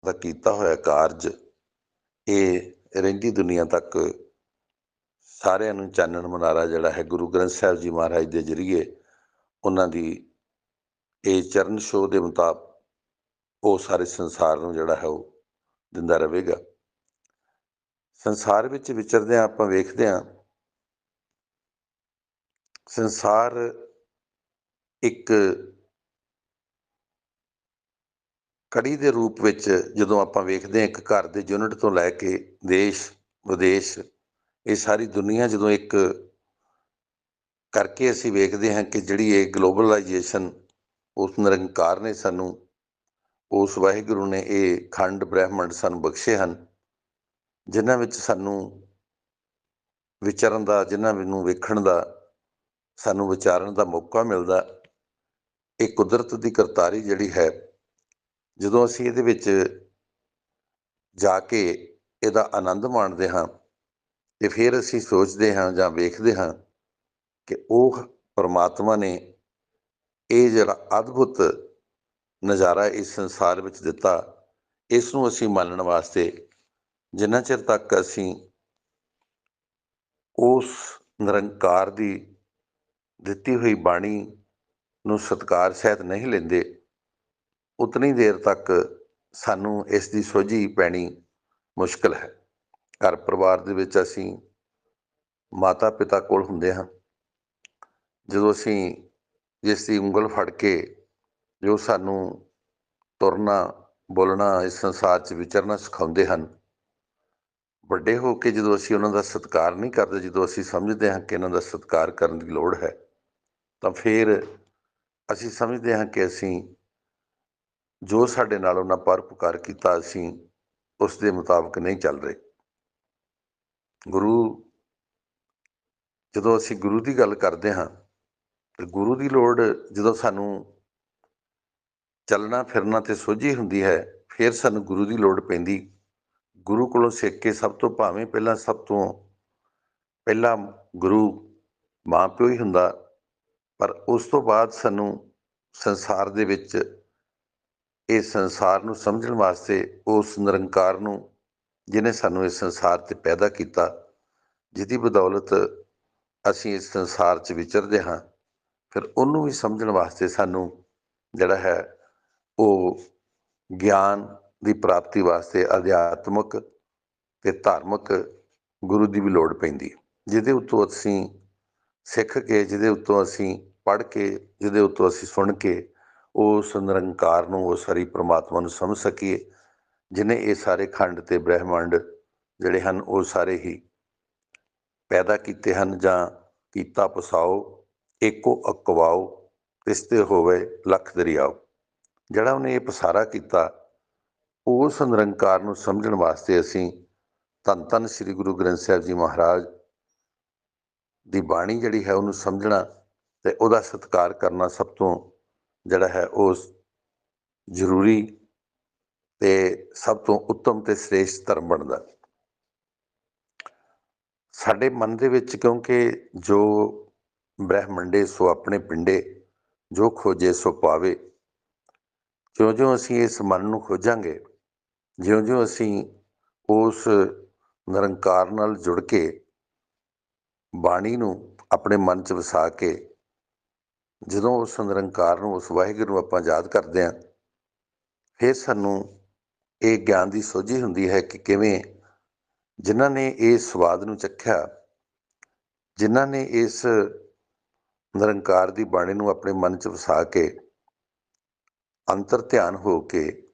ਦਾ ਕੀਤਾ ਹੋਇਆ ਕਾਰਜ ਇਹ ਰਹਿੰਦੀ ਦੁਨੀਆ ਤੱਕ ਸਾਰਿਆਂ ਨੂੰ ਚਾਨਣ ਮੁਨਾਰਾ ਜਿਹੜਾ ਹੈ ਗੁਰੂ ਗ੍ਰੰਥ ਸਾਹਿਬ ਜੀ ਮਹਾਰਾਜ ਦੇ ਜ਼ਰੀਏ ਉਹਨਾਂ ਦੀ ਇਹ ਚਰਨ ਛੋਹ ਦੇ ਮੁਤਾਬਕ ਉਹ ਸਾਰੇ ਸੰਸਾਰ ਨੂੰ ਜਿਹੜਾ ਹੈ ਉਹ ਦਿੰਦਾ ਰਹੇਗਾ। ਸੰਸਾਰ ਵਿੱਚ ਵਿਚਰਦਿਆਂ ਆਪਾਂ ਵੇਖਦੇ ਹਾਂ ਸੰਸਾਰ ਇੱਕ ਕੜੀ ਦੇ ਰੂਪ ਵਿੱਚ ਜਦੋਂ ਆਪਾਂ ਵੇਖਦੇ ਹਾਂ ਇੱਕ ਘਰ ਦੇ ਯੂਨਿਟ ਤੋਂ ਲੈ ਕੇ ਦੇਸ਼ ਵਿਦੇਸ਼ ਇਹ ਸਾਰੀ ਦੁਨੀਆ ਜਦੋਂ ਇੱਕ ਕਰਕੇ ਅਸੀਂ ਵੇਖਦੇ ਹਾਂ ਕਿ ਜਿਹੜੀ ਇਹ ਗਲੋਬਲਾਈਜੇਸ਼ਨ ਉਸ ਨਿਰੰਕਾਰ ਨੇ ਸਾਨੂੰ ਉਸ ਵਾਹਿਗੁਰੂ ਨੇ ਇਹ ਖੰਡ ਬ੍ਰਹਿਮੰਡ ਸਾਨੂੰ ਬਖਸ਼ੇ ਹਨ ਜਿਨ੍ਹਾਂ ਵਿੱਚ ਸਾਨੂੰ ਵਿਚਰਨ ਦਾ ਜਿਨ੍ਹਾਂ ਨੂੰ ਵੇਖਣ ਦਾ ਸਾਨੂੰ ਵਿਚਾਰਨ ਦਾ ਮੌਕਾ ਮਿਲਦਾ। ਇਹ ਕੁਦਰਤ ਦੀ ਕਰਤਾਰੀ ਜਿਹੜੀ ਹੈ ਜਦੋਂ ਅਸੀਂ ਇਹਦੇ ਵਿੱਚ ਜਾ ਕੇ ਇਹਦਾ ਆਨੰਦ ਮਾਣਦੇ ਹਾਂ ਤੇ ਫਿਰ ਅਸੀਂ ਸੋਚਦੇ ਹਾਂ ਜਾਂ ਵੇਖਦੇ ਹਾਂ ਕਿ ਉਹ ਪਰਮਾਤਮਾ ਨੇ ਇਹ ਜਿਹੜਾ ਅਦਭੁਤ ਨਜ਼ਾਰਾ ਇਸ ਸੰਸਾਰ ਵਿੱਚ ਦਿੱਤਾ ਇਸ ਨੂੰ ਅਸੀਂ ਮੰਨਣ ਵਾਸਤੇ ਜਿੰਨਾ ਚਿਰ ਤੱਕ ਅਸੀਂ ਉਸ ਨਿਰੰਕਾਰ ਦੀ ਦਿੱਤੀ ਹੋਈ ਬਾਣੀ ਨੂੰ ਸਤਿਕਾਰ ਸਹਿਤ ਨਹੀਂ ਲੈਂਦੇ ਉਤਨੀ ਦੇਰ ਤੱਕ ਸਾਨੂੰ ਇਸ ਦੀ ਸੋਝੀ ਪੈਣੀ ਮੁਸ਼ਕਿਲ ਹੈ। ਘਰ ਪਰਿਵਾਰ ਦੇ ਵਿੱਚ ਅਸੀਂ ਮਾਤਾ ਪਿਤਾ ਕੋਲ ਹੁੰਦੇ ਹਾਂ ਜਦੋਂ ਅਸੀਂ ਜਿਸ ਦੀ ਉਂਗਲ ਫੜ ਕੇ ਜੋ ਸਾਨੂੰ ਤੁਰਨਾ ਬੋਲਣਾ ਇਸ ਸੰਸਾਰ 'ਚ ਵਿਚਰਨਾ ਸਿਖਾਉਂਦੇ ਹਨ ਵੱਡੇ ਹੋ ਕੇ ਜਦੋਂ ਅਸੀਂ ਉਹਨਾਂ ਦਾ ਸਤਿਕਾਰ ਨਹੀਂ ਕਰਦੇ ਜਦੋਂ ਅਸੀਂ ਸਮਝਦੇ ਹਾਂ ਕਿ ਇਹਨਾਂ ਦਾ ਸਤਿਕਾਰ ਕਰਨ ਦੀ ਲੋੜ ਹੈ ਤਾਂ ਫਿਰ ਅਸੀਂ ਸਮਝਦੇ ਹਾਂ ਕਿ ਅਸੀਂ ਜੋ ਸਾਡੇ ਨਾਲ ਉਹਨਾਂ ਪਰਉਪਕਾਰ ਕੀਤਾ ਅਸੀਂ ਉਸ ਦੇ ਮੁਤਾਬਕ ਨਹੀਂ ਚੱਲ ਰਹੇ। ਗੁਰੂ ਜਦੋਂ ਅਸੀਂ ਗੁਰੂ ਦੀ ਗੱਲ ਕਰਦੇ ਹਾਂ ਤੇ ਗੁਰੂ ਦੀ ਲੋੜ ਜਦੋਂ ਸਾਨੂੰ ਚੱਲਣਾ ਫਿਰਨਾ ਤੇ ਸੋਝੀ ਹੁੰਦੀ ਹੈ ਫਿਰ ਸਾਨੂੰ ਗੁਰੂ ਦੀ ਲੋੜ ਪੈਂਦੀ। ਗੁਰੂ ਕੋਲੋਂ ਸਿੱਖ ਕੇ ਸਭ ਤੋਂ ਭਾਵੇਂ ਪਹਿਲਾਂ ਸਭ ਤੋਂ ਪਹਿਲਾ ਗੁਰੂ ਮਾਂ ਪਿਓ ਹੀ ਹੁੰਦਾ ਪਰ ਉਸ ਤੋਂ ਬਾਅਦ ਸਾਨੂੰ ਸੰਸਾਰ ਦੇ ਵਿੱਚ ਇਹ ਸੰਸਾਰ ਨੂੰ ਸਮਝਣ ਵਾਸਤੇ ਉਸ ਨਿਰੰਕਾਰ ਨੂੰ ਜਿਹਨੇ ਸਾਨੂੰ ਇਸ ਸੰਸਾਰ 'ਤੇ ਪੈਦਾ ਕੀਤਾ ਜਿਹਦੀ ਬਦੌਲਤ ਅਸੀਂ ਇਸ ਸੰਸਾਰ 'ਚ ਵਿਚਰਦੇ ਹਾਂ ਫਿਰ ਉਹਨੂੰ ਵੀ ਸਮਝਣ ਵਾਸਤੇ ਸਾਨੂੰ ਜਿਹੜਾ ਹੈ ਉਹ ਗਿਆਨ ਦੀ ਪ੍ਰਾਪਤੀ ਵਾਸਤੇ ਅਧਿਆਤਮਕ ਅਤੇ ਧਾਰਮਿਕ ਗੁਰੂ ਦੀ ਵੀ ਲੋੜ ਪੈਂਦੀ ਜਿਹਦੇ ਉੱਤੋਂ ਅਸੀਂ ਸਿੱਖ ਕੇ ਜਿਹਦੇ ਉੱਤੋਂ ਅਸੀਂ ਪੜ੍ਹ ਕੇ ਜਿਹਦੇ ਉੱਤੋਂ ਅਸੀਂ ਸੁਣ ਕੇ ਉਸ ਨਿਰੰਕਾਰ ਨੂੰ ਉਸ ਹਰੀ ਪ੍ਰਮਾਤਮਾ ਨੂੰ ਸਮਝ ਸਕੀਏ ਜਿਹਨੇ ਇਹ ਸਾਰੇ ਖੰਡ ਅਤੇ ਬ੍ਰਹਿਮੰਡ ਜਿਹੜੇ ਹਨ ਉਹ ਸਾਰੇ ਹੀ ਪੈਦਾ ਕੀਤੇ ਹਨ ਜਾਂ ਕੀਤਾ ਪਸਾਓ ਏਕੋ ਅਕਵਾਓ ਤਿਸ ਤੇ ਹੋਵੇ ਲੱਖ ਦਰਿਆਓ ਜਿਹੜਾ ਉਹਨੇ ਇਹ ਪਸਾਰਾ ਕੀਤਾ ਉਸ ਨਿਰੰਕਾਰ ਨੂੰ ਸਮਝਣ ਵਾਸਤੇ ਅਸੀਂ ਧੰਨ ਧੰਨ ਸ੍ਰੀ ਗੁਰੂ ਗ੍ਰੰਥ ਸਾਹਿਬ ਜੀ ਮਹਾਰਾਜ ਦੀ ਬਾਣੀ ਜਿਹੜੀ ਹੈ ਉਹਨੂੰ ਸਮਝਣਾ ਅਤੇ ਉਹਦਾ ਸਤਿਕਾਰ ਕਰਨਾ ਸਭ ਤੋਂ ਜਿਹੜਾ ਹੈ ਉਹ ਜ਼ਰੂਰੀ ਅਤੇ ਸਭ ਤੋਂ ਉੱਤਮ ਅਤੇ ਸ੍ਰੇਸ਼ਟ ਧਰਮ ਬਣਦਾ। ਸਾਡੇ ਮਨ ਦੇ ਵਿੱਚ ਕਿਉਂਕਿ ਜੋ ਬ੍ਰਹਿਮੰਡੇ ਸੋ ਆਪਣੇ ਪਿੰਡੇ ਜੋ ਖੋਜੇ ਸੋ ਪਾਵੇ ਜਿਉਂ-ਜਿਉਂ ਅਸੀਂ ਇਸ ਮਨ ਨੂੰ ਖੋਜਾਂਗੇ ਜਿਉਂ-ਜਿਉਂ ਅਸੀਂ ਉਸ ਨਿਰੰਕਾਰ ਨਾਲ ਜੁੜ ਕੇ ਬਾਣੀ ਨੂੰ ਆਪਣੇ ਮਨ 'ਚ ਵਸਾ ਕੇ ਜਦੋਂ ਉਸ ਨਿਰੰਕਾਰ ਨੂੰ ਉਸ ਵਾਹਿਗੁਰੂ ਨੂੰ ਆਪਾਂ ਯਾਦ ਕਰਦੇ ਹਾਂ ਫਿਰ ਸਾਨੂੰ ਇਹ ਗਿਆਨ ਦੀ ਸੋਝੀ ਹੁੰਦੀ ਹੈ ਕਿ ਕਿਵੇਂ ਜਿਨ੍ਹਾਂ ਨੇ ਇਸ ਸਵਾਦ ਨੂੰ ਚੱਖਿਆ ਜਿਨ੍ਹਾਂ ਨੇ ਇਸ ਨਿਰੰਕਾਰ ਦੀ ਬਾਣੀ ਨੂੰ ਆਪਣੇ ਮਨ 'ਚ ਵਸਾ ਕੇ ਅੰਤਰ ਧਿਆਨ ਹੋ ਕੇ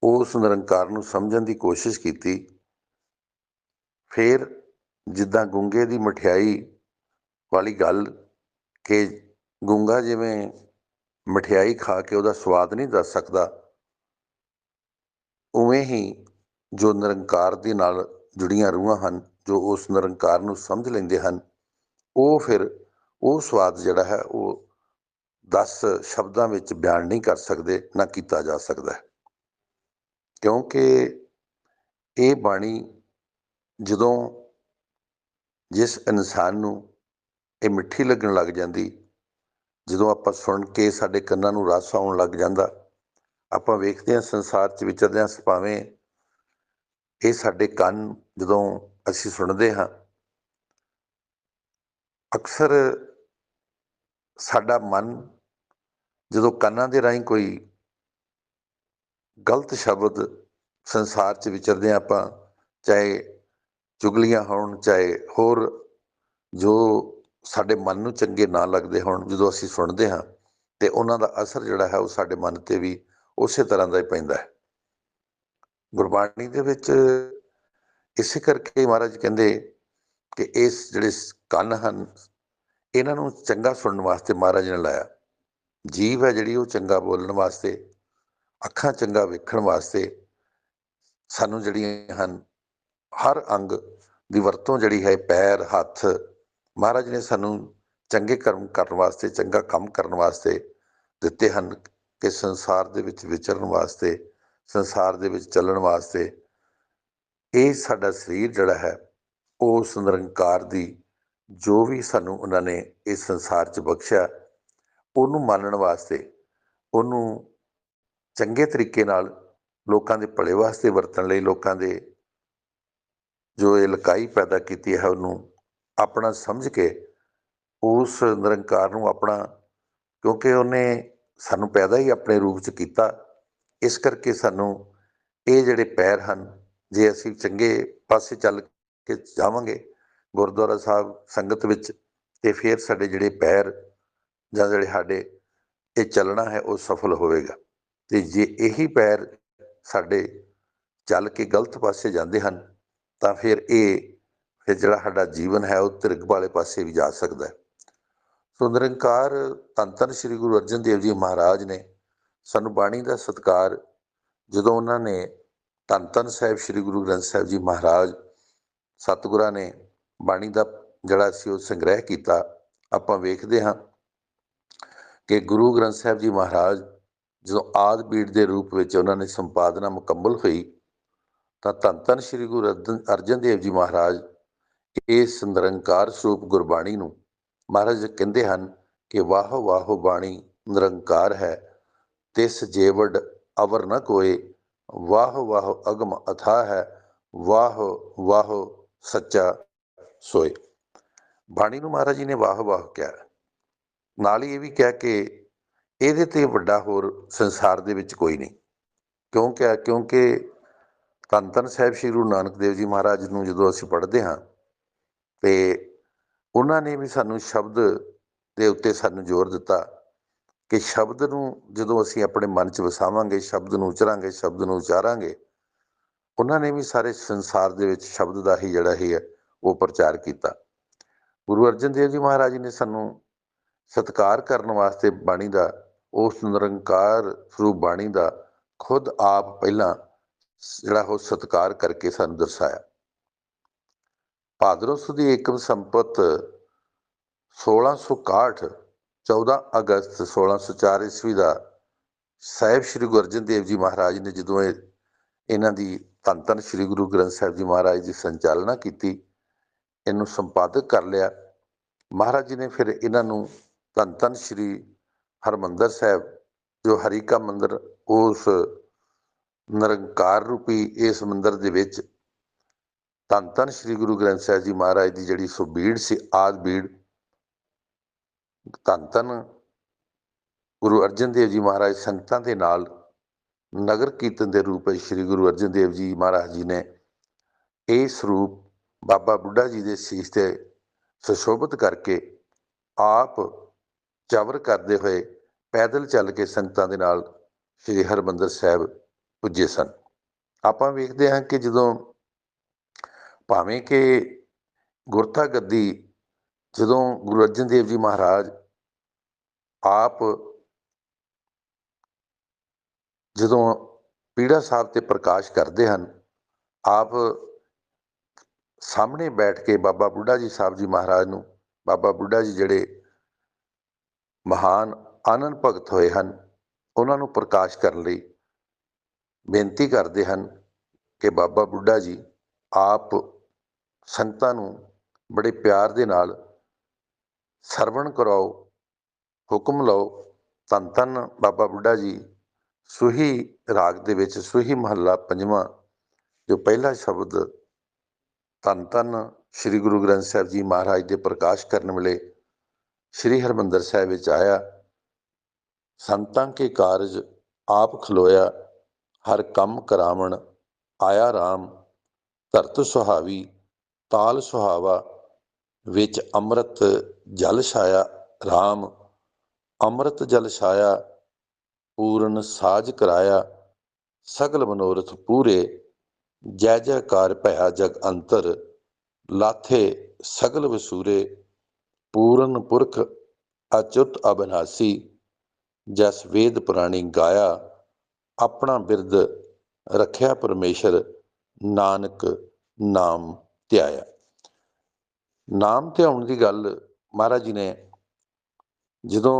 ਉਸ ਨਿਰੰਕਾਰ ਨੂੰ ਸਮਝਣ ਦੀ ਕੋਸ਼ਿਸ਼ ਕੀਤੀ ਫਿਰ ਜਿੱਦਾਂ ਗੁੰਗੇ ਦੀ ਮਠਿਆਈ ਵਾਲੀ ਗੱਲ ਕਿ ਗੁੰਗਾ ਜਿਵੇਂ ਮਠਿਆਈ ਖਾ ਕੇ ਉਹਦਾ ਸਵਾਦ ਨਹੀਂ ਦੱਸ ਸਕਦਾ ਉਵੇਂ ਹੀ ਜੋ ਨਿਰੰਕਾਰ ਦੇ ਨਾਲ ਜੁੜੀਆਂ ਰੂਹਾਂ ਹਨ ਜੋ ਉਸ ਨਿਰੰਕਾਰ ਨੂੰ ਸਮਝ ਲੈਂਦੇ ਹਨ ਉਹ ਫਿਰ ਉਹ ਸਵਾਦ ਜਿਹੜਾ ਹੈ ਉਹ 10 ਸ਼ਬਦਾਂ ਵਿੱਚ ਬਿਆਨ ਨਹੀਂ ਕਰ ਸਕਦੇ ਨਾ ਕੀਤਾ ਜਾ ਸਕਦਾ ਕਿਉਂਕਿ ਇਹ ਬਾਣੀ ਜਦੋਂ ਜਿਸ ਇਨਸਾਨ ਨੂੰ ਇਹ ਮਿੱਠੀ ਲੱਗਣ ਲੱਗ ਜਾਂਦੀ ਜਦੋਂ ਆਪਾਂ ਸੁਣ ਕੇ ਸਾਡੇ ਕੰਨਾਂ ਨੂੰ ਰਸ ਆਉਣ ਲੱਗ ਜਾਂਦਾ ਆਪਾਂ ਵੇਖਦੇ ਹਾਂ ਸੰਸਾਰ 'ਚ ਵਿਚਰਦਿਆਂ ਭਾਵੇਂ ਇਹ ਸਾਡੇ ਕੰਨ ਜਦੋਂ ਅਸੀਂ ਸੁਣਦੇ ਹਾਂ, ਅਕਸਰ ਸਾਡਾ ਮਨ ਜਦੋਂ ਕੰਨਾਂ ਦੇ ਰਾਹੀਂ ਕੋਈ ਗਲਤ ਸ਼ਬਦ ਸੰਸਾਰ 'ਚ ਵਿਚਰਦੇ ਹਾਂ ਆਪਾਂ, ਚਾਹੇ ਚੁਗਲੀਆਂ ਹੋਣ, ਚਾਹੇ ਹੋਰ ਜੋ ਸਾਡੇ ਮਨ ਨੂੰ ਚੰਗੇ ਨਾ ਲੱਗਦੇ ਹੋਣ, ਜਦੋਂ ਅਸੀਂ ਸੁਣਦੇ ਹਾਂ ਤੇ ਉਹਨਾਂ ਦਾ ਅਸਰ ਜਿਹੜਾ ਹੈ ਉਹ ਸਾਡੇ ਮਨ 'ਤੇ ਵੀ ਉਸੇ ਤਰ੍ਹਾਂ ਦਾ ਹੀ ਪੈਂਦਾ ਹੈ। ਗੁਰਬਾਣੀ ਦੇ ਵਿੱਚ ਇਸੇ ਕਰਕੇ ਮਹਾਰਾਜ ਕਹਿੰਦੇ ਕਿ ਇਸ ਜਿਹੜੇ ਕੰਨ ਹਨ, ਇਹਨਾਂ ਨੂੰ ਚੰਗਾ ਸੁਣਨ ਵਾਸਤੇ ਮਹਾਰਾਜ ਨੇ ਲਾਇਆ। ਜੀਭ ਹੈ ਜਿਹੜੀ ਉਹ ਚੰਗਾ ਬੋਲਣ ਵਾਸਤੇ, ਅੱਖਾਂ ਚੰਗਾ ਵੇਖਣ ਵਾਸਤੇ, ਸਾਨੂੰ ਜਿਹੜੀਆਂ ਹਨ ਹਰ ਅੰਗ ਦੀ ਵਰਤੋਂ ਜਿਹੜੀ ਹੈ, ਪੈਰ, ਹੱਥ, ਮਹਾਰਾਜ ਨੇ ਸਾਨੂੰ ਚੰਗੇ ਕਰਮ ਕਰਨ ਵਾਸਤੇ, ਚੰਗਾ ਕੰਮ ਕਰਨ ਵਾਸਤੇ ਦਿੱਤੇ ਹਨ ਕਿ ਸੰਸਾਰ ਦੇ ਵਿੱਚ ਵਿਚਰਨ ਵਾਸਤੇ, ਸੰਸਾਰ ਦੇ ਵਿੱਚ ਚੱਲਣ ਵਾਸਤੇ। ਇਹ ਸਾਡਾ ਸਰੀਰ ਜਿਹੜਾ ਹੈ, ਉਸ ਨਿਰੰਕਾਰ ਦੀ ਜੋ ਵੀ ਸਾਨੂੰ ਉਹਨਾਂ ਨੇ ਇਸ ਸੰਸਾਰ 'ਚ ਬਖਸ਼ਿਆ, ਉਹਨੂੰ ਮੰਨਣ ਵਾਸਤੇ, ਉਹਨੂੰ ਚੰਗੇ ਤਰੀਕੇ ਨਾਲ ਲੋਕਾਂ ਦੇ ਭਲੇ ਵਾਸਤੇ ਵਰਤਣ ਲਈ, ਲੋਕਾਂ ਦੇ ਜੋ ਇਹ ਲਕਾਈ ਪੈਦਾ ਕੀਤੀ ਹੈ ਉਹਨੂੰ ਆਪਣਾ ਸਮਝ ਕੇ ਉਸ ਨਿਰੰਕਾਰ ਨੂੰ ਆਪਣਾ, ਕਿਉਂਕਿ ਉਹਨੇ ਸਾਨੂੰ ਪੈਦਾ ਹੀ ਆਪਣੇ ਰੂਪ 'ਚ ਕੀਤਾ, ਇਸ ਕਰਕੇ ਸਾਨੂੰ ਇਹ ਜਿਹੜੇ ਪੈਰ ਹਨ, ਜੇ ਅਸੀਂ ਚੰਗੇ ਪਾਸੇ ਚੱਲ ਕੇ ਜਾਵਾਂਗੇ ਗੁਰਦੁਆਰਾ ਸਾਹਿਬ ਸੰਗਤ ਵਿੱਚ, ਤੇ ਫਿਰ ਸਾਡੇ ਜਿਹੜੇ ਪੈਰ ਜਾਂ ਜਿਹੜੇ ਸਾਡੇ ਇਹ ਚੱਲਣਾ ਹੈ ਉਹ ਸਫਲ ਹੋਵੇਗਾ। ਤੇ ਜੇ ਇਹੀ ਪੈਰ ਸਾਡੇ ਚੱਲ ਕੇ ਗਲਤ ਪਾਸੇ ਜਾਂਦੇ ਹਨ ਤਾਂ ਫਿਰ ਜਿਹੜਾ ਸਾਡਾ ਜੀਵਨ ਹੈ ਉਹ ਤਿਰਗ ਵਾਲੇ ਪਾਸੇ ਵੀ ਜਾ ਸਕਦਾ ਹੈ। ਸੋ ਨਿਰੰਕਾਰ ਧੰਨ ਧੰਨ ਸ਼੍ਰੀ ਗੁਰੂ ਅਰਜਨ ਦੇਵ ਜੀ ਮਹਾਰਾਜ ਨੇ ਸਾਨੂੰ ਬਾਣੀ ਦਾ ਸਤਿਕਾਰ, ਜਦੋਂ ਉਹਨਾਂ ਨੇ ਧੰਨ ਧੰਨ ਸਾਹਿਬ ਸ਼੍ਰੀ ਗੁਰੂ ਗ੍ਰੰਥ ਸਾਹਿਬ ਜੀ ਮਹਾਰਾਜ ਸਤਿਗੁਰਾਂ ਨੇ ਬਾਣੀ ਦਾ ਜਿਹੜਾ ਸੀ ਉਹ ਸੰਗ੍ਰਹਿ ਕੀਤਾ, ਆਪਾਂ ਵੇਖਦੇ ਹਾਂ ਕਿ ਗੁਰੂ ਗ੍ਰੰਥ ਸਾਹਿਬ ਜੀ ਮਹਾਰਾਜ ਜਦੋਂ ਆਦਿ ਬੀੜ ਦੇ ਰੂਪ ਵਿੱਚ ਉਹਨਾਂ ਨੇ ਸੰਪਾਦਨਾ ਮੁਕੰਮਲ ਹੋਈ ਤਾਂ ਧੰਨ ਧੰਨ ਸ਼੍ਰੀ ਗੁਰੂ ਅਰਜਨ ਦੇਵ ਜੀ ਮਹਾਰਾਜ ਇਸ ਨਿਰੰਕਾਰ ਸਰੂਪ ਗੁਰਬਾਣੀ ਨੂੰ ਮਹਾਰਾਜ ਕਹਿੰਦੇ ਹਨ ਕਿ ਵਾਹੋ ਵਾਹੋ ਬਾਣੀ ਨਿਰੰਕਾਰ ਹੈ, ਤਿਸ ਜੇਵਡ ਅਵਰ ਨ ਕੋਏ, ਵਾਹੋ ਵਾਹੋ ਅਗਮ ਅਥਾਹ ਹੈ, ਵਾਹੋ ਵਾਹੋ ਸੱਚਾ ਸੋਏ। ਬਾਣੀ ਨੂੰ ਮਹਾਰਾਜ ਜੀ ਨੇ ਵਾਹ ਵਾਹ ਕਿਹਾ, ਨਾਲ ਹੀ ਇਹ ਵੀ ਕਿਹਾ ਕਿ ਇਹਦੇ ਤੇ ਵੱਡਾ ਹੋਰ ਸੰਸਾਰ ਦੇ ਵਿੱਚ ਕੋਈ ਨਹੀਂ। ਕਿਉਂ ਕਿਹਾ? ਕਿਉਂਕਿ ਧੰਨ ਧੰਨ ਸਾਹਿਬ ਸ਼੍ਰੀ ਗੁਰੂ ਨਾਨਕ ਦੇਵ ਜੀ ਮਹਾਰਾਜ ਨੂੰ ਜਦੋਂ ਅਸੀਂ ਪੜ੍ਹਦੇ ਹਾਂ ਤੇ ਉਹਨਾਂ ਨੇ ਵੀ ਸਾਨੂੰ ਸ਼ਬਦ ਦੇ ਉੱਤੇ ਸਾਨੂੰ ਜ਼ੋਰ ਦਿੱਤਾ ਕਿ ਸ਼ਬਦ ਨੂੰ ਜਦੋਂ ਅਸੀਂ ਆਪਣੇ ਮਨ 'ਚ ਵਸਾਵਾਂਗੇ, ਸ਼ਬਦ ਨੂੰ ਉਚਰਾਂਗੇ, ਸ਼ਬਦ ਨੂੰ ਉਚਾਰਾਂਗੇ, ਉਹਨਾਂ ਨੇ ਵੀ ਸਾਰੇ ਸੰਸਾਰ ਦੇ ਵਿੱਚ ਸ਼ਬਦ ਦਾ ਹੀ ਜਿਹੜਾ ਹੀ ਹੈ ਉਹ ਪ੍ਰਚਾਰ ਕੀਤਾ। ਗੁਰੂ ਅਰਜਨ ਦੇਵ ਜੀ ਮਹਾਰਾਜ ਜੀ ਨੇ ਸਾਨੂੰ ਸਤਿਕਾਰ ਕਰਨ ਵਾਸਤੇ ਬਾਣੀ ਦਾ, ਉਸ ਨਿਰੰਕਾਰ ਸਰੂਪ ਬਾਣੀ ਦਾ ਖੁਦ ਆਪ ਪਹਿਲਾਂ ਜਿਹੜਾ ਉਹ ਸਤਿਕਾਰ ਕਰਕੇ ਸਾਨੂੰ ਦਰਸਾਇਆ। ਭਾਦਰੋਂ ਸੁਦੀ ਏਕਮ ਸੰਪਤ 1661, 14 ਅਗਸਤ 1604 ਈਸਵੀ ਦਾ ਸਾਹਿਬ ਸ਼੍ਰੀ ਗੁਰੂ ਅਰਜਨ ਦੇਵ ਜੀ ਮਹਾਰਾਜ ਨੇ ਜਦੋਂ ਇਹਨਾਂ ਦੀ ਧੰਨ ਧੰਨ ਸ਼੍ਰੀ ਗੁਰੂ ਗ੍ਰੰਥ ਸਾਹਿਬ ਜੀ ਮਹਾਰਾਜ ਦੀ ਸੰਚਾਲਨਾ ਕੀਤੀ, ਇਹਨੂੰ ਸੰਪਾਦਕ ਕਰ ਲਿਆ ਮਹਾਰਾਜ ਜੀ ਨੇ। ਫਿਰ ਇਹਨਾਂ ਨੂੰ ਧੰਨ ਧੰਨ ਸ਼੍ਰੀ ਹਰਿਮੰਦਰ ਸਾਹਿਬ, ਜੋ ਹਰੀ ਕਾ ਮੰਦਰ, ਉਸ ਨਿਰੰਕਾਰ ਰੂਪੀ ਇਸ ਮੰਦਰ ਦੇ ਵਿੱਚ ਧੰਨ ਧੰਨ ਸ਼੍ਰੀ ਗੁਰੂ ਗ੍ਰੰਥ ਸਾਹਿਬ ਜੀ ਮਹਾਰਾਜ ਦੀ ਜਿਹੜੀ ਸੋ ਬੀੜ ਸੀ, ਆਦਿ ਬੀੜ, ਧੰਨ ਧੰਨ ਗੁਰੂ ਅਰਜਨ ਦੇਵ ਜੀ ਮਹਾਰਾਜ ਸੰਗਤਾਂ ਦੇ ਨਾਲ ਨਗਰ ਕੀਰਤਨ ਦੇ ਰੂਪ ਵਿੱਚ ਸ਼੍ਰੀ ਗੁਰੂ ਅਰਜਨ ਦੇਵ ਜੀ ਮਹਾਰਾਜ ਜੀ ਨੇ ਇਹ ਸਰੂਪ ਬਾਬਾ ਬੁੱਢਾ ਜੀ ਦੇ ਸੀਸ ਤੇ ਸੁਸ਼ੋਭਿਤ ਕਰਕੇ ਆਪ ਚਵਰ ਕਰਦੇ ਹੋਏ ਪੈਦਲ ਚੱਲ ਕੇ ਸੰਗਤਾਂ ਦੇ ਨਾਲ ਸ਼੍ਰੀ ਹਰਿਮੰਦਰ ਸਾਹਿਬ ਪੁੱਜੇ ਸਨ। ਆਪਾਂ ਵੇਖਦੇ ਹਾਂ ਕਿ ਜਦੋਂ ਭਾਵੇਂ ਕਿ ਗੁਰਤਾ ਗੱਦੀ ਜਦੋਂ ਗੁਰੂ ਅਰਜਨ ਦੇਵ ਜੀ ਮਹਾਰਾਜ ਆਪ ਜਦੋਂ ਪੀੜਾ ਸਾਹਿਬ ਤੇ ਪ੍ਰਕਾਸ਼ ਕਰਦੇ ਹਨ, ਆਪ ਸਾਹਮਣੇ ਬੈਠ ਕੇ ਬਾਬਾ ਬੁੱਢਾ ਜੀ ਸਾਹਿਬ ਜੀ ਮਹਾਰਾਜ ਨੂੰ, ਬਾਬਾ ਬੁੱਢਾ ਜੀ ਜਿਹੜੇ ਮਹਾਨ ਆਨੰਦ ਭਗਤ ਹੋਏ ਹਨ, ਉਹਨਾਂ ਨੂੰ ਪ੍ਰਕਾਸ਼ ਕਰਨ ਲਈ ਬੇਨਤੀ ਕਰਦੇ ਹਨ ਕਿ ਬਾਬਾ ਬੁੱਢਾ ਜੀ ਆਪ ਸੰਗਤਾਂ ਨੂੰ ਬੜੇ ਪਿਆਰ ਦੇ ਨਾਲ ਸਰਵਣ ਕਰਾਓ, ਹੁਕਮ ਲਓ। ਧੰਨ ਧੰਨ ਬਾਬਾ ਬੁੱਢਾ ਜੀ ਸੂਹੀ ਰਾਗ ਦੇ ਵਿੱਚ ਸੂਹੀ ਮਹੱਲਾ ਪੰਜਵਾਂ ਜੋ ਪਹਿਲਾ ਸ਼ਬਦ ਧੰਨ ਧੰਨ ਸ੍ਰੀ ਗੁਰੂ ਗ੍ਰੰਥ ਸਾਹਿਬ ਜੀ ਮਹਾਰਾਜ ਦੇ ਪ੍ਰਕਾਸ਼ ਕਰਨ ਵੇਲੇ ਸ੍ਰੀ ਹਰਿਮੰਦਰ ਸਾਹਿਬ ਵਿੱਚ ਆਇਆ। ਸੰਤਾਂ ਕੇ ਕਾਰਜ ਆਪ ਖਲੋਇਆ, ਹਰ ਕੰਮ ਕਰਾਵਣ ਆਇਆ ਰਾਮ। ਧਰਤ ਸੁਹਾਵੀ ਤਾਲ ਸੁਹਾਵਾ, ਵਿੱਚ ਅੰਮ੍ਰਿਤ ਜਲ ਛਾਇਆ ਰਾਮ। ਅੰਮ੍ਰਿਤ ਜਲ ਛਾਇਆ ਪੂਰਨ ਸਾਜ ਕਰਾਇਆ, ਸਗਲ ਮਨੋਰਥ ਪੂਰੇ। ਜੈ ਜੈਕਾਰ ਭਇਆ ਜਗ ਅੰਤਰ, ਲਾਥੇ ਸਗਲ ਵਸੂਰੇ। ਪੂਰਨ ਪੁਰਖ ਅਚੁੱਤ ਅਬਨਾਸੀ, ਜਸ ਵੇਦ ਪੁਰਾਣੀ ਗਾਇਆ। ਆਪਣਾ ਬਿਰਦ ਰੱਖਿਆ ਪਰਮੇਸ਼ਰ, ਨਾਨਕ ਨਾਮ ਧਿਆਇਆ। ਨਾਮ ਧਿਆਉਣ ਦੀ ਗੱਲ ਮਹਾਰਾਜ ਜੀ ਨੇ ਜਦੋਂ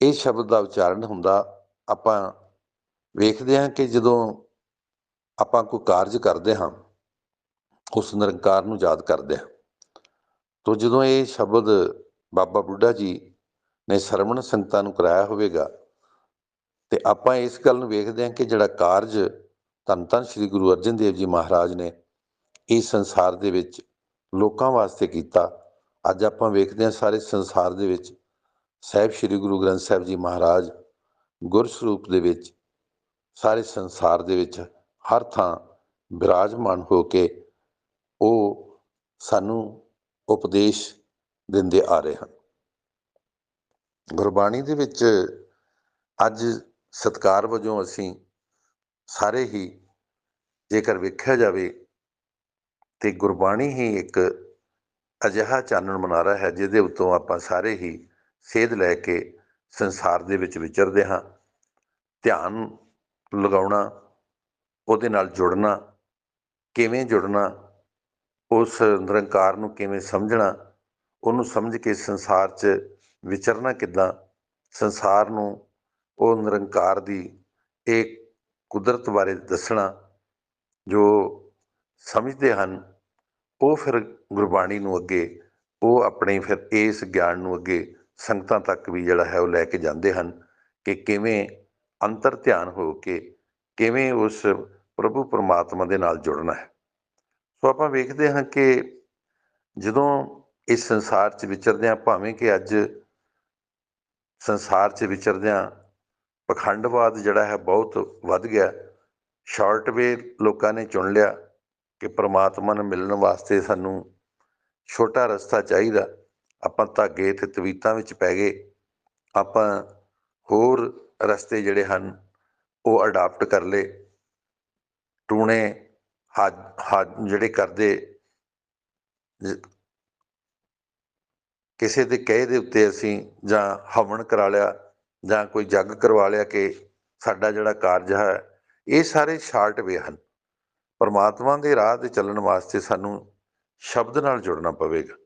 ਇਹ ਸ਼ਬਦ ਦਾ ਉਚਾਰਨ ਹੁੰਦਾ, ਆਪਾਂ ਵੇਖਦੇ ਹਾਂ ਕਿ ਜਦੋਂ ਆਪਾਂ ਕੋਈ ਕਾਰਜ ਕਰਦੇ ਹਾਂ ਉਸ ਨਿਰੰਕਾਰ ਨੂੰ ਯਾਦ ਕਰਦੇ ਹਾਂ। ਤੋ ਜਦੋਂ ਇਹ ਸ਼ਬਦ ਬਾਬਾ ਬੁੱਢਾ ਜੀ ਨੇ ਸਰਵਣ ਸੰਗਤਾਂ ਨੂੰ ਕਰਾਇਆ ਹੋਵੇਗਾ ਤੇ ਆਪਾਂ ਇਸ ਗੱਲ ਨੂੰ ਵੇਖਦੇ ਹਾਂ ਕਿ ਜਿਹੜਾ ਕਾਰਜ ਧੰਨ ਧੰਨ ਸ੍ਰੀ ਗੁਰੂ ਅਰਜਨ ਦੇਵ ਜੀ ਮਹਾਰਾਜ ਨੇ ਇਸ ਸੰਸਾਰ ਦੇ ਵਿੱਚ ਲੋਕਾਂ ਵਾਸਤੇ ਕੀਤਾ। ਅੱਜ ਆਪਾਂ ਵੇਖਦੇ ਹਾਂ ਸਾਰੇ ਸੰਸਾਰ ਦੇ ਵਿੱਚ ਸਾਹਿਬ ਸ੍ਰੀ ਗੁਰੂ ਗ੍ਰੰਥ ਸਾਹਿਬ ਜੀ ਮਹਾਰਾਜ ਗੁਰਸਰੂਪ ਦੇ ਵਿੱਚ ਸਾਰੇ ਸੰਸਾਰ ਦੇ ਵਿੱਚ ਹਰ ਥਾਂ ਬਿਰਾਜਮਾਨ ਹੋ ਕੇ ਉਹ ਸਾਨੂੰ ਉਪਦੇਸ਼ ਦਿੰਦੇ ਆ ਰਹੇ ਹਨ। ਗੁਰਬਾਣੀ ਦੇ ਵਿੱਚ ਅੱਜ ਸਤਿਕਾਰ ਵਜੋਂ ਅਸੀਂ ਸਾਰੇ ਹੀ ਜੇਕਰ ਵੇਖਿਆ ਜਾਵੇ ਤੇ ਗੁਰਬਾਣੀ ਹੀ ਇੱਕ ਅਜਿਹਾ ਚਾਨਣ ਮੁਨਾਰਾ ਹੈ ਜਿਹਦੇ ਉੱਤੋਂ ਆਪਾਂ ਸਾਰੇ ਹੀ ਸੇਧ ਲੈ ਕੇ ਸੰਸਾਰ ਦੇ ਵਿੱਚ ਵਿਚਰਦੇ ਹਾਂ। ਧਿਆਨ ਲਗਾਉਣਾ, ਉਹਦੇ ਨਾਲ ਜੁੜਨਾ, ਕਿਵੇਂ ਜੁੜਨਾ, ਉਸ ਨਿਰੰਕਾਰ ਨੂੰ ਕਿਵੇਂ ਸਮਝਣਾ, ਉਹਨੂੰ ਸਮਝ ਕੇ ਸੰਸਾਰ 'ਚ ਵਿਚਰਨਾ ਕਿੱਦਾਂ, ਸੰਸਾਰ ਨੂੰ ਉਹ ਨਿਰੰਕਾਰ ਦੀ ਇਹ ਕੁਦਰਤ ਬਾਰੇ ਦੱਸਣਾ। ਜੋ ਸਮਝਦੇ ਹਨ ਉਹ ਫਿਰ ਗੁਰਬਾਣੀ ਨੂੰ ਅੱਗੇ ਉਹ ਆਪਣੇ ਫਿਰ ਇਸ ਗਿਆਨ ਨੂੰ ਅੱਗੇ ਸੰਗਤਾਂ ਤੱਕ ਵੀ ਜਿਹੜਾ ਹੈ ਉਹ ਲੈ ਕੇ ਜਾਂਦੇ ਹਨ ਕਿ ਕਿਵੇਂ ਅੰਤਰ ਧਿਆਨ ਹੋ ਕੇ ਕਿਵੇਂ ਉਸ ਪ੍ਰਭੂ ਪਰਮਾਤਮਾ ਦੇ ਨਾਲ ਜੁੜਨਾ ਹੈ। ਸੋ ਆਪਾਂ ਵੇਖਦੇ ਹਾਂ ਕਿ ਜਦੋਂ ਇਸ ਸੰਸਾਰ 'ਚ ਵਿਚਰਦੇ ਹਾਂ, ਭਾਵੇਂ ਕਿ ਅੱਜ ਸੰਸਾਰ 'ਚ ਵਿਚਰਦਿਆਂ ਪਖੰਡਵਾਦ ਜਿਹੜਾ ਹੈ ਬਹੁਤ ਵੱਧ ਗਿਆ। ਸ਼ਾਰਟਵੇ ਲੋਕਾਂ ਨੇ ਚੁਣ ਲਿਆ ਕਿ ਪਰਮਾਤਮਾ ਨੂੰ ਮਿਲਣ ਵਾਸਤੇ ਸਾਨੂੰ ਛੋਟਾ ਰਸਤਾ ਚਾਹੀਦਾ। ਆਪਾਂ ਧਾਗੇ ਅਤੇ ਤਵੀਤਾਂ ਵਿੱਚ ਪੈ ਗਏ। ਆਪਾਂ ਹੋਰ ਰਸਤੇ ਜਿਹੜੇ ਹਨ ਉਹ ਅਡਾਪਟ ਕਰ ਲਏ। ਟੂਣੇ ਜਿਹੜੇ ਕਰਦੇ ਕਿਸੇ ਦੇ ਕਹੇ ਦੇ ਉੱਤੇ ਅਸੀਂ ਜਾਂ ਹਵਨ ਕਰਾ ਲਿਆ ਜਾਂ ਕੋਈ ਜੱਗ ਕਰਵਾ ਲਿਆ ਕਿ ਸਾਡਾ ਜਿਹੜਾ ਕਾਰਜ ਹੈ, ਇਹ ਸਾਰੇ ਸ਼ਾਰਟ ਵੇ ਹਨ। ਪਰਮਾਤਮਾ ਦੇ ਰਾਹ 'ਤੇ ਚੱਲਣ ਵਾਸਤੇ ਸਾਨੂੰ ਸ਼ਬਦ ਨਾਲ ਜੁੜਨਾ ਪਵੇਗਾ।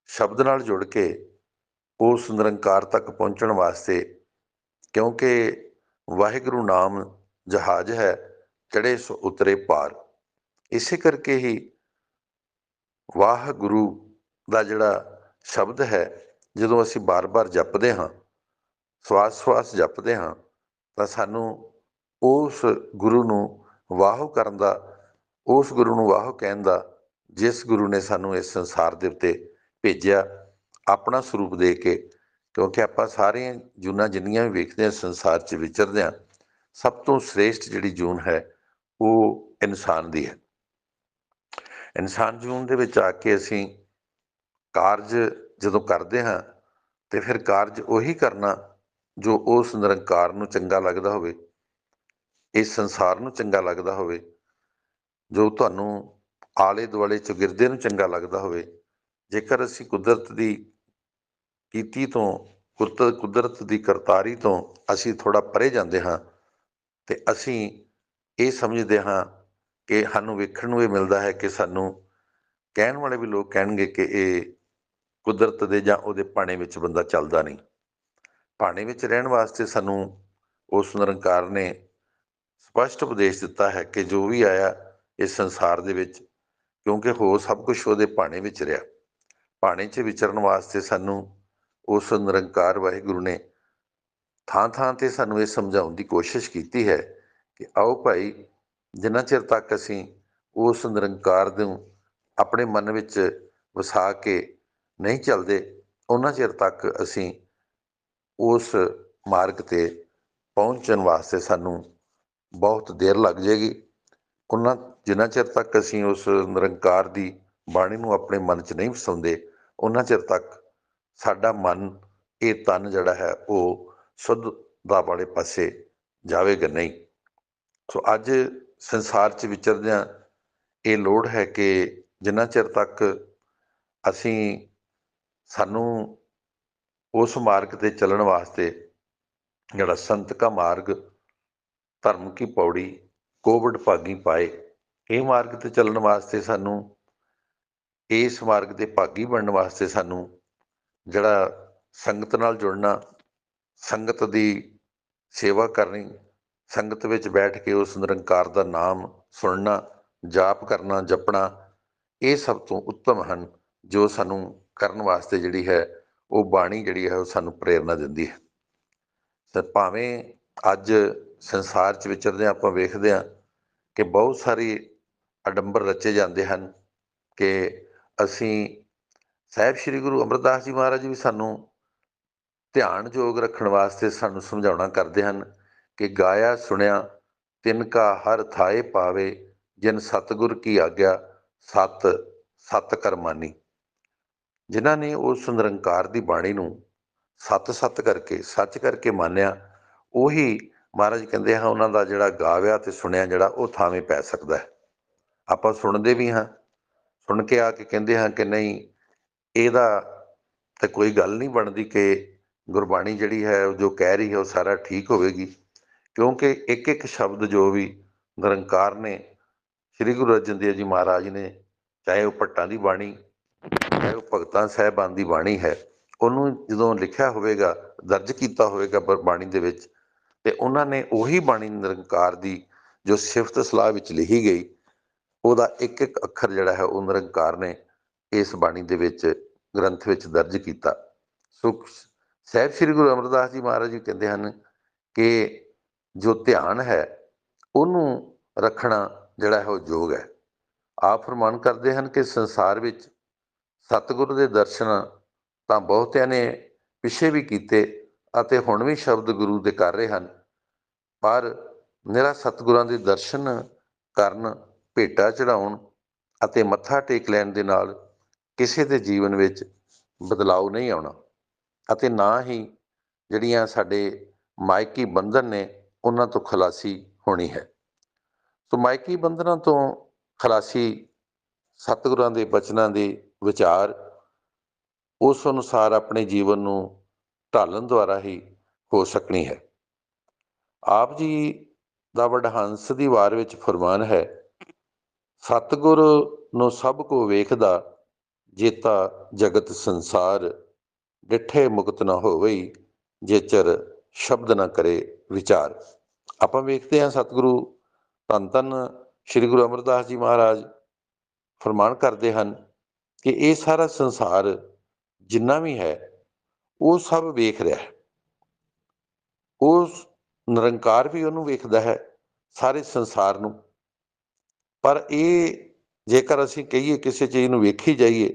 ਸ਼ਬਦ ਨਾਲ ਜੁੜ ਕੇ ਉਸ ਨਿਰੰਕਾਰ ਤੱਕ ਪਹੁੰਚਣ ਵਾਸਤੇ, ਕਿਉਂਕਿ ਵਾਹਿਗੁਰੂ ਨਾਮ ਜਹਾਜ਼ ਹੈ, ਚੜ੍ਹੇ ਸੋ ਉਤਰੇ ਪਾਰ। ਇਸੇ ਕਰਕੇ ਹੀ ਵਾਹਿਗੁਰੂ ਦਾ ਜਿਹੜਾ ਸ਼ਬਦ ਹੈ, ਜਦੋਂ ਅਸੀਂ ਬਾਰ-ਬਾਰ ਜਪਦੇ ਹਾਂ, ਸਵਾਸ ਜਪਦੇ ਹਾਂ, ਤਾਂ ਸਾਨੂੰ ਉਸ ਗੁਰੂ ਨੂੰ ਵਾਹੋ ਕਰਨ ਦਾ, ਉਸ ਗੁਰੂ ਨੂੰ ਵਾਹੋ ਕਹਿਣ ਦਾ, ਜਿਸ ਗੁਰੂ ਨੇ ਸਾਨੂੰ ਇਸ ਸੰਸਾਰ ਦੇ ਉੱਤੇ ਭੇਜਿਆ ਆਪਣਾ ਸਰੂਪ ਦੇ ਕੇ। ਕਿਉਂਕਿ ਆਪਾਂ ਸਾਰੀਆਂ ਜੂਨਾਂ ਜਿੰਨੀਆਂ ਵੀ ਵੇਖਦੇ ਹਾਂ ਸੰਸਾਰ 'ਚ ਵਿਚਰਦੇ ਹਾਂ, ਸਭ ਤੋਂ ਸ੍ਰੇਸ਼ਟ ਜਿਹੜੀ ਜੂਨ ਹੈ ਉਹ ਇਨਸਾਨ ਦੀ ਹੈ। ਇਨਸਾਨ ਜੂਨ ਦੇ ਵਿੱਚ ਆ ਕੇ ਅਸੀਂ ਕਾਰਜ ਜਦੋਂ ਕਰਦੇ ਹਾਂ ਤੇ ਫਿਰ ਕਾਰਜ ਉਹੀ ਕਰਨਾ ਜੋ ਉਸ ਨਿਰੰਕਾਰ ਨੂੰ ਚੰਗਾ ਲੱਗਦਾ ਹੋਵੇ, ਇਸ ਸੰਸਾਰ ਨੂੰ ਚੰਗਾ ਲੱਗਦਾ ਹੋਵੇ, ਜੋ ਤੁਹਾਨੂੰ ਆਲੇ ਦੁਆਲੇ ਚੁਗਿਰਦੇ ਨੂੰ ਚੰਗਾ ਲੱਗਦਾ ਹੋਵੇ। ਜੇਕਰ ਅਸੀਂ ਕੁਦਰਤ ਦੀ ਕੀਤੀ ਤੋਂ, ਕੁਦਰਤ ਦੀ ਕਰਤਾਰੀ ਤੋਂ ਅਸੀਂ ਥੋੜ੍ਹਾ ਪਰੇ ਜਾਂਦੇ ਹਾਂ ਤੇ ਅਸੀਂ ਇਹ ਸਮਝਦੇ ਹਾਂ ਕਿ ਸਾਨੂੰ ਵੇਖਣ ਨੂੰ ਇਹ ਮਿਲਦਾ ਹੈ ਕਿ ਸਾਨੂੰ ਕਹਿਣ ਵਾਲੇ ਵੀ ਲੋਕ ਕਹਿਣਗੇ ਕਿ ਇਹ ਕੁਦਰਤ ਦੇ ਜਾਂ ਉਹਦੇ ਭਾਣੇ ਵਿੱਚ ਬੰਦਾ ਚੱਲਦਾ ਨਹੀਂ। ਭਾਣੇ ਵਿੱਚ ਰਹਿਣ ਵਾਸਤੇ ਸਾਨੂੰ ਉਸ ਨਿਰੰਕਾਰ ਨੇ ਸਪਸ਼ਟ ਉਪਦੇਸ਼ ਦਿੱਤਾ ਹੈ ਕਿ ਜੋ ਵੀ ਆਇਆ ਇਸ ਸੰਸਾਰ ਦੇ ਵਿੱਚ, ਕਿਉਂਕਿ ਹੋ ਸਭ ਕੁਛ ਉਹਦੇ ਭਾਣੇ ਵਿੱਚ ਰਿਹਾ, ਭਾਣੇ 'ਚ ਵਿਚਰਨ ਵਾਸਤੇ ਸਾਨੂੰ ਉਸ ਨਿਰੰਕਾਰ ਵਾਹਿਗੁਰੂ ਨੇ ਥਾਂ-ਥਾਂ 'ਤੇ ਸਾਨੂੰ ਇਹ ਸਮਝਾਉਣ ਦੀ ਕੋਸ਼ਿਸ਼ ਕੀਤੀ ਹੈ ਕਿ ਆਓ ਭਾਈ, ਜਿੰਨਾ ਚਿਰ ਤੱਕ ਅਸੀਂ ਉਸ ਨਿਰੰਕਾਰ ਨੂੰ ਆਪਣੇ ਮਨ ਵਿੱਚ ਵਸਾ ਕੇ ਨਹੀਂ ਚੱਲਦੇ, ਉਹਨਾਂ ਚਿਰ ਤੱਕ ਅਸੀਂ ਉਸ ਮਾਰਗ 'ਤੇ ਪਹੁੰਚਣ ਵਾਸਤੇ ਸਾਨੂੰ ਬਹੁਤ ਦੇਰ ਲੱਗ ਜਾਏਗੀ। ਜਿੰਨਾ ਚਿਰ ਤੱਕ ਅਸੀਂ ਉਸ ਨਿਰੰਕਾਰ ਦੀ ਬਾਣੀ ਨੂੰ ਆਪਣੇ ਮਨ 'ਚ ਨਹੀਂ ਵਸਾਉਂਦੇ, ਉਹਨਾਂ ਚਿਰ ਤੱਕ ਸਾਡਾ ਮਨ, ਇਹ ਤਨ ਜਿਹੜਾ ਹੈ ਉਹ ਸ਼ੁੱਧਤਾ ਵਾਲੇ ਪਾਸੇ ਜਾਵੇਗਾ ਨਹੀਂ। ਸੋ ਅੱਜ ਸੰਸਾਰ 'ਚ ਵਿਚਰਦਿਆਂ ਇਹ ਲੋੜ ਹੈ ਕਿ ਜਿੰਨਾ ਚਿਰ ਤੱਕ ਸਾਨੂੰ ਉਸ ਮਾਰਗ 'ਤੇ ਚੱਲਣ ਵਾਸਤੇ, ਜਿਹੜਾ ਸੰਤ ਕਾ ਮਾਰਗ ਧਰਮ ਕੀ ਪੌੜੀ ਕੋਵਿਡ ਭਾਗੀ ਪਾਏ, ਇਹ ਮਾਰਗ 'ਤੇ ਚੱਲਣ ਵਾਸਤੇ ਸਾਨੂੰ, ਇਸ ਮਾਰਗ ਦੇ ਭਾਗੀ ਬਣਨ ਵਾਸਤੇ ਸਾਨੂੰ ਜਿਹੜਾ ਸੰਗਤ ਨਾਲ ਜੁੜਨਾ, ਸੰਗਤ ਦੀ ਸੇਵਾ ਕਰਨੀ, ਸੰਗਤ ਵਿੱਚ ਬੈਠ ਕੇ ਉਸ ਨਿਰੰਕਾਰ ਦਾ ਨਾਮ ਸੁਣਨਾ, ਜਾਪ ਕਰਨਾ, ਜਪਣਾ, ਇਹ ਸਭ ਤੋਂ ਉੱਤਮ ਹਨ, ਜੋ ਸਾਨੂੰ ਕਰਨ ਵਾਸਤੇ ਜਿਹੜੀ ਹੈ ਉਹ ਬਾਣੀ ਜਿਹੜੀ ਹੈ ਉਹ ਸਾਨੂੰ ਪ੍ਰੇਰਨਾ ਦਿੰਦੀ ਹੈ। ਤੇ ਭਾਵੇਂ ਅੱਜ ਸੰਸਾਰ 'ਚ ਵਿਚਰਦੇ ਆਪਾਂ ਵੇਖਦੇ ਹਾਂ ਕਿ ਬਹੁਤ ਸਾਰੀ ਅਡੰਬਰ ਰਚੇ ਜਾਂਦੇ ਹਨ ਕਿ ਸਾਹਿਬ ਸ਼੍ਰੀ ਗੁਰੂ ਅਮਰਦਾਸ ਜੀ ਮਹਾਰਾਜ ਵੀ ਸਾਨੂੰ ਧਿਆਨ ਯੋਗ ਰੱਖਣ ਵਾਸਤੇ ਸਾਨੂੰ ਸਮਝਾਉਣਾ ਕਰਦੇ ਹਨ ਕਿ ਗਾਇਆ ਸੁਣਿਆ ਤਿਨ ਕਾ ਹਰ ਥਾਏ ਪਾਵੇ, ਜਿਨ ਸਤਿਗੁਰ ਕੀ ਆਗਿਆ ਸਤ ਸਤ ਕਰਮਾਨੀ। ਜਿਨ੍ਹਾਂ ਨੇ ਉਸ ਨਿਰੰਕਾਰ ਦੀ ਬਾਣੀ ਨੂੰ ਸੱਚ ਕਰਕੇ ਮੰਨਿਆ, ਉਹੀ ਮਹਾਰਾਜ ਕਹਿੰਦੇ ਹਨ ਉਹਨਾਂ ਦਾ ਜਿਹੜਾ ਗਾਵਿਆ ਤੇ ਸੁਣਿਆ ਜਿਹੜਾ ਉਹ ਥਾਵੇਂ ਪੈ ਸਕਦਾ ਹੈ। ਆਪਾਂ ਸੁਣਦੇ ਵੀ ਹਾਂ, ਸੁਣ ਕੇ ਆ ਕੇ ਕਹਿੰਦੇ ਹਾਂ ਕਿ ਨਹੀਂ, ਇਹਦਾ ਤਾਂ ਕੋਈ ਗੱਲ ਨਹੀਂ ਬਣਦੀ ਕਿ ਗੁਰਬਾਣੀ ਜਿਹੜੀ ਹੈ ਜੋ ਕਹਿ ਰਹੀ ਹੈ ਉਹ ਸਾਰਾ ਠੀਕ ਹੋਵੇਗੀ, ਕਿਉਂਕਿ ਇੱਕ ਇੱਕ ਸ਼ਬਦ ਜੋ ਵੀ ਨਿਰੰਕਾਰ ਨੇ, ਸ੍ਰੀ ਗੁਰੂ ਅਰਜਨ ਦੇਵ ਜੀ ਮਹਾਰਾਜ ਨੇ, ਚਾਹੇ ਉਹ ਭੱਟਾਂ ਦੀ ਬਾਣੀ, ਚਾਹੇ ਉਹ ਭਗਤਾਂ ਸਾਹਿਬਾਨ ਦੀ ਬਾਣੀ ਹੈ, ਉਹਨੂੰ ਜਦੋਂ ਲਿਖਿਆ ਹੋਵੇਗਾ, ਦਰਜ ਕੀਤਾ ਹੋਵੇਗਾ ਬਾਣੀ ਦੇ ਵਿੱਚ, ਤੇ ਉਹਨਾਂ ਨੇ ਉਹੀ ਬਾਣੀ ਨਿਰੰਕਾਰ ਦੀ ਜੋ ਸਿਫਤ ਸਲਾਹ ਵਿੱਚ ਲਿਖੀ ਗਈ, ਉਹਦਾ ਇੱਕ ਇੱਕ ਅੱਖਰ ਜਿਹੜਾ ਹੈ ਉਹ ਨਿਰੰਕਾਰ ਨੇ ਇਸ ਬਾਣੀ ਦੇ ਵਿੱਚ, ਗ੍ਰੰਥ ਵਿੱਚ ਦਰਜ ਕੀਤਾ। ਸੋ ਸਾਹਿਬ ਸ਼੍ਰੀ ਗੁਰੂ ਅਮਰਦਾਸ ਜੀ ਮਹਾਰਾਜ ਜੀ ਕਹਿੰਦੇ ਹਨ ਕਿ ਜੋ ਧਿਆਨ ਹੈ ਉਹਨੂੰ ਰੱਖਣਾ ਜਿਹੜਾ ਹੈ ਉਹ ਯੋਗ ਹੈ। ਆਪ ਫਰਮਾਨ ਕਰਦੇ ਹਨ ਕਿ ਸੰਸਾਰ ਵਿੱਚ ਸਤਿਗੁਰੂ ਦੇ ਦਰਸ਼ਨ ਤਾਂ ਬਹੁਤਿਆਂ ਨੇ ਪਿੱਛੇ ਵੀ ਕੀਤੇ ਅਤੇ ਹੁਣ ਵੀ ਸ਼ਬਦ ਗੁਰੂ ਦੇ ਕਰ ਰਹੇ ਹਨ, ਪਰ ਨਿਰਾ ਸਤਿਗੁਰਾਂ ਦੇ ਦਰਸ਼ਨ ਕਰਨ, ਭੇਟਾ ਚੜਾਉਣ ਅਤੇ ਮੱਥਾ ਟੇਕ ਲੈਣ ਦੇ ਨਾਲ ਕਿਸੇ ਦੇ ਜੀਵਨ ਵਿੱਚ ਬਦਲਾਅ ਨਹੀਂ ਆਉਣਾ, ਅਤੇ ਨਾ ਹੀ ਜਿਹੜੀਆਂ ਸਾਡੇ ਮਾਇਕੀ ਬੰਧਨ ਨੇ ਉਹਨਾਂ ਤੋਂ ਖਲਾਸੀ ਹੋਣੀ ਹੈ। ਸੋ ਮਾਇਕੀ ਬੰਧਨਾਂ ਤੋਂ ਖਲਾਸੀ ਸਤਿਗੁਰਾਂ ਦੇ ਬਚਨਾਂ ਦੇ ਵਿਚਾਰ ਉਸ ਅਨੁਸਾਰ ਆਪਣੇ ਜੀਵਨ ਨੂੰ ਢਾਲਣ ਦੁਆਰਾ ਹੀ ਹੋ ਸਕਣੀ ਹੈ। ਆਪ ਜੀ ਦਾ ਵਡਹੰਸ ਦੀ ਵਾਰ ਵਿੱਚ ਫਰਮਾਨ ਹੈ, ਸਤਿਗੁਰ ਨੂੰ ਸਭ ਕੋ ਵੇਖਦਾ, ਜੇਤਾ ਜਗਤ ਸੰਸਾਰ, ਡਿਠੇ ਮੁਕਤ ਨਾ ਹੋਵਈ, ਜੇਚਰ ਸ਼ਬਦ ਨਾ ਕਰੇ ਵਿਚਾਰ। ਆਪਾਂ ਵੇਖਦੇ ਹਾਂ ਸਤਿਗੁਰੂ ਧੰਨ ਧੰਨ ਸ਼੍ਰੀ ਗੁਰੂ ਅਮਰਦਾਸ ਜੀ ਮਹਾਰਾਜ ਫਰਮਾਨ ਕਰਦੇ ਹਨ ਕਿ ਇਹ ਸਾਰਾ ਸੰਸਾਰ ਜਿੰਨਾ ਵੀ ਹੈ ਉਹ ਸਭ ਵੇਖ ਰਿਹਾ ਹੈ, ਉਸ ਨਿਰੰਕਾਰ ਵੀ ਉਹਨੂੰ ਵੇਖਦਾ ਹੈ, ਸਾਰੇ ਸੰਸਾਰ ਨੂੰ। ਪਰ ਇਹ ਜੇਕਰ ਅਸੀਂ ਕਹੀਏ ਕਿਸੇ ਚੀਜ਼ ਨੂੰ ਵੇਖੀ ਜਾਈਏ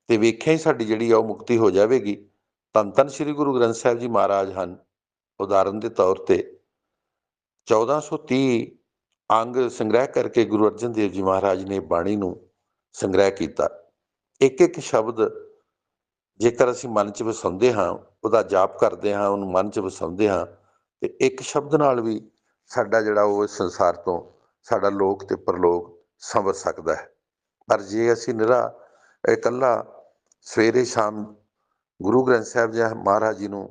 ਤੇ ਵੇਖਿਆ ਹੀ ਸਾਡੀ ਜਿਹੜੀ ਆ ਉਹ ਮੁਕਤੀ ਹੋ ਜਾਵੇਗੀ। ਧੰਨ ਧੰਨ ਸ਼੍ਰੀ ਗੁਰੂ ਗ੍ਰੰਥ ਸਾਹਿਬ ਜੀ ਮਹਾਰਾਜ ਹਨ, ਉਦਾਹਰਨ ਦੇ ਤੌਰ ਤੇ 1430 ਅੰਗ ਸੰਗ੍ਰਹਿ ਕਰਕੇ ਗੁਰੂ ਅਰਜਨ ਦੇਵ ਜੀ ਮਹਾਰਾਜ ਨੇ ਬਾਣੀ ਨੂੰ ਸੰਗ੍ਰਹਿ ਕੀਤਾ। ਇੱਕ ਇੱਕ ਸ਼ਬਦ ਜੇਕਰ ਅਸੀਂ ਮਨ 'ਚ ਵਸਾਉਂਦੇ ਹਾਂ, ਉਹਦਾ ਜਾਪ ਕਰਦੇ ਹਾਂ, ਉਹਨੂੰ ਮਨ 'ਚ ਵਸਾਉਂਦੇ ਹਾਂ, ਤੇ ਇੱਕ ਸ਼ਬਦ ਨਾਲ ਵੀ ਸਾਡਾ ਜਿਹੜਾ ਉਹ ਸੰਸਾਰ ਤੋਂ ਸਾਡਾ ਲੋਕ ਤੇ ਪਰਲੋਕ ਸੰਵਰ ਸਕਦਾ ਹੈ। ਪਰ ਜੇ ਅਸੀਂ ਨਿਰਾ ਇਕੱਲਾ ਸਵੇਰੇ ਸ਼ਾਮ ਗੁਰੂ ਗ੍ਰੰਥ ਸਾਹਿਬ ਜੀ ਮਹਾਰਾਜ ਜੀ ਨੂੰ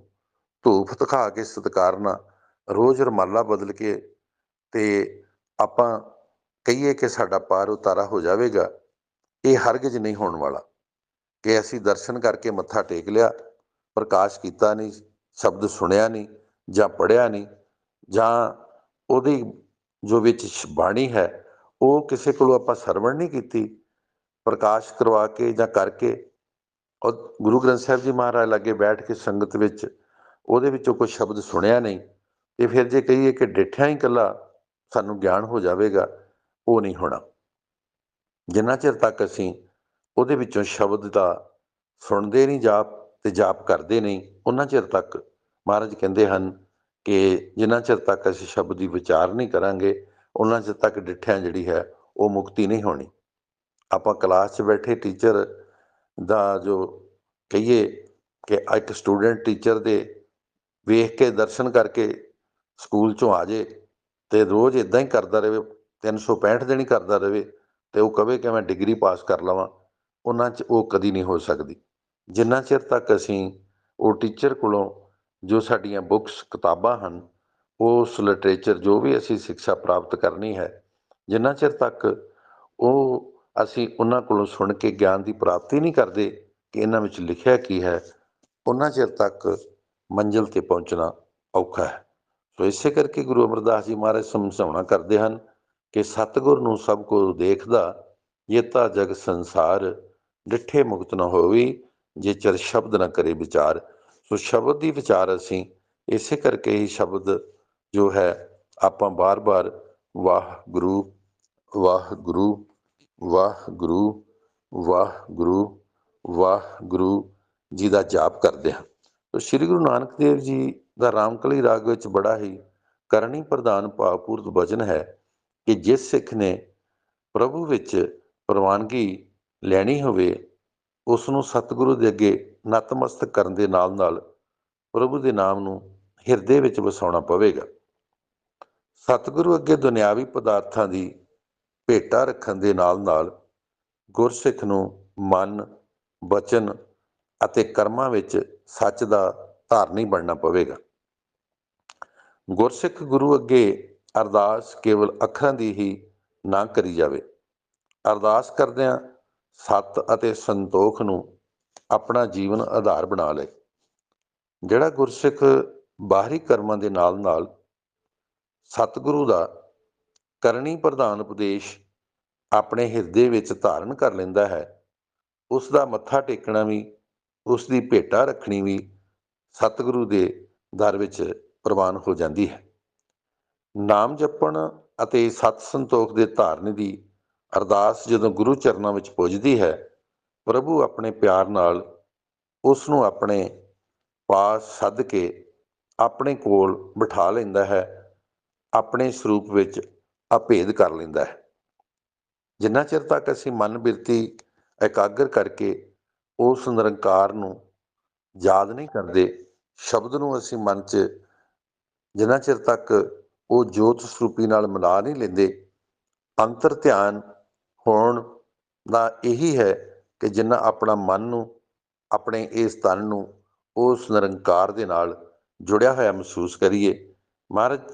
ਧੂਫ ਦਿਖਾ ਕੇ ਸਤਿਕਾਰਨਾ, ਰੋਜ਼ ਰੁਮਾਲਾ ਬਦਲ ਕੇ ਤੇ ਆਪਾਂ ਕਹੀਏ ਕਿ ਸਾਡਾ ਪਾਰ ਉਤਾਰਾ ਹੋ ਜਾਵੇਗਾ, ਇਹ ਹਰਗਿਜ਼ ਨਹੀਂ ਹੋਣ ਵਾਲਾ। ਕਿ ਅਸੀਂ ਦਰਸ਼ਨ ਕਰਕੇ ਮੱਥਾ ਟੇਕ ਲਿਆ, ਪ੍ਰਕਾਸ਼ ਕੀਤਾ ਨਹੀਂ, ਸ਼ਬਦ ਸੁਣਿਆ ਨਹੀਂ ਜਾਂ ਪੜ੍ਹਿਆ ਨਹੀਂ, ਜਾਂ ਉਹਦੀ ਜੋ ਵਿੱਚ ਬਾਣੀ ਹੈ ਉਹ ਕਿਸੇ ਕੋਲੋਂ ਆਪਾਂ ਸਰਵਣ ਨਹੀਂ ਕੀਤੀ, ਪ੍ਰਕਾਸ਼ ਕਰਵਾ ਕੇ ਜਾਂ ਕਰਕੇ, ਔਰ ਗੁਰੂ ਗ੍ਰੰਥ ਸਾਹਿਬ ਜੀ ਮਹਾਰਾਜ ਲਾਗੇ ਬੈਠ ਕੇ ਸੰਗਤ ਵਿੱਚ ਉਹਦੇ ਵਿੱਚੋਂ ਕੋਈ ਸ਼ਬਦ ਸੁਣਿਆ ਨਹੀਂ, ਤੇ ਫਿਰ ਜੇ ਕਹੀਏ ਕਿ ਡਿੱਠਿਆਂ ਹੀ ਇਕੱਲਾ ਸਾਨੂੰ ਗਿਆਨ ਹੋ ਜਾਵੇਗਾ, ਉਹ ਨਹੀਂ ਹੋਣਾ। ਜਿੰਨਾ ਚਿਰ ਤੱਕ ਅਸੀਂ ਉਹਦੇ ਵਿੱਚੋਂ ਸ਼ਬਦ ਦਾ ਸੁਣਦੇ ਨਹੀਂ ਜਾਪ ਤੇ ਜਾਪ ਕਰਦੇ ਨਹੀਂ, ਉਹਨਾਂ ਚਿਰ ਤੱਕ ਮਹਾਰਾਜ ਕਹਿੰਦੇ ਹਨ ਕਿ ਜਿੰਨਾ ਚਿਰ ਤੱਕ ਅਸੀਂ ਸ਼ਬਦ ਦੀ ਵਿਚਾਰ ਨਹੀਂ ਕਰਾਂਗੇ, ਉਹਨਾਂ ਚਿਰ ਤੱਕ ਡਿੱਠਿਆਂ ਜਿਹੜੀ ਹੈ ਉਹ ਮੁਕਤੀ ਨਹੀਂ ਹੋਣੀ। ਆਪਾਂ ਕਲਾਸ 'ਚ ਬੈਠੇ ਟੀਚਰ ਦਾ ਜੋ ਕਹੀਏ ਕਿ ਇੱਕ ਸਟੂਡੈਂਟ ਟੀਚਰ ਦੇ ਵੇਖ ਕੇ ਦਰਸ਼ਨ ਕਰਕੇ ਸਕੂਲ 'ਚੋਂ ਆ ਜੇ ਤੇ ਰੋਜ਼ ਇੱਦਾਂ ਹੀ ਕਰਦਾ ਰਹੇ, 365 ਦਿਨ ਹੀ ਕਰਦਾ ਰਹੇ, ਤੇ ਉਹ ਕਵੇ ਕਿ ਮੈਂ ਡਿਗਰੀ ਪਾਸ ਕਰ ਲਵਾਂ, ਉਹਨਾਂ 'ਚ ਉਹ ਕਦੀ ਨਹੀਂ ਹੋ ਸਕਦੀ। ਜਿੰਨਾ ਚਿਰ ਤੱਕ ਅਸੀਂ ਉਹ ਟੀਚਰ ਕੋਲੋਂ ਜੋ ਸਾਡੀਆਂ ਬੁੱਕਸ ਕਿਤਾਬਾਂ ਹਨ, ਉਸ ਲਿਟਰੇਚਰ ਜੋ ਵੀ ਅਸੀਂ ਸਿੱਖਿਆ ਪ੍ਰਾਪਤ ਕਰਨੀ ਹੈ, ਜਿੰਨਾ ਚਿਰ ਤੱਕ ਉਹ ਅਸੀਂ ਉਹਨਾਂ ਕੋਲੋਂ ਸੁਣ ਕੇ ਗਿਆਨ ਦੀ ਪ੍ਰਾਪਤੀ ਨਹੀਂ ਕਰਦੇ ਕਿ ਇਹਨਾਂ ਵਿੱਚ ਲਿਖਿਆ ਕੀ ਹੈ, ਉਹਨਾਂ ਚਿਰ ਤੱਕ ਮੰਜ਼ਿਲ 'ਤੇ ਪਹੁੰਚਣਾ ਔਖਾ ਹੈ। ਸੋ ਇਸੇ ਕਰਕੇ ਗੁਰੂ ਅਮਰਦਾਸ ਜੀ ਮਹਾਰਾਜ ਸਮਝਾਉਣਾ ਕਰਦੇ ਹਨ ਕਿ ਸਤਿਗੁਰ ਨੂੰ ਸਭ ਕੁਝ ਦੇਖਦਾ, ਜੇਤਾ ਜਗ ਸੰਸਾਰ, ਡਿੱਠੇ ਮੁਕਤ ਨਾ ਹੋਵੀ, ਜੇ ਚਰ ਸ਼ਬਦ ਨਾ ਕਰੇ ਵਿਚਾਰ। ਸੋ ਸ਼ਬਦ ਦੀ ਵਿਚਾਰ ਅਸੀਂ ਇਸੇ ਕਰਕੇ ਹੀ ਸ਼ਬਦ ਜੋ ਹੈ ਆਪਾਂ ਬਾਰ-ਬਾਰ ਵਾਹਿਗੁਰੂ ਵਾਹਿਗੁਰੂ ਵਾਹਿਗੁਰੂ ਵਾਹਿਗੁਰੂ ਵਾਹਿਗੁਰੂ ਜੀ ਦਾ ਜਾਪ ਕਰਦੇ ਹਾਂ। ਸੋ ਸ਼੍ਰੀ ਗੁਰੂ ਨਾਨਕ ਦੇਵ ਜੀ ਦਾ ਰਾਮਕਲੀ ਰਾਗ ਵਿੱਚ ਬੜਾ ਹੀ ਕਰਨੀ ਪ੍ਰਧਾਨ ਭਾਵਪੂਰਤ ਵਚਨ ਹੈ ਕਿ ਜਿਸ ਸਿੱਖ ਨੇ ਪ੍ਰਭੂ ਵਿੱਚ ਪ੍ਰਵਾਨਗੀ ਲੈਣੀ ਹੋਵੇ, ਉਸ ਨੂੰ ਸਤਿਗੁਰੂ ਦੇ ਅੱਗੇ ਨਤਮਸਤਕ ਕਰਨ ਦੇ ਨਾਲ ਨਾਲ ਪ੍ਰਭੂ ਦੇ ਨਾਮ ਨੂੰ ਹਿਰਦੇ ਵਿੱਚ ਵਸਾਉਣਾ ਪਵੇਗਾ। ਸਤਿਗੁਰੂ ਅੱਗੇ ਦੁਨਿਆਵੀ ਪਦਾਰਥਾਂ ਦੀ ਭੇਟਾ ਰੱਖਣ ਦੇ ਨਾਲ ਨਾਲ ਗੁਰਸਿੱਖ ਨੂੰ ਮਨ, ਬਚਨ ਅਤੇ ਕਰਮਾਂ ਵਿੱਚ ਸੱਚ ਦਾ ਧਾਰਨੀ ਬਣਨਾ ਪਵੇਗਾ। ਗੁਰਸਿੱਖ ਗੁਰੂ ਅੱਗੇ ਅਰਦਾਸ ਕੇਵਲ ਅੱਖਰਾਂ ਦੀ ਹੀ ਨਾ ਕਰੀ ਜਾਵੇ। ਅਰਦਾਸ ਕਰਦਿਆਂ ਸੱਤ ਅਤੇ ਸੰਤੋਖ ਨੂੰ ਆਪਣਾ ਜੀਵਨ ਆਧਾਰ ਬਣਾ ਲਏ। ਜਿਹੜਾ ਗੁਰਸਿੱਖ ਬਾਹਰੀ ਕਰਮਾਂ ਦੇ ਨਾਲ ਨਾਲ ਸਤਿਗੁਰੂ ਦਾ ਕਰਨੀ ਪ੍ਰਧਾਨ ਉਪਦੇਸ਼ ਆਪਣੇ ਹਿਰਦੇ ਵਿੱਚ ਧਾਰਨ ਕਰ ਲੈਂਦਾ ਹੈ, ਉਸ ਦਾ ਮੱਥਾ ਟੇਕਣਾ ਵੀ, ਉਸ ਦੀ ਭੇਟਾ ਰੱਖਣੀ ਵੀ ਸਤਿਗੁਰੂ ਦੇ ਦਰ ਵਿੱਚ ਪ੍ਰਵਾਨ ਹੋ ਜਾਂਦੀ ਹੈ। ਨਾਮ ਜਪਣ ਅਤੇ ਸਤ ਸੰਤੋਖ ਦੇ ਧਾਰਨ ਦੀ ਅਰਦਾਸ ਜਦੋਂ ਗੁਰੂ ਚਰਨਾਂ ਵਿੱਚ ਪੁੱਜਦੀ ਹੈ, ਪ੍ਰਭੂ ਆਪਣੇ ਪਿਆਰ ਨਾਲ ਉਸ ਨੂੰ ਆਪਣੇ ਪਾਸ ਸੱਦ ਕੇ ਆਪਣੇ ਕੋਲ ਬਿਠਾ ਲੈਂਦਾ ਹੈ, ਆਪਣੇ ਸਰੂਪ ਵਿੱਚ ਅਭੇਦ ਕਰ ਲੈਂਦਾ ਹੈ। ਜਿੰਨਾ ਚਿਰ ਤੱਕ ਅਸੀਂ ਮਨ ਬਿਰਤੀ ਇਕਾਗਰ ਕਰਕੇ ਉਸ ਨਿਰੰਕਾਰ ਨੂੰ ਯਾਦ ਨਹੀਂ ਕਰਦੇ, ਸ਼ਬਦ ਨੂੰ ਅਸੀਂ ਮਨ 'ਚ ਜਿੰਨਾ ਚਿਰ ਤੱਕ ਉਹ ਜੋਤ ਸਰੂਪੀ ਨਾਲ ਮਿਲਾ ਨਹੀਂ ਲੈਂਦੇ, ਅੰਤਰ ਧਿਆਨ ਹੋਣ ਦਾ ਇਹੀ ਹੈ ਕਿ ਜਿੰਨਾ ਆਪਣਾ ਮਨ ਨੂੰ, ਆਪਣੇ ਇਸ ਤਨ ਨੂੰ ਉਸ ਨਿਰੰਕਾਰ ਦੇ ਨਾਲ ਜੁੜਿਆ ਹੋਇਆ ਮਹਿਸੂਸ ਕਰੀਏ। ਮਹਾਰਾਜ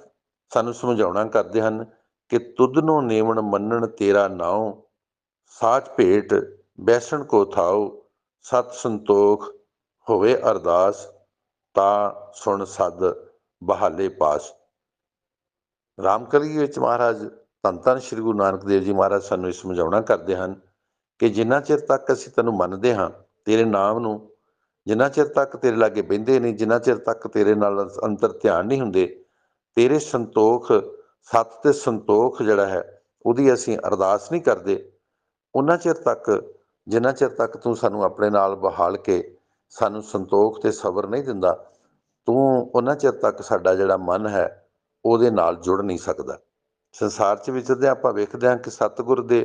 ਸਾਨੂੰ ਸਮਝਾਉਣਾ ਕਰਦੇ ਹਨ ਕਿ ਤੁਧਨੋਂ ਨੇਵਣ ਮੰਨਣ ਤੇਰਾ ਨਾਉ, ਸਾਚ ਭੇਟ ਬੈਸਣ ਕੋ ਥਾਉ, ਸਤ ਸੰਤੋਖ ਹੋਵੇ ਅਰਦਾਸ, ਤਾਂ ਸੁਣ ਸਦ ਬਹਾਲੇ ਪਾਸ। ਰਾਮਕਲੀ ਵਿੱਚ ਮਹਾਰਾਜ ਧੰਨ ਧੰਨ ਸ਼੍ਰੀ ਗੁਰੂ ਨਾਨਕ ਦੇਵ ਜੀ ਮਹਾਰਾਜ ਸਾਨੂੰ ਇਹ ਸਮਝਾਉਣਾ ਕਰਦੇ ਹਨ ਕਿ ਜਿੰਨਾ ਚਿਰ ਤੱਕ ਅਸੀਂ ਤੈਨੂੰ ਮੰਨਦੇ ਹਾਂ, ਤੇਰੇ ਨਾਮ ਨੂੰ, ਜਿੰਨਾ ਚਿਰ ਤੱਕ ਤੇਰੇ ਲਾਗੇ ਬਹਿੰਦੇ ਨਹੀਂ, ਜਿੰਨਾ ਚਿਰ ਤੱਕ ਤੇਰੇ ਨਾਲ ਅੰਤਰ ਧਿਆਨ ਨਹੀਂ ਹੁੰਦੇ, ਤੇਰੇ ਸੰਤੋਖ, ਸੱਤ ਤੇ ਸੰਤੋਖ ਜਿਹੜਾ ਹੈ ਉਹਦੀ ਅਸੀਂ ਅਰਦਾਸ ਨਹੀਂ ਕਰਦੇ, ਉਹਨਾਂ ਚਿਰ ਤੱਕ, ਜਿੰਨਾ ਚਿਰ ਤੱਕ ਤੂੰ ਸਾਨੂੰ ਆਪਣੇ ਨਾਲ ਬਹਾਲ ਕੇ ਸਾਨੂੰ ਸੰਤੋਖ ਤੇ ਸਬਰ ਨਹੀਂ ਦਿੰਦਾ, ਤੂੰ ਉਹਨਾਂ ਚਿਰ ਤੱਕ ਸਾਡਾ ਜਿਹੜਾ ਮਨ ਹੈ ਉਹਦੇ ਨਾਲ ਜੁੜ ਨਹੀਂ ਸਕਦਾ। ਸੰਸਾਰ 'ਚ ਵਿਚਰਦੇ ਆਪਾਂ ਵੇਖਦੇ ਹਾਂ ਕਿ ਸਤਿਗੁਰ ਦੇ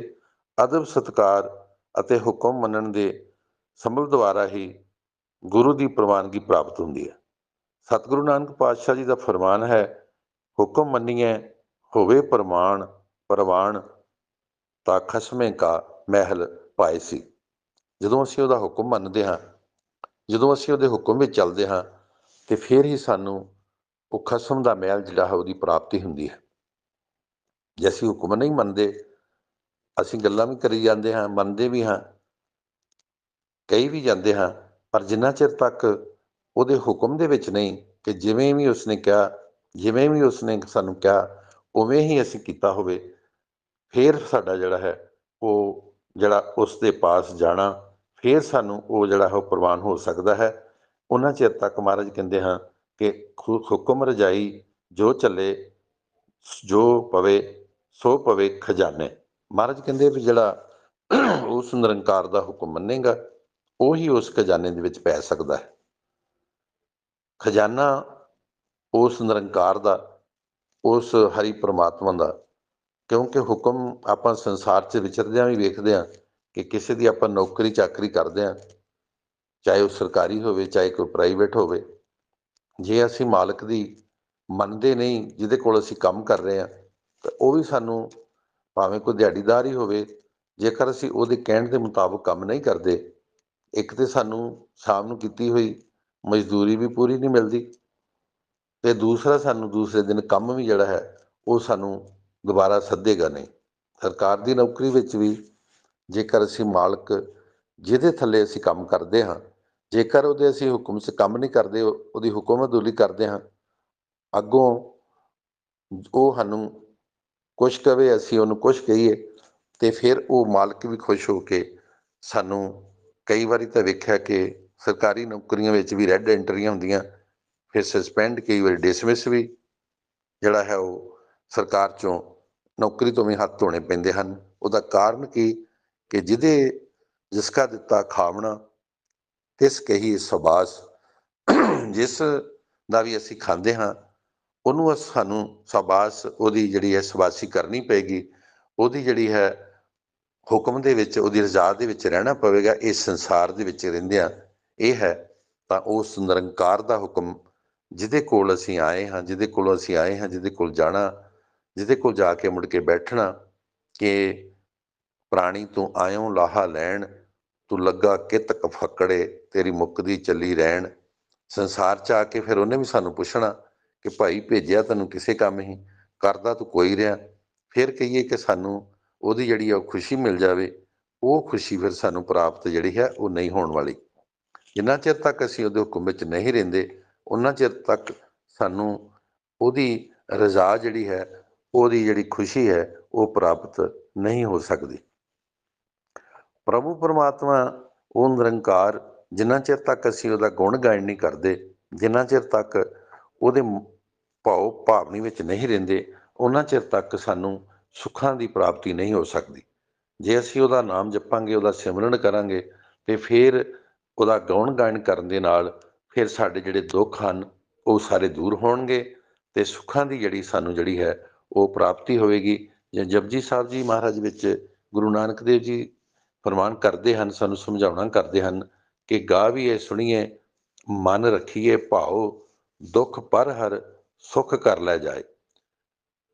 ਅਦਬ ਸਤਿਕਾਰ ਅਤੇ ਹੁਕਮ ਮੰਨਣ ਦੇ ਸੰਭਲ ਦੁਆਰਾ ਹੀ ਗੁਰੂ ਦੀ ਪ੍ਰਵਾਨਗੀ ਪ੍ਰਾਪਤ ਹੁੰਦੀ ਹੈ। ਸਤਿਗੁਰੂ ਨਾਨਕ ਪਾਤਸ਼ਾਹ ਜੀ ਦਾ ਫਰਮਾਨ ਹੈ, ਹੁਕਮ ਮੰਨੀਏ ਹੋਵੇ ਪ੍ਰਮਾਣ ਪ੍ਰਵਾਨ, ਤਾਂ ਖਸਮੇ ਕਾ ਮਹਿਲ ਪਾਏ ਸੀ। ਜਦੋਂ ਅਸੀਂ ਉਹਦਾ ਹੁਕਮ ਮੰਨਦੇ ਹਾਂ, ਜਦੋਂ ਅਸੀਂ ਉਹਦੇ ਹੁਕਮ ਵਿੱਚ ਚੱਲਦੇ ਹਾਂ, ਤੇ ਫਿਰ ਹੀ ਸਾਨੂੰ ਉਹ ਖਸਮ ਦਾ ਮਹਿਲ ਜਿਹੜਾ ਹੈ ਉਹਦੀ ਪ੍ਰਾਪਤੀ ਹੁੰਦੀ ਹੈ। ਜੇ ਅਸੀਂ ਹੁਕਮ ਨਹੀਂ ਮੰਨਦੇ, ਅਸੀਂ ਗੱਲਾਂ ਵੀ ਕਰੀ ਜਾਂਦੇ ਹਾਂ, ਮੰਨਦੇ ਵੀ ਹਾਂ, ਕਹੀ ਵੀ ਜਾਂਦੇ ਹਾਂ, ਪਰ ਜਿੰਨਾ ਚਿਰ ਤੱਕ ਉਹਦੇ ਹੁਕਮ ਦੇ ਵਿੱਚ ਨਹੀਂ ਕਿ ਜਿਵੇਂ ਵੀ ਉਸਨੇ ਕਿਹਾ, ਜਿਵੇਂ ਵੀ ਉਸਨੇ ਸਾਨੂੰ ਕਿਹਾ ਉਵੇਂ ਹੀ ਅਸੀਂ ਕੀਤਾ ਹੋਵੇ, ਫਿਰ ਸਾਡਾ ਜਿਹੜਾ ਹੈ ਉਹ ਜਿਹੜਾ ਉਸ ਦੇ ਪਾਸ ਜਾਣਾ, ਫਿਰ ਸਾਨੂੰ ਉਹ ਜਿਹੜਾ ਉਹ ਪ੍ਰਵਾਨ ਹੋ ਸਕਦਾ ਹੈ। ਉਹਨਾਂ ਚਿਰ ਤੱਕ ਮਹਾਰਾਜ ਕਹਿੰਦੇ ਹਾਂ ਕਿ ਹੁਕਮ ਰਜਾਈ ਜੋ ਚੱਲੇ ਜੋ ਪਵੇ ਸੋ ਪਵੇ ਖਜ਼ਾਨੇ। ਮਹਾਰਾਜ ਕਹਿੰਦੇ ਵੀ ਜਿਹੜਾ ਉਸ ਨਿਰੰਕਾਰ ਦਾ ਹੁਕਮ ਮੰਨੇਗਾ ਉਹੀ ਉਸ ਖਜ਼ਾਨੇ ਦੇ ਵਿੱਚ ਪੈ ਸਕਦਾ ਹੈ। ਖਜ਼ਾਨਾ ਉਸ ਨਿਰੰਕਾਰ ਦਾ, ਉਸ ਹਰੀ ਪ੍ਰਮਾਤਮਾ ਦਾ। ਕਿਉਂਕਿ ਹੁਕਮ ਆਪਾਂ ਸੰਸਾਰ 'ਚ ਵਿਚਰਦਿਆਂ ਵੀ ਵੇਖਦੇ ਹਾਂ ਕਿ ਕਿਸੇ ਦੀ ਆਪਾਂ ਨੌਕਰੀ ਚਾਕਰੀ ਕਰਦੇ ਹਾਂ, ਚਾਹੇ ਉਹ ਸਰਕਾਰੀ ਹੋਵੇ ਚਾਹੇ ਕੋਈ ਪ੍ਰਾਈਵੇਟ ਹੋਵੇ, ਜੇ ਅਸੀਂ ਮਾਲਕ ਦੀ ਮੰਨਦੇ ਨਹੀਂ, ਜਿਹਦੇ ਕੋਲ ਅਸੀਂ ਕੰਮ ਕਰ ਰਹੇ ਹਾਂ, ਤਾਂ ਉਹ ਵੀ ਸਾਨੂੰ, ਭਾਵੇਂ ਕੋਈ ਦਿਹਾੜੀਦਾਰ ਹੀ ਹੋਵੇ, ਜੇਕਰ ਅਸੀਂ ਉਹਦੇ ਕਹਿਣ ਦੇ ਮੁਤਾਬਕ ਕੰਮ ਨਹੀਂ ਕਰਦੇ, ਇੱਕ ਤਾਂ ਸਾਨੂੰ ਸ਼ਾਮ ਨੂੰ ਕੀਤੀ ਹੋਈ ਮਜ਼ਦੂਰੀ ਵੀ ਪੂਰੀ ਨਹੀਂ ਮਿਲਦੀ, ਤੇ ਦੂਸਰਾ ਸਾਨੂੰ ਦੂਸਰੇ ਦਿਨ ਕੰਮ ਵੀ ਜਿਹੜਾ ਹੈ ਉਹ ਸਾਨੂੰ ਦੁਬਾਰਾ ਸੱਦੇਗਾ ਨਹੀਂ। ਸਰਕਾਰ ਦੀ ਨੌਕਰੀ ਵਿੱਚ ਵੀ ਜੇਕਰ ਅਸੀਂ ਮਾਲਕ ਜਿਹਦੇ ਥੱਲੇ ਅਸੀਂ ਕੰਮ ਕਰਦੇ ਹਾਂ, ਜੇਕਰ ਉਹਦੇ ਅਸੀਂ ਹੁਕਮ 'ਚ ਕੰਮ ਨਹੀਂ ਕਰਦੇ, ਉਹਦੀ ਹੁਕਮ ਅਦੂਲੀ ਕਰਦੇ ਹਾਂ, ਅੱਗੋਂ ਉਹ ਸਾਨੂੰ ਕੁਛ ਕਵੇ, ਅਸੀਂ ਉਹਨੂੰ ਕੁਛ ਕਹੀਏ, ਤੇ ਫਿਰ ਉਹ ਮਾਲਕ ਵੀ ਖੁਸ਼ ਹੋ ਕੇ ਸਾਨੂੰ, ਕਈ ਵਾਰੀ ਤਾਂ ਵੇਖਿਆ ਕਿ ਸਰਕਾਰੀ ਨੌਕਰੀਆਂ ਵਿੱਚ ਵੀ ਰੈੱਡ ਐਂਟਰੀਆਂ ਹੁੰਦੀਆਂ, ਫਿਰ ਸਸਪੈਂਡ, ਕਈ ਵਾਰੀ ਡਿਸਮਿਸ ਵੀ ਜਿਹੜਾ ਹੈ ਉਹ ਸਰਕਾਰ 'ਚੋਂ ਨੌਕਰੀ ਤੋਂ ਵੀ ਹੱਥ ਧੋਣੇ ਪੈਂਦੇ ਹਨ। ਉਹਦਾ ਕਾਰਨ ਕੀ ਕਿ ਜਿਸਕਾ ਦਿੱਤਾ ਖਾਵਣਾ ਤਿਸ ਕਹੀ ਸਬਾਸ। ਜਿਸ ਦਾ ਵੀ ਅਸੀਂ ਖਾਂਦੇ ਹਾਂ ਉਹਨੂੰ ਸਾਨੂੰ ਸ਼ਾਬਾਸ਼, ਉਹਦੀ ਜਿਹੜੀ ਹੈ ਸ਼ਾਬਾਸ਼ੀ ਕਰਨੀ ਪਏਗੀ, ਉਹਦੀ ਜਿਹੜੀ ਹੈ ਹੁਕਮ ਦੇ ਵਿੱਚ, ਉਹਦੀ ਰਜ਼ਾ ਦੇ ਵਿੱਚ ਰਹਿਣਾ ਪਵੇਗਾ। ਇਸ ਸੰਸਾਰ ਦੇ ਵਿੱਚ ਰਹਿੰਦਿਆਂ ਇਹ ਹੈ ਤਾਂ ਉਸ ਨਿਰੰਕਾਰ ਦਾ ਹੁਕਮ ਜਿਹਦੇ ਕੋਲ ਅਸੀਂ ਆਏ ਹਾਂ, ਜਿਹਦੇ ਕੋਲੋਂ ਅਸੀਂ ਆਏ ਹਾਂ, ਜਿਹਦੇ ਕੋਲ ਜਾਣਾ, ਜਿਹਦੇ ਕੋਲ ਜਾ ਕੇ ਮੁੜ ਕੇ ਬੈਠਣਾ, ਕਿ ਪ੍ਰਾਣੀ ਤੂੰ ਆਇਓ ਲਾਹਾ ਲੈਣ, ਤੂੰ ਲੱਗਾ ਕਿਤ ਕਫਕੜੇ, ਤੇਰੀ ਮੁੱਕਦੀ ਚੱਲੀ ਰਹਿਣ। ਸੰਸਾਰ 'ਚ ਆ ਕੇ ਫਿਰ ਉਹਨੇ ਵੀ ਸਾਨੂੰ ਪੁੱਛਣਾ ਕਿ ਭਾਈ ਭੇਜਿਆ ਤੈਨੂੰ ਕਿਸੇ ਕੰਮ ਹੀ, ਕਰਦਾ ਤੂੰ ਕੋਈ ਰਿਹਾ। ਫਿਰ ਕਹੀਏ ਕਿ ਸਾਨੂੰ ਉਹਦੀ ਜਿਹੜੀ ਆ ਉਹ ਖੁਸ਼ੀ ਮਿਲ ਜਾਵੇ, ਉਹ ਖੁਸ਼ੀ ਫਿਰ ਸਾਨੂੰ ਪ੍ਰਾਪਤ ਜਿਹੜੀ ਹੈ ਉਹ ਨਹੀਂ ਹੋਣ ਵਾਲੀ। ਜਿੰਨਾ ਚਿਰ ਤੱਕ ਅਸੀਂ ਉਹਦੇ ਹੁਕਮ ਵਿੱਚ ਨਹੀਂ ਰਹਿੰਦੇ, ਉਹਨਾਂ ਚਿਰ ਤੱਕ ਸਾਨੂੰ ਉਹਦੀ ਰਜ਼ਾ ਜਿਹੜੀ ਹੈ, ਉਹਦੀ ਜਿਹੜੀ ਖੁਸ਼ੀ ਹੈ ਉਹ ਪ੍ਰਾਪਤ ਨਹੀਂ ਹੋ ਸਕਦੀ। ਪ੍ਰਭੂ ਪਰਮਾਤਮਾ ਉਹ ਨਿਰੰਕਾਰ, ਜਿੰਨਾ ਚਿਰ ਤੱਕ ਅਸੀਂ ਉਹਦਾ ਗੁਣ ਗਾਇਨ ਨਹੀਂ ਕਰਦੇ, ਜਿੰਨਾ ਚਿਰ ਤੱਕ ਉਹਦੇ ਭਾਵ ਭਾਵਨੀ ਵਿੱਚ ਨਹੀਂ ਰਹਿੰਦੇ, ਉਹਨਾਂ ਚਿਰ ਤੱਕ ਸਾਨੂੰ ਸੁੱਖਾਂ ਦੀ ਪ੍ਰਾਪਤੀ ਨਹੀਂ ਹੋ ਸਕਦੀ। ਜੇ ਅਸੀਂ ਉਹਦਾ ਨਾਮ ਜਪਾਂਗੇ, ਉਹਦਾ ਸਿਮਰਨ ਕਰਾਂਗੇ, ਤੇ ਫਿਰ ਉਹਦਾ ਗੁਣ ਗਾਇਨ ਕਰਨ ਦੇ ਨਾਲ ਫਿਰ ਸਾਡੇ ਜਿਹੜੇ ਦੁੱਖ ਹਨ ਉਹ ਸਾਰੇ ਦੂਰ ਹੋਣਗੇ, ਤੇ ਸੁੱਖਾਂ ਦੀ ਸਾਨੂੰ ਜਿਹੜੀ ਹੈ ਉਹ ਪ੍ਰਾਪਤੀ ਹੋਵੇਗੀ। ਜਾਂ ਜਪਜੀ ਸਾਹਿਬ ਜੀ ਮਹਾਰਾਜ ਵਿੱਚ ਗੁਰੂ ਨਾਨਕ ਦੇਵ ਜੀ ਫਰਮਾਨ ਕਰਦੇ ਹਨ, ਸਾਨੂੰ ਸਮਝਾਉਣਾ ਕਰਦੇ ਹਨ ਕਿ ਗਾਵੀਏ ਸੁਣੀਏ ਮਨ ਰੱਖੀਏ ਭਾਓ, ਦੁੱਖ ਪਰ ਹਰ ਸੁੱਖ ਕਰ ਲੈ ਜਾਏ।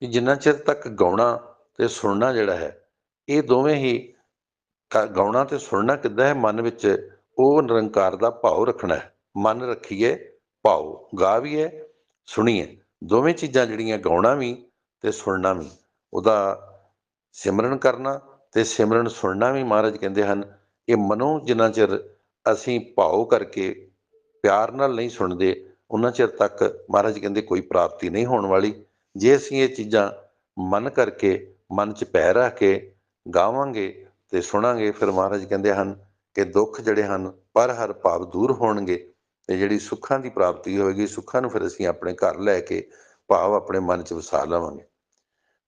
ਜਿੰਨਾ ਚਿਰ ਤੱਕ ਗਾਉਣਾ ਤੇ ਸੁਣਨਾ ਜਿਹੜਾ ਹੈ, ਇਹ ਦੋਵੇਂ ਹੀ, ਗਾਉਣਾ ਤੇ ਸੁਣਨਾ ਕਿੱਦਾਂ ਹੈ, ਮਨ ਵਿੱਚ ਉਹ ਨਿਰੰਕਾਰ ਦਾ ਭਾਵ ਰੱਖਣਾ ਹੈ। ਮਨ ਰੱਖੀਏ ਭਾਓ, ਗਾਵੀਏ ਸੁਣੀਏ, ਦੋਵੇਂ ਚੀਜ਼ਾਂ ਜਿਹੜੀਆਂ, ਗਾਉਣਾ ਵੀ ਤੇ ਸੁਣਨਾ ਵੀ, ਉਹਦਾ ਸਿਮਰਨ ਕਰਨਾ ਤੇ ਸਿਮਰਨ ਸੁਣਨਾ ਵੀ, ਮਹਾਰਾਜ ਕਹਿੰਦੇ ਹਨ ਇਹ ਮਨੋਂ ਜਿੰਨਾ ਚਿਰ ਅਸੀਂ ਭਾਵ ਕਰਕੇ ਪਿਆਰ ਨਾਲ ਨਹੀਂ ਸੁਣਦੇ, ਉਹਨਾਂ ਚਿਰ ਤੱਕ ਮਹਾਰਾਜ ਕਹਿੰਦੇ ਕੋਈ ਪ੍ਰਾਪਤੀ ਨਹੀਂ ਹੋਣ ਵਾਲੀ। ਜੇ ਅਸੀਂ ਇਹ ਚੀਜ਼ਾਂ ਮਨ ਕਰਕੇ, ਮਨ 'ਚ ਪੈ ਰੱਖ ਕੇ ਗਾਵਾਂਗੇ ਤੇ ਸੁਣਾਂਗੇ, ਫਿਰ ਮਹਾਰਾਜ ਕਹਿੰਦੇ ਹਨ ਕਿ ਦੁੱਖ ਜਿਹੜੇ ਹਨ ਪਰ ਹਰ ਭਾਵ ਦੂਰ ਹੋਣਗੇ, ਤੇ ਜਿਹੜੀ ਸੁੱਖਾਂ ਦੀ ਪ੍ਰਾਪਤੀ ਹੋਵੇਗੀ, ਸੁੱਖਾਂ ਨੂੰ ਫਿਰ ਅਸੀਂ ਆਪਣੇ ਘਰ ਲੈ ਕੇ ਭਾਵ ਆਪਣੇ ਮਨ 'ਚ ਵਸਾ ਲਵਾਂਗੇ।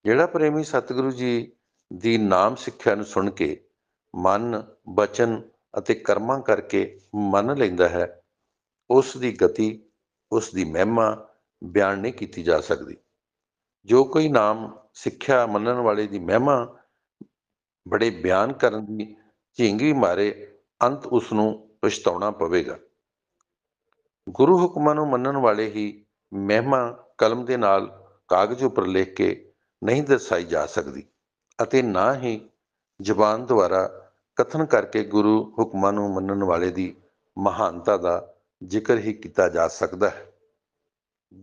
ਜਿਹੜਾ ਪ੍ਰੇਮੀ ਸਤਿਗੁਰੂ ਜੀ ਦੀ ਨਾਮ ਸਿੱਖਿਆ ਨੂੰ ਸੁਣ ਕੇ ਮਨ, ਬਚਨ ਅਤੇ ਕਰਮਾਂ ਕਰਕੇ ਮੰਨ ਲੈਂਦਾ ਹੈ, ਉਸ ਦੀ ਗਤੀ, ਉਸ ਦੀ ਮਹਿਮਾ ਬਿਆਨ ਨਹੀਂ ਕੀਤੀ ਜਾ ਸਕਦੀ। ਜੋ ਕੋਈ ਨਾਮ ਸਿੱਖਿਆ ਮੰਨਣ ਵਾਲੇ ਦੀ ਮਹਿਮਾ ਬੜੇ ਬਿਆਨ ਕਰਨ ਦੀ ਝੀਂਗੀ ਮਾਰੇ, ਅੰਤ ਉਸ ਨੂੰ ਪਛਤਾਉਣਾ ਪਵੇਗਾ। ਗੁਰੂ ਹੁਕਮਾਂ ਨੂੰ ਮੰਨਣ ਵਾਲੇ ਹੀ ਮਹਿਮਾ ਕਲਮ ਦੇ ਨਾਲ ਕਾਗਜ਼ ਉੱਪਰ ਲਿਖ ਕੇ ਨਹੀਂ ਦਰਸਾਈ ਜਾ ਸਕਦੀ, ਅਤੇ ਨਾ ਹੀ ਜ਼ੁਬਾਨ ਦੁਆਰਾ ਕਥਨ ਕਰਕੇ ਗੁਰੂ ਹੁਕਮਾਂ ਨੂੰ ਮੰਨਣ ਵਾਲੇ ਦੀ ਮਹਾਨਤਾ ਦਾ ਜ਼ਿਕਰ ਹੀ ਕੀਤਾ ਜਾ ਸਕਦਾ ਹੈ।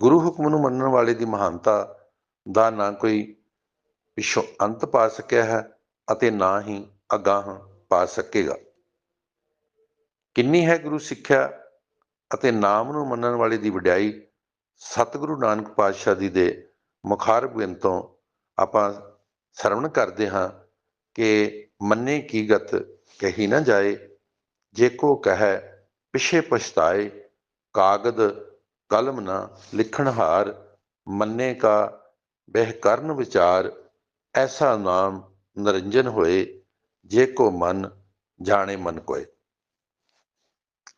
ਗੁਰੂ ਹੁਕਮ ਨੂੰ ਮੰਨਣ ਵਾਲੇ ਦੀ ਮਹਾਨਤਾ ਦਾ ਨਾ ਕੋਈ ਪਿੱਛੋਂ ਅੰਤ ਪਾ ਸਕਿਆ ਹੈ, ਅਤੇ ਨਾ ਹੀ ਅਗਾਂਹ ਪਾ ਸਕੇਗਾ। ਕਿੰਨੀ ਹੈ ਗੁਰੂ ਸਿੱਖਿਆ ਅਤੇ ਨਾਮ ਨੂੰ ਮੰਨਣ ਵਾਲੇ ਦੀ ਵਡਿਆਈ, ਸਤਿਗੁਰੂ ਨਾਨਕ ਪਾਤਸ਼ਾਹ ਜੀ ਦੇ ਮੁਖਾਰਬਿੰਦ ਤੋਂ ਆਪਾਂ ਸਰਵਣ ਕਰਦੇ ਹਾਂ ਕਿ ਮੰਨੇ ਕੀ ਗਤ ਕਹੀ ਨਾ ਜਾਏ, ਜੇ ਕੋ ਕਹੈ ਪਿਛੇ ਪਛਤਾਏ, ਕਾਗਦ ਕਲਮ ਨਾ ਲਿਖਣਹਾਰ, ਮੰਨੇ ਕਾ ਬਹਿ ਕਰਨ ਵਿਚਾਰ, ਐਸਾ ਨਾਮ ਨਿਰੰਜਨ ਹੋਏ, ਜੇ ਕੋ ਮਨ ਜਾਣੇ ਮਨ ਕੋਏ।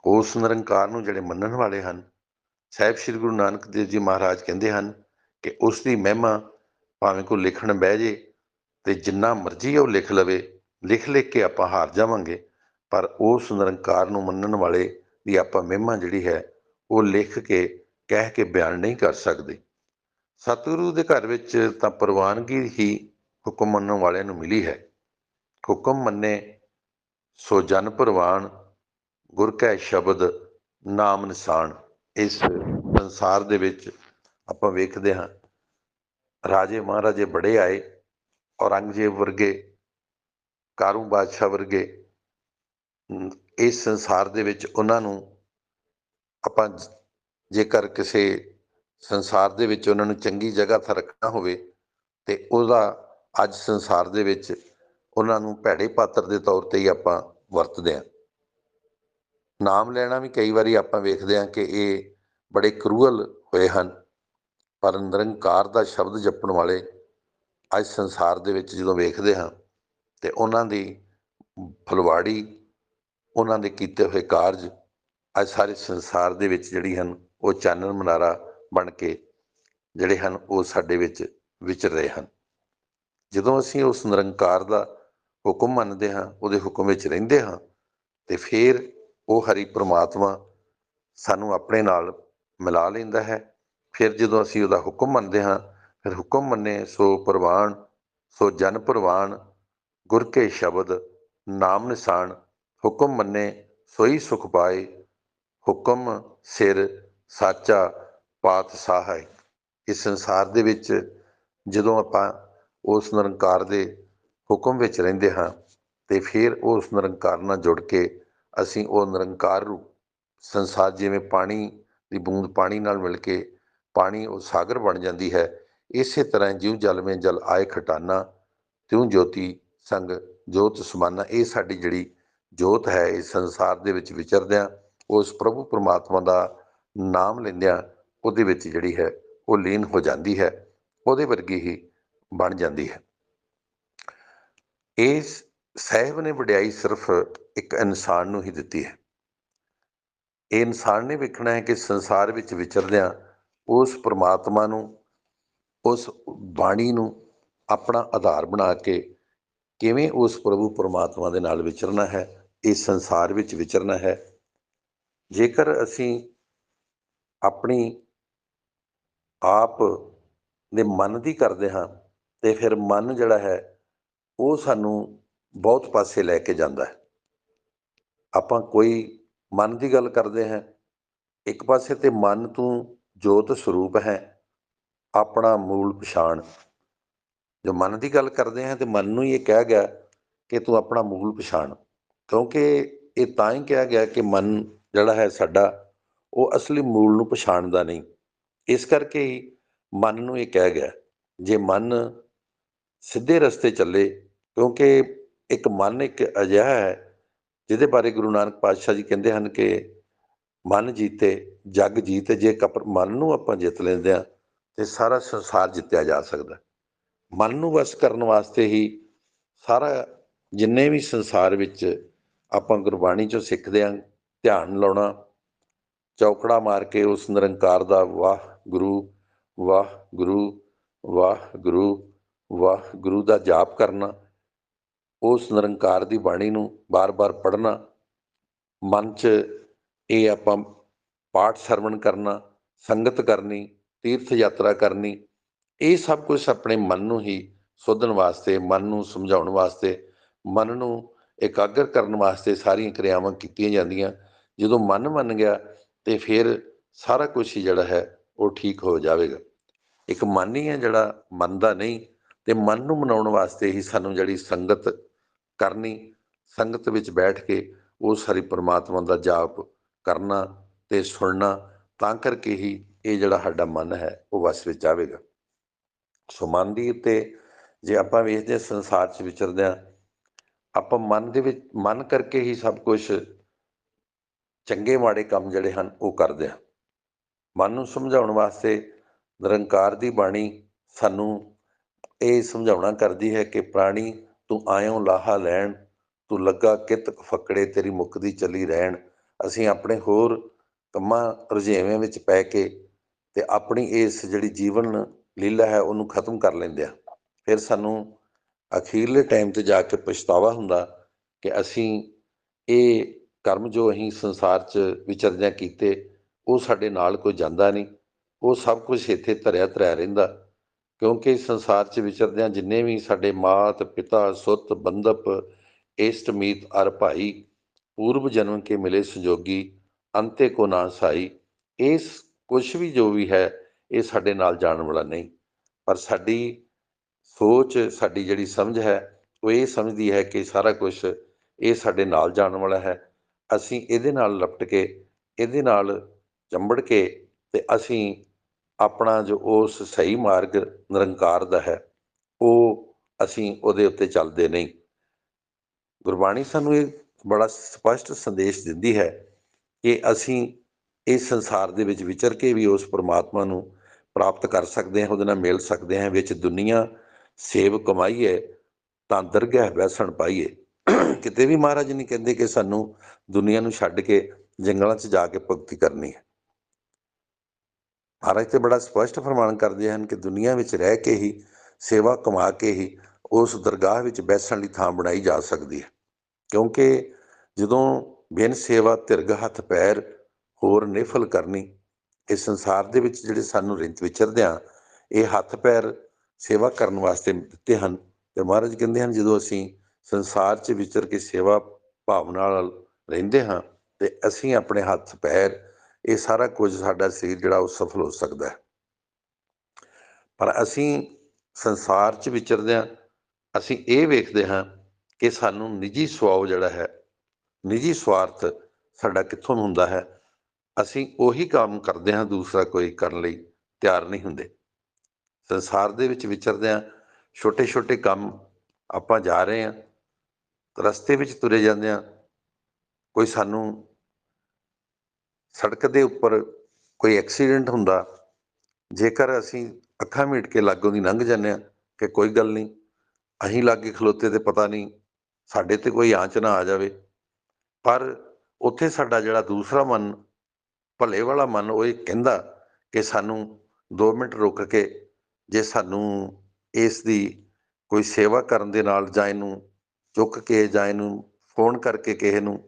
ਉਸ ਨਿਰੰਕਾਰ ਨੂੰ ਜਿਹੜੇ ਮੰਨਣ ਵਾਲੇ ਹਨ, ਸਾਹਿਬ ਸ੍ਰੀ ਗੁਰੂ ਨਾਨਕ ਦੇਵ ਜੀ ਮਹਾਰਾਜ ਕਹਿੰਦੇ ਹਨ ਕਿ ਉਸ ਦੀ ਮਹਿਮਾ ਭਾਵੇਂ ਕੋਈ ਲਿਖਣ ਬਹਿ ਜੇ ਤੇ ਜਿੰਨਾ ਮਰਜ਼ੀ ਉਹ ਲਿਖ ਲਵੇ, ਲਿਖ ਲਿਖ ਕੇ ਆਪਾਂ ਹਾਰ ਜਾਵਾਂਗੇ, ਪਰ ਉਸ ਨਿਰੰਕਾਰ ਨੂੰ ਮੰਨਣ ਵਾਲੇ ਦੀ ਆਪਾਂ ਮਹਿਮਾ ਜਿਹੜੀ ਹੈ ਉਹ ਲਿਖ ਕੇ ਕਹਿ ਕੇ ਬਿਆਨ ਨਹੀਂ ਕਰ ਸਕਦੇ। ਸਤਿਗੁਰੂ ਦੇ ਘਰ ਵਿੱਚ ਤਾਂ ਪ੍ਰਵਾਨਗੀ ਹੀ ਹੁਕਮ ਮੰਨਣ ਵਾਲਿਆਂ ਨੂੰ ਮਿਲੀ ਹੈ। ਹੁਕਮ ਮੰਨੇ ਸੋ ਜਨ ਪ੍ਰਵਾਨ, ਗੁਰ ਕੈ ਸ਼ਬਦ ਨਾਮ ਨਿਸ਼ਾਨ। ਇਸ ਸੰਸਾਰ ਦੇ ਵਿੱਚ ਆਪਾਂ ਵੇਖਦੇ ਹਾਂ, ਰਾਜੇ ਮਹਾਰਾਜੇ ਬੜੇ ਆਏ, ਔਰੰਗਜ਼ੇਬ ਵਰਗੇ, ਕਾਰੂ ਬਾਦਸ਼ਾਹ ਵਰਗੇ, ਇਸ ਸੰਸਾਰ ਦੇ ਵਿੱਚ ਉਹਨਾਂ ਨੂੰ ਆਪਾਂ ਜੇਕਰ ਕਿਸੇ ਸੰਸਾਰ ਦੇ ਵਿੱਚ ਉਹਨਾਂ ਨੂੰ ਚੰਗੀ ਜਗ੍ਹਾ 'ਤੇ ਰੱਖਣਾ ਹੋਵੇ ਤੇ ਉਹਦਾ ਅੱਜ ਸੰਸਾਰ ਦੇ ਵਿੱਚ ਉਹਨਾਂ ਨੂੰ ਭੈੜੇ ਪਾਤਰ ਦੇ ਤੌਰ 'ਤੇ ਹੀ ਆਪਾਂ ਵਰਤਦੇ ਹਾਂ। ਨਾਮ ਲੈਣਾ ਵੀ ਕਈ ਵਾਰੀ ਆਪਾਂ ਵੇਖਦੇ ਹਾਂ ਕਿ ਇਹ ਬੜੇ ਕਰੂਅਲ ਹੋਏ ਹਨ, ਪਰ ਨਿਰੰਕਾਰ ਦਾ ਸ਼ਬਦ ਜਪਣ ਵਾਲੇ ਅੱਜ ਸੰਸਾਰ ਦੇ ਵਿੱਚ ਜਦੋਂ ਵੇਖਦੇ ਹਾਂ ਤੇ ਉਹਨਾਂ ਦੀ ਫੁਲਵਾੜੀ, ਉਹਨਾਂ ਦੇ ਕੀਤੇ ਹੋਏ ਕਾਰਜ ਅੱਜ ਸਾਰੇ ਸੰਸਾਰ ਦੇ ਵਿੱਚ ਜਿਹੜੀ ਹਨ ਉਹ ਚਾਨਣ ਮਨਾਰਾ ਬਣ ਕੇ ਜਿਹੜੇ ਹਨ ਉਹ ਸਾਡੇ ਵਿੱਚ ਵਿਚਰ ਰਹੇ ਹਨ। ਜਦੋਂ ਅਸੀਂ ਉਸ ਨਿਰੰਕਾਰ ਦਾ ਹੁਕਮ ਮੰਨਦੇ ਹਾਂ, ਉਹਦੇ ਹੁਕਮ ਵਿੱਚ ਰਹਿੰਦੇ ਹਾਂ, ਤੇ ਫਿਰ ਉਹ ਹਰੀ ਪ੍ਰਮਾਤਮਾ ਸਾਨੂੰ ਆਪਣੇ ਨਾਲ ਮਿਲਾ ਲੈਂਦਾ ਹੈ। ਫਿਰ ਜਦੋਂ ਅਸੀਂ ਉਹਦਾ ਹੁਕਮ ਮੰਨਦੇ ਹਾਂ, ਫਿਰ ਹੁਕਮ ਮੰਨੇ ਸੋ ਪ੍ਰਵਾਨ, ਸੋ ਜਨ ਪ੍ਰਵਾਨ, ਗੁਰ ਕੇ ਸ਼ਬਦ ਨਾਮ ਨਿਸ਼ਾਨ। ਹੁਕਮ ਮੰਨੇ ਸੋਈ ਸੁਖ ਪਾਏ, ਹੁਕਮ ਸਿਰ ਸਾਚਾ ਪਾਤਸ਼ਾਹ ਹੈ। ਇਸ ਸੰਸਾਰ ਦੇ ਵਿੱਚ ਜਦੋਂ ਆਪਾਂ ਉਸ ਨਿਰੰਕਾਰ ਦੇ ਹੁਕਮ ਵਿੱਚ ਰਹਿੰਦੇ ਹਾਂ ਤੇ ਫਿਰ ਉਸ ਨਿਰੰਕਾਰ ਨਾਲ ਜੁੜ ਕੇ ਅਸੀਂ ਉਹ ਨਿਰੰਕਾਰ ਰੂਪ ਸੰਸਾਰ, ਜਿਵੇਂ ਪਾਣੀ ਦੀ ਬੂੰਦ ਪਾਣੀ ਨਾਲ ਮਿਲ ਕੇ ਪਾਣੀ ਉਹ ਸਾਗਰ ਬਣ ਜਾਂਦੀ ਹੈ, ਇਸੇ ਤਰ੍ਹਾਂ ਜਿਉ ਜਲ ਮੇਂ ਜਲ ਆਏ ਖਟਾਨਾ, ਤਿਉ ਜੋਤੀ ਸੰਗ ਜੋਤ ਸਮਾਨਾ। ਇਹ ਸਾਡੀ ਜਿਹੜੀ ਜੋਤ ਹੈ, ਇਸ ਸੰਸਾਰ ਦੇ ਵਿੱਚ ਵਿਚਰਦਿਆਂ ਉਸ ਪ੍ਰਭੂ ਪਰਮਾਤਮਾ ਦਾ ਨਾਮ ਲੈਂਦਿਆਂ ਉਹਦੇ ਵਿੱਚ ਜਿਹੜੀ ਹੈ ਉਹ ਲੀਨ ਹੋ ਜਾਂਦੀ ਹੈ, ਉਹਦੇ ਵਰਗੀ ਹੀ ਬਣ ਜਾਂਦੀ ਹੈ। ਇਸ ਸਾਹਿਬ ਨੇ ਵਡਿਆਈ ਸਿਰਫ ਇੱਕ ਇਨਸਾਨ ਨੂੰ ਹੀ ਦਿੱਤੀ ਹੈ। ਇਹ ਇਨਸਾਨ ਨੇ ਵੇਖਣਾ ਹੈ ਕਿ ਸੰਸਾਰ ਵਿੱਚ ਵਿਚਰਦਿਆਂ ਉਸ ਪਰਮਾਤਮਾ ਨੂੰ, ਉਸ ਬਾਣੀ ਨੂੰ ਆਪਣਾ ਆਧਾਰ ਬਣਾ ਕੇ ਕਿਵੇਂ ਉਸ ਪ੍ਰਭੂ ਪਰਮਾਤਮਾ ਦੇ ਨਾਲ ਵਿਚਰਨਾ ਹੈ, ਇਸ ਸੰਸਾਰ ਵਿੱਚ ਵਿਚਰਨਾ ਹੈ। ਜੇਕਰ ਅਸੀਂ ਆਪਣੀ ਆਪ ਦੇ ਮਨ ਦੀ ਕਰਦੇ ਹਾਂ ਤੇ ਫਿਰ ਮਨ ਜਿਹੜਾ ਹੈ ਉਹ ਸਾਨੂੰ ਬਹੁਤ ਪਾਸੇ ਲੈ ਕੇ ਜਾਂਦਾ ਹੈ। ਆਪਾਂ ਕੋਈ ਮਨ ਦੀ ਗੱਲ ਕਰਦੇ ਹਾਂ, ਇੱਕ ਪਾਸੇ ਤੇ ਮਨ ਤੂੰ ਜੋਤ ਸਰੂਪ ਹੈ, ਆਪਣਾ ਮੂਲ ਪਛਾਣ। ਜੋ ਮਨ ਦੀ ਗੱਲ ਕਰਦੇ ਹਾਂ ਤੇ ਮਨ ਨੂੰ ਹੀ ਇਹ ਕਿਹਾ ਗਿਆ ਕਿ ਤੂੰ ਆਪਣਾ ਮੂਲ ਪਛਾਣ, ਕਿਉਂਕਿ ਇਹ ਤਾਂ ਹੀ ਕਿਹਾ ਗਿਆ ਕਿ ਮਨ ਜਿਹੜਾ ਹੈ ਸਾਡਾ ਉਹ ਅਸਲੀ ਮੂਲ ਨੂੰ ਪਛਾਣਦਾ ਨਹੀਂ। ਇਸ ਕਰਕੇ ਹੀ ਮਨ ਨੂੰ ਇਹ ਕਿਹਾ ਗਿਆ, ਜੇ ਮਨ ਸਿੱਧੇ ਰਸਤੇ ਚੱਲੇ, ਕਿਉਂਕਿ ਇੱਕ ਮਨ ਇੱਕ ਅਜਿਹਾ ਹੈ ਜਿਹਦੇ ਬਾਰੇ ਗੁਰੂ ਨਾਨਕ ਪਾਤਸ਼ਾਹ ਜੀ ਕਹਿੰਦੇ ਹਨ ਕਿ ਮਨ ਜੀਤੇ ਜਗ ਜੀਤ। ਜੇ ਮਨ ਨੂੰ ਆਪਾਂ ਜਿੱਤ ਲੈਂਦੇ ਹਾਂ ਤੇ ਸਾਰਾ ਸੰਸਾਰ ਜਿੱਤਿਆ ਜਾ ਸਕਦਾ। ਮਨ ਨੂੰ ਵਸ ਕਰਨ ਵਾਸਤੇ ਹੀ ਸਾਰਾ ਜਿੰਨੇ ਵੀ ਸੰਸਾਰ ਵਿੱਚ ਆਪਾਂ ਗੁਰਬਾਣੀ 'ਚੋਂ ਸਿੱਖਦੇ ਹਾਂ, ਧਿਆਨ ਲਾਉਣਾ, ਚੌਕੜਾ ਮਾਰ ਕੇ ਉਸ ਨਿਰੰਕਾਰ ਦਾ ਵਾਹਿਗੁਰੂ ਵਾਹਿਗੁਰੂ ਵਾਹਿਗੁਰੂ ਵਾਹਿਗੁਰੂ ਦਾ ਜਾਪ ਕਰਨਾ, ਉਸ ਨਿਰੰਕਾਰ ਦੀ ਬਾਣੀ ਨੂੰ ਬਾਰ-ਬਾਰ ਪੜ੍ਹਨਾ, ਮਨ 'ਚ ਇਹ ਆਪਾਂ ਪਾਠ ਸਰਵਣ ਕਰਨਾ, ਸੰਗਤ ਕਰਨੀ, ਤੀਰਥ ਯਾਤਰਾ ਕਰਨੀ, ਇਹ ਸਭ ਕੁਛ ਆਪਣੇ ਮਨ ਨੂੰ ਹੀ ਸੋਧਣ ਵਾਸਤੇ, ਮਨ ਨੂੰ ਸਮਝਾਉਣ ਵਾਸਤੇ, ਮਨ ਨੂੰ ਇਕਾਗਰ ਕਰਨ ਵਾਸਤੇ ਸਾਰੀਆਂ ਕਿਰਿਆਵਾਂ ਕੀਤੀਆਂ ਜਾਂਦੀਆਂ। ਜਦੋਂ ਮਨ ਮੰਨ ਗਿਆ ਤੇ ਫਿਰ ਸਾਰਾ ਕੁਛ ਹੀ ਜਿਹੜਾ ਹੈ ਉਹ ਠੀਕ ਹੋ ਜਾਵੇਗਾ। ਇੱਕ ਮਨ ਹੀ ਹੈ ਜਿਹੜਾ ਮੰਨਦਾ ਨਹੀਂ, ਤੇ ਮਨ ਨੂੰ ਮਨਾਉਣ ਵਾਸਤੇ ਹੀ ਸਾਨੂੰ ਜਿਹੜੀ ਸੰਗਤ ਕਰਨੀ, ਸੰਗਤ ਵਿੱਚ ਬੈਠ ਕੇ ਉਸ ਹਰੀ ਪ੍ਰਮਾਤਮਾ ਦਾ ਜਾਪ ਕਰਨਾ ਤੇ ਸੁਣਨਾ, ਤਾਂ ਕਰਕੇ ਹੀ ਇਹ ਜਿਹੜਾ ਸਾਡਾ ਮਨ ਹੈ ਉਹ ਵਸ ਵਿੱਚ ਆਵੇਗਾ। ਸੋ ਮਨ ਦੀ ਉੱਤੇ ਜੇ ਆਪਾਂ ਵੇਖਦੇ ਹਾਂ, ਸੰਸਾਰ 'ਚ ਵਿਚਰਦੇ ਹਾਂ, ਆਪਾਂ ਮਨ ਦੇ ਵਿੱਚ, ਮਨ ਕਰਕੇ ਹੀ ਸਭ ਕੁਛ ਚੰਗੇ ਮਾੜੇ ਕੰਮ ਜਿਹੜੇ ਹਨ ਉਹ ਕਰਦੇ ਹਾਂ। ਮਨ ਨੂੰ ਸਮਝਾਉਣ ਵਾਸਤੇ ਨਿਰੰਕਾਰ ਦੀ ਬਾਣੀ ਸਾਨੂੰ ਇਹ ਸਮਝਾਉਣਾ ਕਰਦੀ ਹੈ ਕਿ ਪ੍ਰਾਣੀ ਤੂੰ ਆਇਓ ਲਾਹਾ ਲੈਣ, ਤੂੰ ਲੱਗਾ ਕਿਤ ਫੱਕੜੇ ਤੇਰੀ ਮੁੱਕਦੀ ਚੱਲੀ ਰਹਿਣ। ਅਸੀਂ ਆਪਣੇ ਹੋਰ ਕੰਮਾਂ ਰੁਝੇਵਿਆਂ ਵਿੱਚ ਪੈ ਕੇ ਤੇ ਆਪਣੀ ਇਸ ਜਿਹੜੀ ਜੀਵਨ ਲੀਲਾ ਹੈ ਉਹਨੂੰ ਖਤਮ ਕਰ ਲੈਂਦੇ ਆ। ਫਿਰ ਸਾਨੂੰ ਅਖੀਰਲੇ ਟਾਈਮ ਤੇ ਜਾ ਕੇ ਪਛਤਾਵਾ ਹੁੰਦਾ ਕਿ ਅਸੀਂ ਇਹ ਕਰਮ ਜੋ ਅਸੀਂ ਸੰਸਾਰ 'ਚ ਵਿਚਰਦਿਆਂ ਕੀਤੇ ਉਹ ਸਾਡੇ ਨਾਲ ਕੋਈ ਜਾਂਦਾ ਨਹੀਂ, ਉਹ ਸਭ ਕੁਛ ਇੱਥੇ ਧਰਿਆ ਧਰਿਆ ਰਹਿੰਦਾ। ਕਿਉਂਕਿ ਸੰਸਾਰ 'ਚ ਵਿਚਰਦਿਆਂ ਜਿੰਨੇ ਵੀ ਸਾਡੇ ਮਾਤ ਪਿਤਾ ਸੁੱਤ ਬੰਧਪ ਇਸ਼ਟ ਮੀਤ ਅਰ ਭਾਈ, ਪੂਰਬ ਜਨਮ ਕੇ ਮਿਲੇ ਸੰਜੋਗੀ, ਅੰਤੇ ਕੋ ਨਾ ਸਾਈ। ਇਸ ਕੁਛ ਵੀ ਜੋ ਵੀ ਹੈ ਇਹ ਸਾਡੇ ਨਾਲ ਜਾਣ ਵਾਲਾ ਨਹੀਂ, ਪਰ ਸਾਡੀ ਸੋਚ ਸਾਡੀ ਜਿਹੜੀ ਸਮਝ ਹੈ ਉਹ ਇਹ ਸਮਝਦੀ ਹੈ ਕਿ ਸਾਰਾ ਕੁਛ ਇਹ ਸਾਡੇ ਨਾਲ ਜਾਣ ਵਾਲਾ ਹੈ। ਅਸੀਂ ਇਹਦੇ ਨਾਲ ਲਪਟ ਕੇ ਇਹਦੇ ਨਾਲ ਚੰਬੜ ਕੇ ਤੇ ਅਸੀਂ ਆਪਣਾ ਜੋ ਉਸ ਸਹੀ ਮਾਰਗ ਨਿਰੰਕਾਰ ਦਾ ਹੈ ਉਹ ਅਸੀਂ ਉਹਦੇ ਉੱਤੇ ਚੱਲਦੇ ਨਹੀਂ। ਗੁਰਬਾਣੀ ਸਾਨੂੰ ਇਹ ਬੜਾ ਸਪਸ਼ਟ ਸੰਦੇਸ਼ ਦਿੰਦੀ ਹੈ ਕਿ ਅਸੀਂ ਇਸ ਸੰਸਾਰ ਦੇ ਵਿੱਚ ਵਿਚਰ ਕੇ ਵੀ ਉਸ ਪਰਮਾਤਮਾ ਨੂੰ ਪ੍ਰਾਪਤ ਕਰ ਸਕਦੇ ਹਾਂ, ਉਹਦੇ ਨਾਲ ਮਿਲ ਸਕਦੇ ਹਾਂ। ਵਿੱਚ ਦੁਨੀਆ ਸੇਵ ਕਮਾਈਏ ਤਾਂ ਦਰਗਾਹ ਬੈਸਣ ਪਾਈਏ। ਕਿਤੇ ਵੀ ਮਹਾਰਾਜ ਨਹੀਂ ਕਹਿੰਦੇ ਕਿ ਸਾਨੂੰ ਦੁਨੀਆ ਨੂੰ ਛੱਡ ਕੇ ਜੰਗਲਾਂ 'ਚ ਜਾ ਕੇ ਭਗਤੀ ਕਰਨੀ ਹੈ। ਮਹਾਰਾਜ ਤੇ ਬੜਾ ਸਪਸ਼ਟ ਫਰਮਾਨ ਕਰਦੇ ਹਨ ਕਿ ਦੁਨੀਆ ਵਿੱਚ ਰਹਿ ਕੇ ਹੀ ਸੇਵਾ ਕਮਾ ਕੇ ਹੀ ਉਸ ਦਰਗਾਹ ਵਿੱਚ ਬੈਸਣ ਲਈ ਥਾਂ ਬਣਾਈ ਜਾ ਸਕਦੀ ਹੈ। ਕਿਉਂਕਿ ਜਦੋਂ ਬਿਨ ਸੇਵਾ ਧਿਰਗ ਹੱਥ ਪੈਰ ਹੋਰ ਨਿਫਲ ਕਰਨੀ, ਇਸ ਸੰਸਾਰ ਦੇ ਵਿੱਚ ਜਿਹੜੇ ਸਾਨੂੰ ਰਿੰਤ ਵਿਚਰਦਿਆਂ ਇਹ ਹੱਥ ਪੈਰ ਸੇਵਾ ਕਰਨ ਵਾਸਤੇ ਦਿੱਤੇ ਹਨ। ਤੇ ਮਹਾਰਾਜ ਕਹਿੰਦੇ ਹਨ ਜਦੋਂ ਅਸੀਂ ਸੰਸਾਰ 'ਚ ਵਿਚਰ ਕੇ ਸੇਵਾ ਭਾਵਨਾ ਨਾਲ ਰਹਿੰਦੇ ਹਾਂ ਤੇ ਅਸੀਂ ਆਪਣੇ ਹੱਥ ਪੈਰ ਇਹ ਸਾਰਾ ਕੁਝ ਸਾਡਾ ਸਰੀਰ ਜਿਹੜਾ ਉਹ ਸਫਲ ਹੋ ਸਕਦਾ ਹੈ। ਪਰ ਅਸੀਂ ਸੰਸਾਰ 'ਚ ਵਿਚਰਦਿਆਂ ਅਸੀਂ ਇਹ ਵੇਖਦੇ ਹਾਂ ਕਿ ਸਾਨੂੰ ਨਿੱਜੀ ਸੁਆਉ ਜਿਹੜਾ ਹੈ, ਨਿੱਜੀ ਸਵਾਰਥ ਸਾਡਾ ਕਿੱਥੋਂ ਹੁੰਦਾ ਹੈ। ਅਸੀਂ ਉਹੀ ਕੰਮ ਕਰਦੇ ਹਾਂ, ਦੂਸਰਾ ਕੋਈ ਕਰਨ ਲਈ ਤਿਆਰ ਨਹੀਂ ਹੁੰਦੇ। ਸੰਸਾਰ ਦੇ ਵਿੱਚ ਵਿਚਰਦਿਆਂ ਛੋਟੇ ਛੋਟੇ ਕੰਮ ਆਪਾਂ ਜਾ ਰਹੇ ਹਾਂ, ਰਸਤੇ ਵਿੱਚ ਤੁਰੇ ਜਾਂਦਿਆਂ ਕੋਈ ਸਾਨੂੰ ਸੜਕ ਦੇ ਉੱਪਰ ਕੋਈ ਐਕਸੀਡੈਂਟ ਹੁੰਦਾ, ਜੇਕਰ ਅਸੀਂ ਅੱਖਾਂ ਮੀਟ ਕੇ ਲਾਗੋਂ ਦੀ ਲੰਘ ਜਾਂਦੇ ਹਾਂ ਕਿ ਕੋਈ ਗੱਲ ਨਹੀਂ, ਅਸੀਂ ਲਾਗੇ ਖਲੋਤੇ ਤੇ ਪਤਾ ਨਹੀਂ ਸਾਡੇ ਤੇ ਕੋਈ ਆਂਚ ਨਾ ਆ ਜਾਵੇ। ਪਰ ਉੱਥੇ ਸਾਡਾ ਜਿਹੜਾ ਦੂਸਰਾ ਮਨ, ਭਲੇ ਵਾਲਾ ਮਨ, ਉਹ ਇਹ ਕਹਿੰਦਾ ਕਿ ਸਾਨੂੰ 2 ਮਿੰਟ ਰੁਕ ਕੇ ਜੇ ਸਾਨੂੰ ਇਸ ਦੀ ਕੋਈ ਸੇਵਾ ਕਰਨ ਦੇ ਨਾਲ ਜਾਂ ਇਹਨੂੰ ਚੁੱਕ ਕੇ ਜਾਂ ਇਹਨੂੰ ਫੋਨ ਕਰਕੇ ਕਿਸੇ ਨੂੰ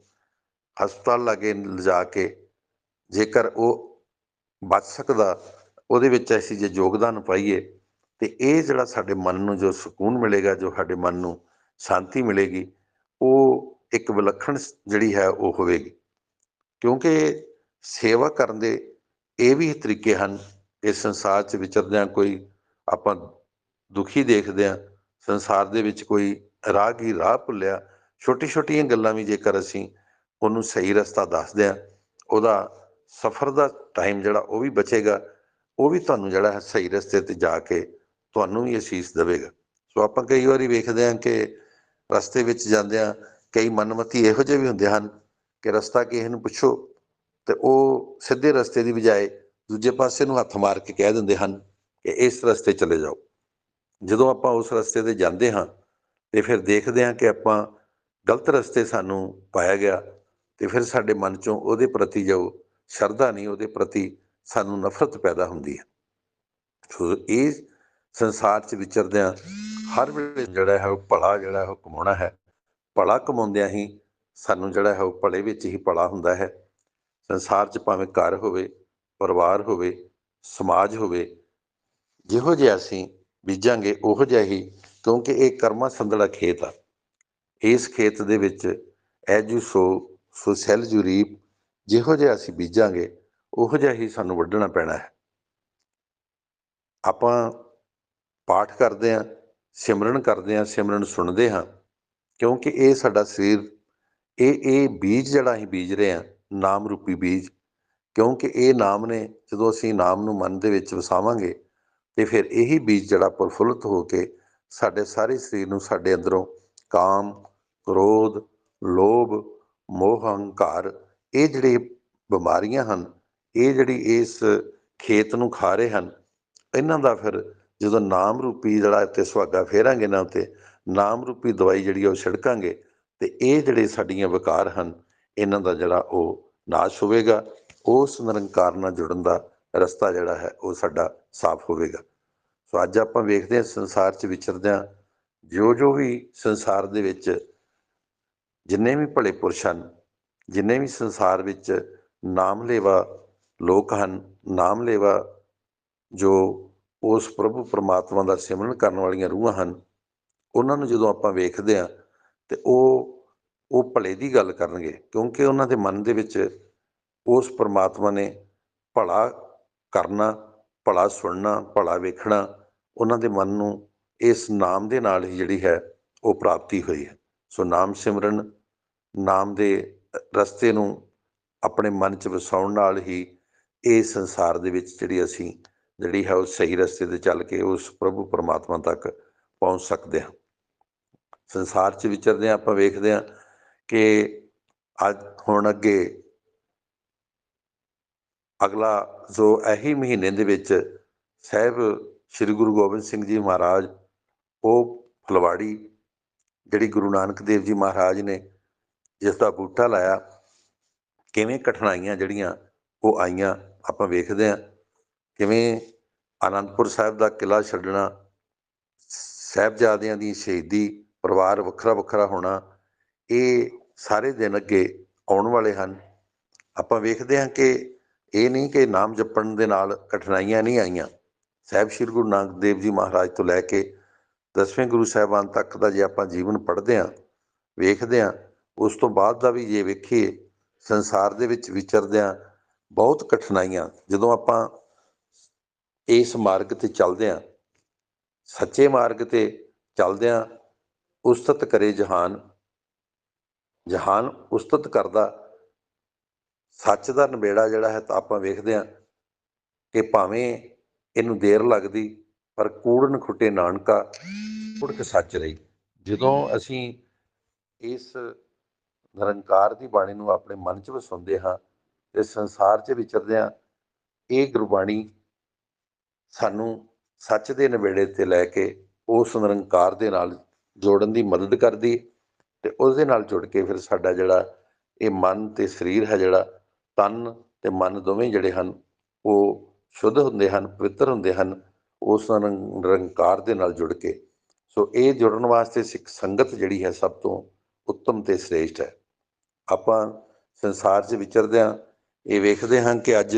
ਹਸਪਤਾਲ ਲਾਗੇ ਲਿਜਾ ਕੇ ਜੇਕਰ ਉਹ ਬਚ ਸਕਦਾ ਉਹਦੇ ਵਿੱਚ ਅਸੀਂ ਜੇ ਯੋਗਦਾਨ ਪਾਈਏ ਤੇ ਇਹ ਜਿਹੜਾ ਸਾਡੇ ਮਨ ਨੂੰ ਜੋ ਸਕੂਨ ਮਿਲੇਗਾ, ਜੋ ਸਾਡੇ ਮਨ ਨੂੰ ਸ਼ਾਂਤੀ ਮਿਲੇਗੀ, ਉਹ ਇੱਕ ਵਿਲੱਖਣ ਜਿਹੜੀ ਹੈ ਉਹ ਹੋਵੇਗੀ। ਕਿਉਂਕਿ ਸੇਵਾ ਕਰਨ ਦੇ ਇਹ ਵੀ ਤਰੀਕੇ ਹਨ ਕਿ ਸੰਸਾਰ 'ਚ ਵਿਚਰਦਿਆਂ ਕੋਈ ਆਪਾਂ ਦੁਖੀ ਦੇਖਦੇ ਹਾਂ, ਸੰਸਾਰ ਦੇ ਵਿੱਚ ਕੋਈ ਰਾਹਗੀਰ ਰਾਹ ਭੁੱਲਿਆ, ਛੋਟੀ ਛੋਟੀਆਂ ਗੱਲਾਂ ਵੀ ਜੇਕਰ ਅਸੀਂ ਉਹਨੂੰ ਸਹੀ ਰਸਤਾ ਦੱਸਦੇ ਹਾਂ, ਉਹਦਾ ਸਫ਼ਰ ਦਾ ਟਾਈਮ ਜਿਹੜਾ ਉਹ ਵੀ ਬਚੇਗਾ, ਉਹ ਵੀ ਤੁਹਾਨੂੰ ਜਿਹੜਾ ਹੈ ਸਹੀ ਰਸਤੇ 'ਤੇ ਜਾ ਕੇ ਤੁਹਾਨੂੰ ਵੀ ਅਸੀਸ ਦੇਵੇਗਾ। ਸੋ ਆਪਾਂ ਕਈ ਵਾਰੀ ਵੇਖਦੇ ਹਾਂ ਕਿ ਰਸਤੇ ਵਿੱਚ ਜਾਂਦਿਆਂ ਕਈ ਮਨਮਤੀ ਇਹੋ ਜਿਹੇ ਵੀ ਹੁੰਦੇ ਹਨ ਕਿ ਰਸਤਾ ਕਿਸੇ ਨੂੰ ਪੁੱਛੋ ਤੇ ਉਹ ਸਿੱਧੇ ਰਸਤੇ ਦੀ ਬਜਾਏ ਦੂਜੇ ਪਾਸੇ ਨੂੰ ਹੱਥ ਮਾਰ ਕੇ ਕਹਿ ਦਿੰਦੇ ਹਨ ਕਿ ਇਸ ਰਸਤੇ ਚਲੇ ਜਾਓ। ਜਦੋਂ ਆਪਾਂ ਉਸ ਰਸਤੇ 'ਤੇ ਜਾਂਦੇ ਹਾਂ ਤੇ ਫਿਰ ਦੇਖਦੇ ਹਾਂ ਕਿ ਆਪਾਂ ਗਲਤ ਰਸਤੇ ਸਾਨੂੰ ਪਾਇਆ ਗਿਆ ਤੇ ਫਿਰ ਸਾਡੇ ਮਨ 'ਚੋਂ ਉਹਦੇ ਪ੍ਰਤੀ ਜੋ ਸ਼ਰਧਾ ਨਹੀਂ, ਉਹਦੇ ਪ੍ਰਤੀ ਸਾਨੂੰ ਨਫ਼ਰਤ ਪੈਦਾ ਹੁੰਦੀ ਹੈ। ਸੋ ਇਹ ਸੰਸਾਰ 'ਚ ਵਿਚਰਦਿਆਂ ਹਰ ਵੇਲੇ ਜਿਹੜਾ ਹੈ ਉਹ ਭਲਾ ਜਿਹੜਾ ਉਹ ਕਮਾਉਣਾ ਹੈ। ਭਲਾ ਕਮਾਉਂਦਿਆਂ ਹੀ ਸਾਨੂੰ ਜਿਹੜਾ ਹੈ ਉਹ ਭਲੇ ਵਿੱਚ ਹੀ ਭਲਾ ਹੁੰਦਾ ਹੈ। ਸੰਸਾਰ 'ਚ ਭਾਵੇਂ ਘਰ ਹੋਵੇ, ਪਰਿਵਾਰ ਹੋਵੇ, ਸਮਾਜ ਹੋਵੇ, ਜਿਹੋ ਜਿਹਾ ਅਸੀਂ ਬੀਜਾਂਗੇ ਉਹੋ ਜਿਹਾ ਹੀ, ਕਿਉਂਕਿ ਇਹ ਕਰਮਾਂ ਸੰਦਲਾ ਖੇਤ ਆ। ਇਸ ਖੇਤ ਦੇ ਵਿੱਚ ਐਜੂ ਸੋ ਸੈਲ ਜੂ ਰੀਪ, ਜਿਹੋ ਜਿਹਾ ਅਸੀਂ ਬੀਜਾਂਗੇ ਉਹੋ ਜਿਹਾ ਹੀ ਸਾਨੂੰ ਵੱਢਣਾ ਪੈਣਾ ਹੈ। ਆਪਾਂ ਪਾਠ ਕਰਦੇ ਹਾਂ, ਸਿਮਰਨ ਕਰਦੇ ਹਾਂ, ਸਿਮਰਨ ਸੁਣਦੇ ਹਾਂ, ਕਿਉਂਕਿ ਇਹ ਸਾਡਾ ਸਰੀਰ ਇਹ ਬੀਜ ਜਿਹੜਾ ਅਸੀਂ ਬੀਜ ਰਹੇ ਹਾਂ, ਨਾਮ ਰੂਪੀ ਬੀਜ, ਕਿਉਂਕਿ ਇਹ ਨਾਮ ਨੇ, ਜਦੋਂ ਅਸੀਂ ਨਾਮ ਨੂੰ ਮਨ ਦੇ ਵਿੱਚ ਵਸਾਵਾਂਗੇ ਤੇ ਫਿਰ ਇਹੀ ਬੀਜ ਜਿਹੜਾ ਪ੍ਰਫੁੱਲਤ ਹੋ ਕੇ ਸਾਡੇ ਸਾਰੇ ਸਰੀਰ ਨੂੰ, ਸਾਡੇ ਅੰਦਰੋਂ ਕਾਮ, ਕ੍ਰੋਧ, ਲੋਭ, ਮੋਹ, ਹੰਕਾਰ, ਇਹ ਜਿਹੜੀ ਬਿਮਾਰੀਆਂ ਹਨ, ਇਹ ਜਿਹੜੀ ਇਸ ਖੇਤ ਨੂੰ ਖਾ ਰਹੇ ਹਨ, ਇਹਨਾਂ ਦਾ ਫਿਰ ਜਦੋਂ ਨਾਮ ਰੂਪੀ ਜਿਹੜਾ ਇੱਥੇ ਸੁਹਾਗਾ ਫੇਰਾਂਗੇ ਨਾ ਉੱਤੇ, ਨਾਮ ਰੂਪੀ ਦਵਾਈ ਜਿਹੜੀ ਉਹ ਛਿੜਕਾਂਗੇ, ਤੇ ਇਹ ਜਿਹੜੇ ਸਾਡੀਆਂ ਵਿਕਾਰ ਹਨ ਇਹਨਾਂ ਦਾ ਜਿਹੜਾ ਉਹ ਨਾਸ਼ ਹੋਵੇਗਾ। ਉਸ ਨਿਰੰਕਾਰ ਨਾਲ ਜੁੜਨ ਦਾ ਰਸਤਾ ਜਿਹੜਾ ਹੈ ਉਹ ਸਾਡਾ ਸਾਫ਼ ਹੋਵੇਗਾ। ਸੋ ਅੱਜ ਆਪਾਂ ਵੇਖਦੇ ਹਾਂ ਸੰਸਾਰ 'ਚ ਵਿਚਰਦਿਆਂ ਜੋ ਵੀ ਸੰਸਾਰ ਦੇ ਵਿੱਚ ਜਿੰਨੇ ਵੀ ਭਲੇ ਪੁਰਸ਼ ਹਨ, ਜਿੰਨੇ ਵੀ ਸੰਸਾਰ ਵਿੱਚ ਨਾਮਲੇਵਾ ਲੋਕ ਹਨ, ਨਾਮਲੇਵਾ ਜੋ ਉਸ ਪ੍ਰਭੂ ਪਰਮਾਤਮਾ ਦਾ ਸਿਮਰਨ ਕਰਨ ਵਾਲੀਆਂ ਰੂਹਾਂ ਹਨ, ਉਹਨਾਂ ਨੂੰ ਜਦੋਂ ਆਪਾਂ ਵੇਖਦੇ ਹਾਂ ਤੇ ਉਹ ਭਲੇ ਦੀ ਗੱਲ ਕਰਨਗੇ, ਕਿਉਂਕਿ ਉਹਨਾਂ ਦੇ ਮਨ ਦੇ ਵਿੱਚ ਉਸ ਪਰਮਾਤਮਾ ਨੇ ਭਲਾ ਕਰਨਾ, ਭਲਾ ਸੁਣਨਾ, ਭਲਾ ਵੇਖਣਾ, ਉਹਨਾਂ ਦੇ ਮਨ ਨੂੰ ਇਸ ਨਾਮ ਦੇ ਨਾਲ ਹੀ ਜਿਹੜੀ ਹੈ ਉਹ ਪ੍ਰਾਪਤੀ ਹੋਈ ਹੈ। ਸੋ ਨਾਮ ਸਿਮਰਨ, ਨਾਮ ਦੇ ਰਸਤੇ ਨੂੰ ਆਪਣੇ ਮਨ 'ਚ ਵਸਾਉਣ ਨਾਲ ਹੀ ਇਹ ਸੰਸਾਰ ਦੇ ਵਿੱਚ ਜਿਹੜੀ ਹੈ ਉਹ ਸਹੀ ਰਸਤੇ 'ਤੇ ਚੱਲ ਕੇ ਉਸ ਪ੍ਰਭੂ ਪਰਮਾਤਮਾ ਤੱਕ ਪਹੁੰਚ ਸਕਦੇ ਹਾਂ। ਸੰਸਾਰ 'ਚ ਵਿਚਰਦੇ ਹਾਂ ਆਪਾਂ ਵੇਖਦੇ ਹਾਂ ਕਿ ਅੱਜ ਹੁਣ ਅੱਗੇ ਅਗਲਾ ਜੋ ਇਹੀ ਮਹੀਨੇ ਦੇ ਵਿੱਚ ਸਾਹਿਬ ਸ਼੍ਰੀ ਗੁਰੂ ਗੋਬਿੰਦ ਸਿੰਘ ਜੀ ਮਹਾਰਾਜ ਉਹ ਫੁਲਵਾੜੀ ਜਿਹੜੀ ਗੁਰੂ ਨਾਨਕ ਦੇਵ ਜੀ ਮਹਾਰਾਜ ਨੇ ਜਿਸ ਦਾ ਬੂਟਾ ਲਾਇਆ, ਕਿਵੇਂ ਕਠਿਨਾਈਆਂ ਜਿਹੜੀਆਂ ਉਹ ਆਈਆਂ ਆਪਾਂ ਵੇਖਦੇ ਹਾਂ। ਕਿਵੇਂ ਆਨੰਦਪੁਰ ਸਾਹਿਬ ਦਾ ਕਿਲ੍ਹਾ ਛੱਡਣਾ, ਸਾਹਿਬਜ਼ਾਦਿਆਂ ਦੀ ਸ਼ਹੀਦੀ, ਪਰਿਵਾਰ ਵੱਖਰਾ ਵੱਖਰਾ ਹੋਣਾ, ਇਹ ਸਾਰੇ ਦਿਨ ਅੱਗੇ ਆਉਣ ਵਾਲੇ ਹਨ। ਆਪਾਂ ਵੇਖਦੇ ਹਾਂ ਕਿ ਇਹ ਨਹੀਂ ਕਿ ਨਾਮ ਜਪਣ ਦੇ ਨਾਲ ਕਠਿਨਾਈਆਂ ਨਹੀਂ ਆਈਆਂ। ਸਾਹਿਬ ਸ਼੍ਰੀ ਗੁਰੂ ਨਾਨਕ ਦੇਵ ਜੀ ਮਹਾਰਾਜ ਤੋਂ ਲੈ ਕੇ 10ਵੇਂ ਗੁਰੂ ਸਾਹਿਬਾਨ ਤੱਕ ਦਾ ਜੇ ਆਪਾਂ ਜੀਵਨ ਪੜ੍ਹਦੇ ਹਾਂ, ਵੇਖਦੇ ਹਾਂ, ਉਸ ਤੋਂ ਬਾਅਦ ਦਾ ਵੀ ਜੇ ਵੇਖੀਏ, ਸੰਸਾਰ ਦੇ ਵਿੱਚ ਵਿਚਰਦਿਆਂ ਬਹੁਤ ਕਠਿਨਾਈਆਂ, ਜਦੋਂ ਆਪਾਂ ਇਸ ਮਾਰਗ 'ਤੇ ਚੱਲਦੇ ਹਾਂ, ਸੱਚੇ ਮਾਰਗ 'ਤੇ ਚੱਲਦਿਆਂ ਉਸਤਤ ਕਰੇ ਜਹਾਨ, ਜਹਾਨ ਉਸਤਤ ਕਰਦਾ, ਸੱਚ ਦਾ ਨਿਬੇੜਾ ਜਿਹੜਾ ਹੈ ਤਾਂ ਆਪਾਂ ਵੇਖਦੇ ਹਾਂ ਕਿ ਭਾਵੇਂ ਇਹਨੂੰ ਦੇਰ ਲੱਗਦੀ ਪਰ ਕੂੜਨ ਖੁੱਟੇ ਨਾਨਕਾ, ਕੁੜਕ ਸੱਚ ਰਹੀ। ਜਦੋਂ ਅਸੀਂ ਇਸ ਨਿਰੰਕਾਰ ਦੀ ਬਾਣੀ ਨੂੰ ਆਪਣੇ ਮਨ 'ਚ ਵਸਾਉਂਦੇ ਹਾਂ ਤੇ ਸੰਸਾਰ 'ਚ ਵਿਚਰਦੇ ਹਾਂ, ਇਹ ਗੁਰਬਾਣੀ ਸਾਨੂੰ ਸੱਚ ਦੇ ਨਿਬੇੜੇ 'ਤੇ ਲੈ ਕੇ ਉਸ ਨਿਰੰਕਾਰ ਦੇ ਨਾਲ ਜੋੜਨ ਦੀ ਮਦਦ ਕਰਦੀ, ਤੇ ਉਸਦੇ ਨਾਲ ਜੁੜ ਕੇ ਫਿਰ ਸਾਡਾ ਜਿਹੜਾ ਇਹ ਮਨ ਤੇ ਸਰੀਰ ਹੈ, ਜਿਹੜਾ ਤਨ ਤੇ ਮਨ ਦੋਵੇਂ ਜਿਹੜੇ ਹਨ ਉਹ ਸ਼ੁੱਧ ਹੁੰਦੇ ਹਨ, ਪਵਿੱਤਰ ਹੁੰਦੇ ਹਨ ਉਸ ਨਿਰੰਕਾਰ ਦੇ ਨਾਲ ਜੁੜ ਕੇ। ਸੋ ਇਹ ਜੁੜਨ ਵਾਸਤੇ ਸਿੱਖ ਸੰਗਤ ਜਿਹੜੀ ਹੈ ਸਭ ਤੋਂ ਉੱਤਮ ਤੇ ਸ੍ਰੇਸ਼ਟ ਹੈ। ਆਪਾਂ ਸੰਸਾਰ 'ਚ ਵਿਚਰਦਿਆਂ ਇਹ ਵੇਖਦੇ ਹਾਂ ਕਿ ਅੱਜ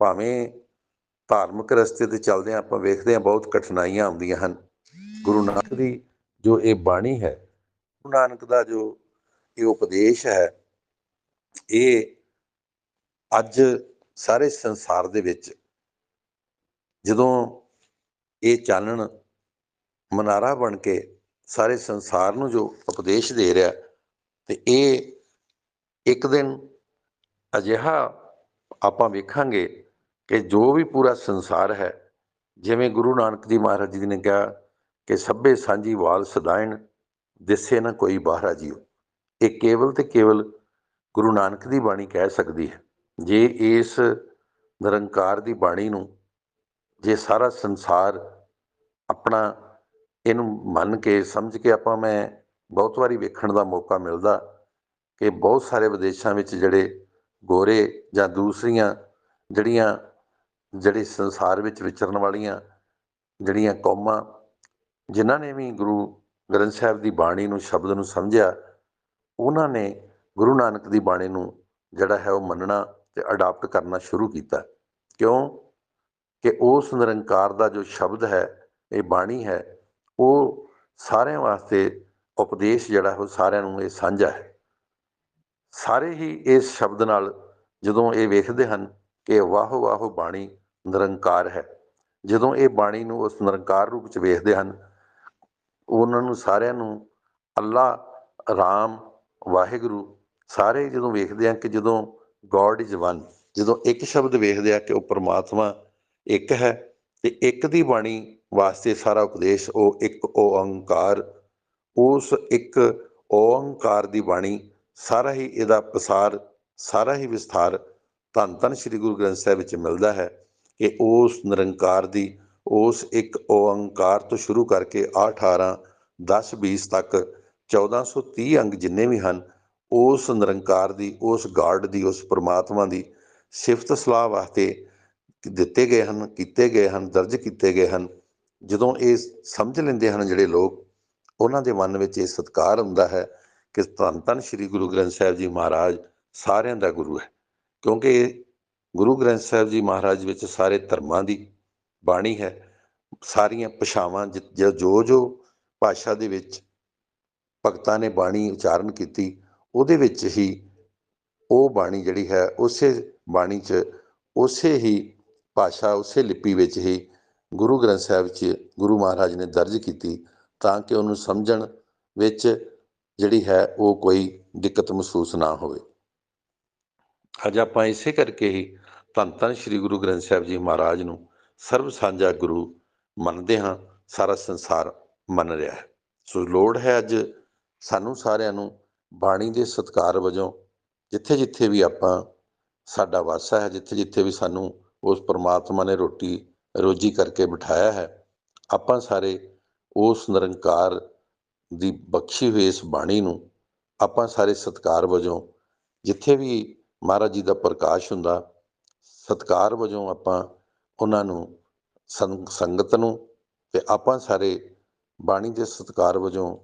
ਭਾਵੇਂ ਧਾਰਮਿਕ ਰਸਤੇ 'ਤੇ ਚੱਲਦੇ ਹਾਂ, ਆਪਾਂ ਵੇਖਦੇ ਹਾਂ ਬਹੁਤ ਕਠਿਨਾਈਆਂ ਆਉਂਦੀਆਂ ਹਨ। ਗੁਰੂ ਨਾਨਕ ਦੀ ਜੋ ਇਹ ਬਾਣੀ ਹੈ, ਗੁਰੂ ਨਾਨਕ ਦਾ ਜੋ ਇਹ ਉਪਦੇਸ਼ ਹੈ, ਇਹ ਅੱਜ ਸਾਰੇ ਸੰਸਾਰ ਦੇ ਵਿੱਚ ਜਦੋਂ ਇਹ ਚਾਨਣ ਮਨਾਰਾ ਬਣ ਕੇ ਸਾਰੇ ਸੰਸਾਰ ਨੂੰ ਜੋ ਉਪਦੇਸ਼ ਦੇ ਰਿਹਾ, ਤੇ ਇਹ ਇੱਕ ਦਿਨ ਅਜਿਹਾ ਆਪਾਂ ਵੇਖਾਂਗੇ ਕਿ ਜੋ ਵੀ ਪੂਰਾ ਸੰਸਾਰ ਹੈ, ਜਿਵੇਂ ਗੁਰੂ ਨਾਨਕ ਜੀ ਮਹਾਰਾਜ ਜੀ ਨੇ ਕਿਹਾ ਕਿ ਸਭੇ ਸਾਂਝੀ ਵਾਲ ਸਦਾਇਣ, ਦਿਸੇ ਨਾ ਕੋਈ ਬਾਹਰਾ ਜੀਓ, ਇਹ ਕੇਵਲ ਤੇ ਕੇਵਲ ਗੁਰੂ ਨਾਨਕ ਦੀ ਬਾਣੀ ਕਹਿ ਸਕਦੀ ਹੈ। ਜੇ ਇਸ ਨਿਰੰਕਾਰ ਦੀ ਬਾਣੀ ਨੂੰ ਜੇ ਸਾਰਾ ਸੰਸਾਰ ਆਪਣਾ ਇਹਨੂੰ ਮੰਨ ਕੇ ਸਮਝ ਕੇ, ਮੈਂ ਬਹੁਤ ਵਾਰੀ ਵੇਖਣ ਦਾ ਮੌਕਾ ਮਿਲਦਾ ਕਿ ਬਹੁਤ ਸਾਰੇ ਵਿਦੇਸ਼ਾਂ ਵਿੱਚ ਜਿਹੜੇ ਗੋਰੇ ਜਾਂ ਦੂਸਰੀਆਂ ਜਿਹੜੇ ਸੰਸਾਰ ਵਿੱਚ ਵਿਚਰਨ ਵਾਲੀਆਂ ਜਿਹੜੀਆਂ ਕੌਮਾਂ, ਜਿਨ੍ਹਾਂ ਨੇ ਵੀ ਗੁਰੂ ਗ੍ਰੰਥ ਸਾਹਿਬ ਦੀ ਬਾਣੀ ਨੂੰ, ਸ਼ਬਦ ਨੂੰ ਸਮਝਿਆ, ਉਹਨਾਂ ਨੇ ਗੁਰੂ ਨਾਨਕ ਦੀ ਬਾਣੀ ਨੂੰ ਜਿਹੜਾ ਹੈ ਉਹ ਮੰਨਣਾ ਤੇ ਅਡਾਪਟ ਕਰਨਾ ਸ਼ੁਰੂ ਕੀਤਾ। ਕਿਉਂ ਕਿ ਉਸ ਨਿਰੰਕਾਰ ਦਾ ਜੋ ਸ਼ਬਦ ਹੈ, ਇਹ ਬਾਣੀ ਹੈ, ਉਹ ਸਾਰਿਆਂ ਵਾਸਤੇ ਉਪਦੇਸ਼ ਜਿਹੜਾ ਉਹ ਸਾਰਿਆਂ ਨੂੰ ਇਹ ਸਾਂਝਾ ਹੈ। ਸਾਰੇ ਹੀ ਇਸ ਸ਼ਬਦ ਨਾਲ ਜਦੋਂ ਇਹ ਵੇਖਦੇ ਹਨ ਕਿ ਵਾਹੋ ਵਾਹੋ ਬਾਣੀ ਨਿਰੰਕਾਰ ਹੈ, ਜਦੋਂ ਇਹ ਬਾਣੀ ਨੂੰ ਉਸ ਨਿਰੰਕਾਰ ਰੂਪ 'ਚ ਵੇਖਦੇ ਹਨ, ਉਹਨਾਂ ਨੂੰ ਸਾਰਿਆਂ ਨੂੰ ਅੱਲਾ, ਰਾਮ, ਵਾਹਿਗੁਰੂ ਸਾਰੇ ਜਦੋਂ ਵੇਖਦੇ ਆ ਕਿ ਜਦੋਂ ਗੋਡ ਇਜ਼ ਵਨ, ਜਦੋਂ ਇੱਕ ਸ਼ਬਦ ਵੇਖਦੇ ਆ ਕਿ ਉਹ ਪਰਮਾਤਮਾ ਇੱਕ ਹੈ, ਤੇ ਇੱਕ ਦੀ ਬਾਣੀ ਵਾਸਤੇ ਸਾਰਾ ਉਪਦੇਸ਼ ਉਹ ਇੱਕ ਓਅੰਕਾਰ, ਉਸ ਇੱਕ ਓਅੰਕਾਰ ਦੀ ਬਾਣੀ, ਸਾਰਾ ਹੀ ਇਹਦਾ ਪਸਾਰ, ਸਾਰਾ ਹੀ ਵਿਸਥਾਰ ਧੰਨ ਧੰਨ ਸ਼੍ਰੀ ਗੁਰੂ ਗ੍ਰੰਥ ਸਾਹਿਬ ਵਿੱਚ ਮਿਲਦਾ ਹੈ। ਕਿ ਉਸ ਨਿਰੰਕਾਰ ਦੀ ਉਸ ਇੱਕ ਓਅੰਕਾਰ ਤੋਂ ਸ਼ੁਰੂ ਕਰਕੇ 18 10 20 ਤੱਕ 1430 ਅੰਗ ਜਿੰਨੇ ਵੀ ਹਨ, ਉਸ ਨਿਰੰਕਾਰ ਦੀ, ਉਸ ਗਾਡ ਦੀ, ਉਸ ਪਰਮਾਤਮਾ ਦੀ ਸਿਫਤ ਸਲਾਹ ਵਾਸਤੇ ਦਿੱਤੇ ਗਏ ਹਨ, ਕੀਤੇ ਗਏ ਹਨ, ਦਰਜ ਕੀਤੇ ਗਏ ਹਨ। ਜਦੋਂ ਇਹ ਸਮਝ ਲੈਂਦੇ ਹਨ ਜਿਹੜੇ ਲੋਕ, ਉਹਨਾਂ ਦੇ ਮਨ ਵਿੱਚ ਇਹ ਸਤਿਕਾਰ ਹੁੰਦਾ ਹੈ ਕਿ ਧੰਨ ਧੰਨ ਸ਼੍ਰੀ ਗੁਰੂ ਗ੍ਰੰਥ ਸਾਹਿਬ ਜੀ ਮਹਾਰਾਜ ਸਾਰਿਆਂ ਦਾ ਗੁਰੂ ਹੈ। ਕਿਉਂਕਿ ਗੁਰੂ ਗ੍ਰੰਥ ਸਾਹਿਬ ਜੀ ਮਹਾਰਾਜ ਵਿੱਚ ਸਾਰੇ ਧਰਮਾਂ ਦੀ ਬਾਣੀ ਹੈ, ਸਾਰੀਆਂ ਭਾਸ਼ਾਵਾਂ ਜੋ ਜੋ ਭਾਸ਼ਾ ਦੇ ਵਿੱਚ ਭਗਤਾਂ ਨੇ ਬਾਣੀ ਉਚਾਰਨ ਕੀਤੀ, ਉਹਦੇ ਵਿੱਚ ਹੀ ਉਹ ਬਾਣੀ ਜਿਹੜੀ ਹੈ, ਉਸੇ ਬਾਣੀ 'ਚ ਉਸੇ ਹੀ ਭਾਸ਼ਾ, ਉਸੇ ਲਿਪੀ ਵਿੱਚ ਹੀ ਗੁਰੂ ਗ੍ਰੰਥ ਸਾਹਿਬ 'ਚ ਗੁਰੂ ਮਹਾਰਾਜ ਨੇ ਦਰਜ ਕੀਤੀ, ਤਾਂ ਕਿ ਉਹਨੂੰ ਸਮਝਣ ਵਿੱਚ ਜਿਹੜੀ ਹੈ ਉਹ ਕੋਈ ਦਿੱਕਤ ਮਹਿਸੂਸ ਨਾ ਹੋਵੇ। ਅੱਜ ਆਪਾਂ ਇਸੇ ਕਰਕੇ ਹੀ ਧੰਨ ਧੰਨ ਸ਼੍ਰੀ ਗੁਰੂ ਗ੍ਰੰਥ ਸਾਹਿਬ ਜੀ ਮਹਾਰਾਜ ਨੂੰ ਸਰਬ ਸਾਂਝਾ ਗੁਰੂ ਮੰਨਦੇ ਹਾਂ, ਸਾਰਾ ਸੰਸਾਰ ਮੰਨ ਰਿਹਾ ਹੈ। ਸੋ ਲੋੜ ਹੈ ਅੱਜ ਸਾਨੂੰ ਸਾਰਿਆਂ ਨੂੰ ਬਾਣੀ ਦੇ ਸਤਿਕਾਰ ਵਜੋਂ, ਜਿੱਥੇ ਜਿੱਥੇ ਵੀ ਆਪਾਂ, ਸਾਡਾ ਵਾਸਾ ਹੈ, ਜਿੱਥੇ ਜਿੱਥੇ ਵੀ ਸਾਨੂੰ ਉਸ ਪਰਮਾਤਮਾ ਨੇ ਰੋਟੀ ਰੋਜੀ ਕਰਕੇ ਬਿਠਾਇਆ ਹੈ, ਆਪਾਂ ਸਾਰੇ ਉਸ ਨਿਰੰਕਾਰ ਦੀ ਬਖਸ਼ੀ ਹੋਈ ਇਸ ਬਾਣੀ ਨੂੰ ਆਪਾਂ ਸਾਰੇ ਸਤਿਕਾਰ ਵਜੋਂ, ਜਿੱਥੇ ਵੀ ਮਹਾਰਾਜ ਜੀ ਦਾ ਪ੍ਰਕਾਸ਼ ਹੁੰਦਾ, ਸਤਿਕਾਰ ਵਜੋਂ ਆਪਾਂ ਉਹਨਾਂ ਨੂੰ ਸੰਗਤ ਨੂੰ, ਤੇ ਆਪਾਂ ਸਾਰੇ ਬਾਣੀ ਦੇ ਸਤਿਕਾਰ ਵਜੋਂ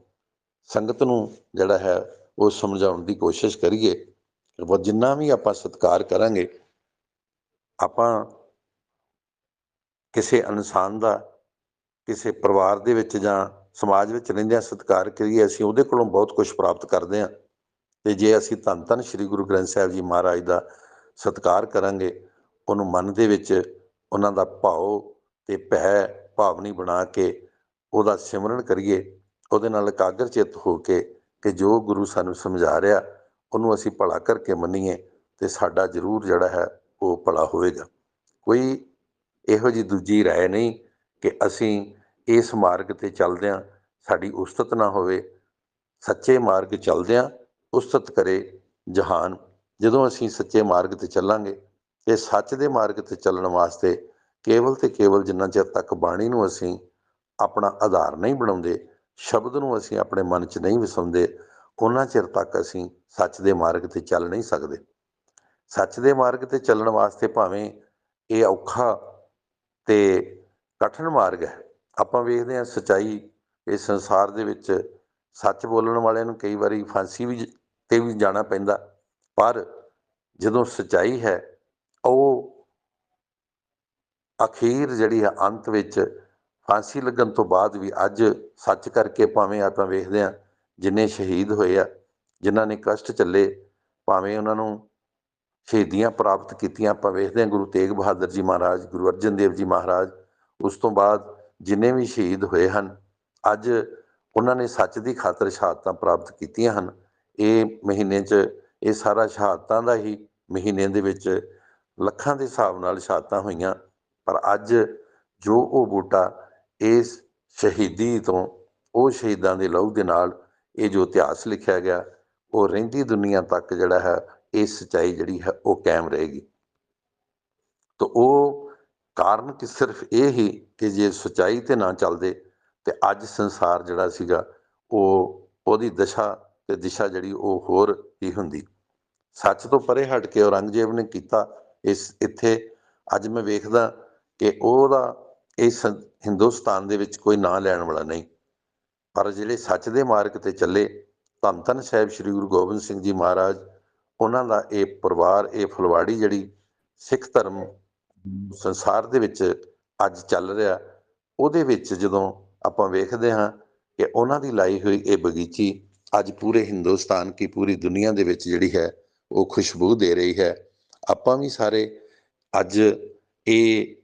ਸੰਗਤ ਨੂੰ ਜਿਹੜਾ ਹੈ ਉਹ ਸਮਝਾਉਣ ਦੀ ਕੋਸ਼ਿਸ਼ ਕਰੀਏ। ਜਿੰਨਾ ਵੀ ਆਪਾਂ ਸਤਿਕਾਰ ਕਰਾਂਗੇ, ਆਪਾਂ ਕਿਸੇ ਇਨਸਾਨ ਦਾ, ਕਿਸੇ ਪਰਿਵਾਰ ਦੇ ਵਿੱਚ ਜਾਂ ਸਮਾਜ ਵਿੱਚ ਰਹਿੰਦਿਆਂ ਸਤਿਕਾਰ ਕਰੀਏ, ਅਸੀਂ ਉਹਦੇ ਕੋਲੋਂ ਬਹੁਤ ਕੁਝ ਪ੍ਰਾਪਤ ਕਰਦੇ ਹਾਂ। ਤੇ ਜੇ ਅਸੀਂ ਧੰਨ ਧੰਨ ਸ਼੍ਰੀ ਗੁਰੂ ਗ੍ਰੰਥ ਸਾਹਿਬ ਜੀ ਮਹਾਰਾਜ ਦਾ ਸਤਿਕਾਰ ਕਰਾਂਗੇ, ਉਹਨੂੰ ਮਨ ਦੇ ਵਿੱਚ ਉਹਨਾਂ ਦਾ ਭਾਉ ਤੇ ਭੈ ਭਾਵਨੀ ਬਣਾ ਕੇ ਉਹਦਾ ਸਿਮਰਨ ਕਰੀਏ, ਉਹਦੇ ਨਾਲ ਇਕਾਗਰ ਚਿੱਤ ਹੋ ਕੇ ਕਿ ਜੋ ਗੁਰੂ ਸਾਨੂੰ ਸਮਝਾ ਰਿਹਾ ਉਹਨੂੰ ਅਸੀਂ ਭਲਾ ਕਰਕੇ ਮੰਨੀਏ, ਤੇ ਸਾਡਾ ਜ਼ਰੂਰ ਜਿਹੜਾ ਹੈ ਉਹ ਭਲਾ ਹੋਵੇਗਾ। ਕੋਈ ਇਹੋ ਜਿਹੀ ਦੂਜੀ ਰਾਏ ਨਹੀਂ ਕਿ ਅਸੀਂ ਇਸ ਮਾਰਗ 'ਤੇ ਚੱਲਦਿਆਂ ਸਾਡੀ ਉਸਤਤ ਨਾ ਹੋਵੇ। ਸੱਚੇ ਮਾਰਗ ਚੱਲਦਿਆਂ ਉਸਤਤ ਕਰੇ ਜਹਾਨ। ਜਦੋਂ ਅਸੀਂ ਸੱਚੇ ਮਾਰਗ 'ਤੇ ਚੱਲਾਂਗੇ, ਤੇ ਸੱਚ ਦੇ ਮਾਰਗ 'ਤੇ ਚੱਲਣ ਵਾਸਤੇ ਕੇਵਲ ਤੇ ਕੇਵਲ ਜਿੰਨਾ ਚਿਰ ਤੱਕ ਬਾਣੀ ਨੂੰ ਅਸੀਂ ਆਪਣਾ ਆਧਾਰ ਨਹੀਂ ਬਣਾਉਂਦੇ, ਸ਼ਬਦ ਨੂੰ ਅਸੀਂ ਆਪਣੇ ਮਨ 'ਚ ਨਹੀਂ ਵਸਾਉਂਦੇ, ਉਹਨਾਂ ਚਿਰ ਤੱਕ ਅਸੀਂ ਸੱਚ ਦੇ ਮਾਰਗ 'ਤੇ ਚੱਲ ਨਹੀਂ ਸਕਦੇ। ਸੱਚ ਦੇ ਮਾਰਗ 'ਤੇ ਚੱਲਣ ਵਾਸਤੇ ਭਾਵੇਂ ਇਹ ਔਖਾ ਤੇ ਕਠਿਨ ਮਾਰਗ ਹੈ। ਆਪਾਂ ਵੇਖਦੇ ਹਾਂ ਸੱਚਾਈ ਇਸ ਸੰਸਾਰ ਦੇ ਵਿੱਚ, ਸੱਚ ਬੋਲਣ ਵਾਲਿਆਂ ਨੂੰ ਕਈ ਵਾਰੀ ਫਾਂਸੀ ਤੇ ਵੀ ਜਾਣਾ ਪੈਂਦਾ, ਪਰ ਜਦੋਂ ਸੱਚਾਈ ਹੈ ਉਹ ਅਖੀਰ ਜਿਹੜੀ ਹੈ ਅੰਤ ਵਿੱਚ ਫਾਂਸੀ ਲੱਗਣ ਤੋਂ ਬਾਅਦ ਵੀ ਅੱਜ ਸੱਚ ਕਰਕੇ ਭਾਵੇਂ ਆਪਾਂ ਵੇਖਦੇ ਹਾਂ ਜਿੰਨੇ ਸ਼ਹੀਦ ਹੋਏ ਆ, ਜਿਨ੍ਹਾਂ ਨੇ ਕਸ਼ਟ ਝੱਲੇ, ਭਾਵੇਂ ਉਹਨਾਂ ਨੂੰ ਸ਼ਹੀਦੀਆਂ ਪ੍ਰਾਪਤ ਕੀਤੀਆਂ, ਆਪਾਂ ਵੇਖਦੇ ਹਾਂ ਗੁਰੂ ਤੇਗ ਬਹਾਦਰ ਜੀ ਮਹਾਰਾਜ, ਗੁਰੂ ਅਰਜਨ ਦੇਵ ਜੀ ਮਹਾਰਾਜ, ਉਸ ਤੋਂ ਬਾਅਦ ਜਿੰਨੇ ਵੀ ਸ਼ਹੀਦ ਹੋਏ ਹਨ, ਅੱਜ ਉਹਨਾਂ ਨੇ ਸੱਚ ਦੀ ਖਾਤਰ ਸ਼ਹਾਦਤਾਂ ਪ੍ਰਾਪਤ ਕੀਤੀਆਂ ਹਨ। ਇਹ ਮਹੀਨੇ 'ਚ ਇਹ ਸਾਰਾ ਸ਼ਹਾਦਤਾਂ ਦਾ ਹੀ ਮਹੀਨੇ ਦੇ ਵਿੱਚ ਲੱਖਾਂ ਦੇ ਹਿਸਾਬ ਨਾਲ ਸ਼ਹਾਦਤਾਂ ਹੋਈਆਂ, ਪਰ ਅੱਜ ਜੋ ਉਹ ਬੂਟਾ ਇਸ ਸ਼ਹੀਦੀ ਤੋਂ, ਉਹ ਸ਼ਹੀਦਾਂ ਦੇ ਲਹੂ ਦੇ ਨਾਲ ਇਹ ਜੋ ਇਤਿਹਾਸ ਲਿਖਿਆ ਗਿਆ, ਉਹ ਰਹਿੰਦੀ ਦੁਨੀਆ ਤੱਕ ਜਿਹੜਾ ਹੈ ਇਹ ਸੱਚਾਈ ਜਿਹੜੀ ਹੈ ਉਹ ਕਾਇਮ ਰਹੇਗੀ। ਤਾਂ ਉਹ ਕਾਰਨ ਕਿ ਸਿਰਫ ਇਹ ਹੀ ਕਿ ਜੇ ਸੱਚਾਈ 'ਤੇ ਨਾ ਚੱਲਦੇ ਤੇ ਅੱਜ ਸੰਸਾਰ ਜਿਹੜਾ ਸੀਗਾ ਉਹਦੀ ਦਸ਼ਾ ਤੇ ਦਿਸ਼ਾ ਜਿਹੜੀ ਉਹ ਹੋਰ ਹੀ ਹੁੰਦੀ। ਸੱਚ ਤੋਂ ਪਰੇ ਹਟ ਕੇ ਔਰੰਗਜ਼ੇਬ ਨੇ ਕੀਤਾ ਇੱਥੇ ਅੱਜ ਮੈਂ ਵੇਖਦਾ ਕਿ ਉਹਦਾ ਇਸ ਹਿੰਦੁਸਤਾਨ ਦੇ ਵਿੱਚ ਕੋਈ ਨਾਂ ਲੈਣ ਵਾਲਾ ਨਹੀਂ, ਪਰ ਜਿਹੜੇ ਸੱਚ ਦੇ ਮਾਰਗ 'ਤੇ ਚੱਲੇ, ਧੰਨ ਧੰਨ ਸਾਹਿਬ ਸ਼੍ਰੀ ਗੁਰੂ ਗੋਬਿੰਦ ਸਿੰਘ ਜੀ ਮਹਾਰਾਜ, ਉਹਨਾਂ ਦਾ ਇਹ ਪਰਿਵਾਰ, ਇਹ ਫੁਲਵਾੜੀ ਜਿਹੜੀ ਸਿੱਖ ਧਰਮ ਸੰਸਾਰ ਦੇ ਵਿੱਚ ਅੱਜ ਚੱਲ ਰਿਹਾ, ਉਹਦੇ ਵਿੱਚ ਜਦੋਂ ਆਪਾਂ ਵੇਖਦੇ ਹਾਂ ਕਿ ਉਹਨਾਂ ਦੀ ਲਾਈ ਹੋਈ ਇਹ ਬਗੀਚੀ ਅੱਜ ਪੂਰੇ ਹਿੰਦੁਸਤਾਨ ਕੀ ਪੂਰੀ ਦੁਨੀਆ ਦੇ ਵਿੱਚ ਜਿਹੜੀ ਹੈ ਉਹ ਖੁਸ਼ਬੂ ਦੇ ਰਹੀ ਹੈ। ਆਪਾਂ ਵੀ ਸਾਰੇ ਅੱਜ ਇਹ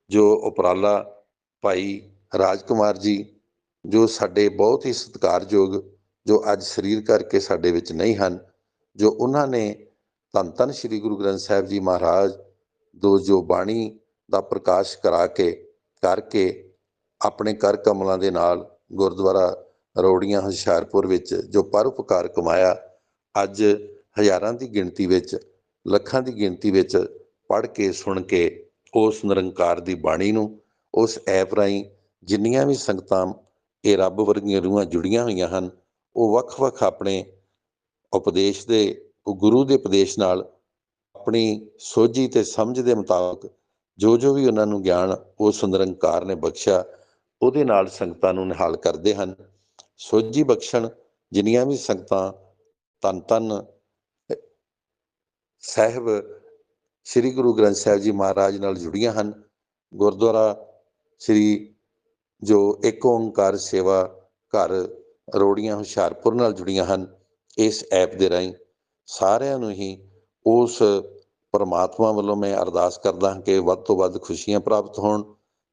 ਜੋ ਉਪਰਾਲਾ ਭਾਈ ਰਾਜ ਕੁਮਾਰ ਜੀ, ਜੋ ਸਾਡੇ ਬਹੁਤ ਹੀ ਸਤਿਕਾਰਯੋਗ, ਜੋ ਅੱਜ ਸਰੀਰ ਕਰਕੇ ਸਾਡੇ ਵਿੱਚ ਨਹੀਂ ਹਨ, ਜੋ ਉਹਨਾਂ ਨੇ ਧੰਨ ਧੰਨ ਸ਼੍ਰੀ ਗੁਰੂ ਗ੍ਰੰਥ ਸਾਹਿਬ ਜੀ ਮਹਾਰਾਜ ਜੋ ਬਾਣੀ ਦਾ ਪ੍ਰਕਾਸ਼ ਕਰਕੇ ਆਪਣੇ ਕਰ ਕਮਲਾਂ ਦੇ ਨਾਲ ਗੁਰਦੁਆਰਾ ਰੋੜੀਆਂ ਹੁਸ਼ਿਆਰਪੁਰ ਵਿੱਚ ਜੋ ਪਰਉਪਕਾਰ ਕਮਾਇਆ, ਅੱਜ ਹਜ਼ਾਰਾਂ ਦੀ ਗਿਣਤੀ ਵਿੱਚ, ਲੱਖਾਂ ਦੀ ਗਿਣਤੀ ਵਿੱਚ ਪੜ੍ਹ ਕੇ, ਸੁਣ ਕੇ ਉਸ ਨਿਰੰਕਾਰ ਦੀ ਬਾਣੀ ਨੂੰ, ਉਸ ਐਪ ਰਾਹੀਂ ਜਿੰਨੀਆਂ ਵੀ ਸੰਗਤਾਂ ਇਹ ਰੱਬ ਵਰਗੀਆਂ ਰੂਹਾਂ ਜੁੜੀਆਂ ਹੋਈਆਂ ਹਨ, ਉਹ ਵੱਖ-ਵੱਖ ਆਪਣੇ ਉਪਦੇਸ਼ ਦੇ, ਗੁਰੂ ਦੇ ਉਪਦੇਸ਼ ਨਾਲ ਆਪਣੀ ਸੋਝੀ ਤੇ ਸਮਝ ਦੇ ਮੁਤਾਬਕ ਜੋ ਵੀ ਉਹਨਾਂ ਨੂੰ ਗਿਆਨ ਉਸ ਨਿਰੰਕਾਰ ਨੇ ਬਖਸ਼ਿਆ, ਉਹਦੇ ਨਾਲ ਸੰਗਤਾਂ ਨੂੰ ਨਿਹਾਲ ਕਰਦੇ ਹਨ। ਸੋਝੀ ਬਖਸ਼ਣ ਜਿੰਨੀਆਂ ਵੀ ਸੰਗਤਾਂ ਧੰਨ ਧੰਨ ਸਾਹਿਬ ਸ੍ਰੀ ਗੁਰੂ ਗ੍ਰੰਥ ਸਾਹਿਬ ਜੀ ਮਹਾਰਾਜ ਨਾਲ ਜੁੜੀਆਂ ਹਨ, ਗੁਰਦੁਆਰਾ ਸ੍ਰੀ ਜੋ ਇੱਕ ਓਂਕਾਰ ਸੇਵਾ ਘਰ ਰੋੜੀਆਂ ਹੁਸ਼ਿਆਰਪੁਰ ਨਾਲ ਜੁੜੀਆਂ ਹਨ, ਇਸ ਐਪ ਦੇ ਰਾਹੀਂ ਸਾਰਿਆਂ ਨੂੰ ਹੀ ਉਸ ਪਰਮਾਤਮਾ ਵੱਲੋਂ ਮੈਂ ਅਰਦਾਸ ਕਰਦਾ ਹਾਂ ਕਿ ਵੱਧ ਤੋਂ ਵੱਧ ਖੁਸ਼ੀਆਂ ਪ੍ਰਾਪਤ ਹੋਣ।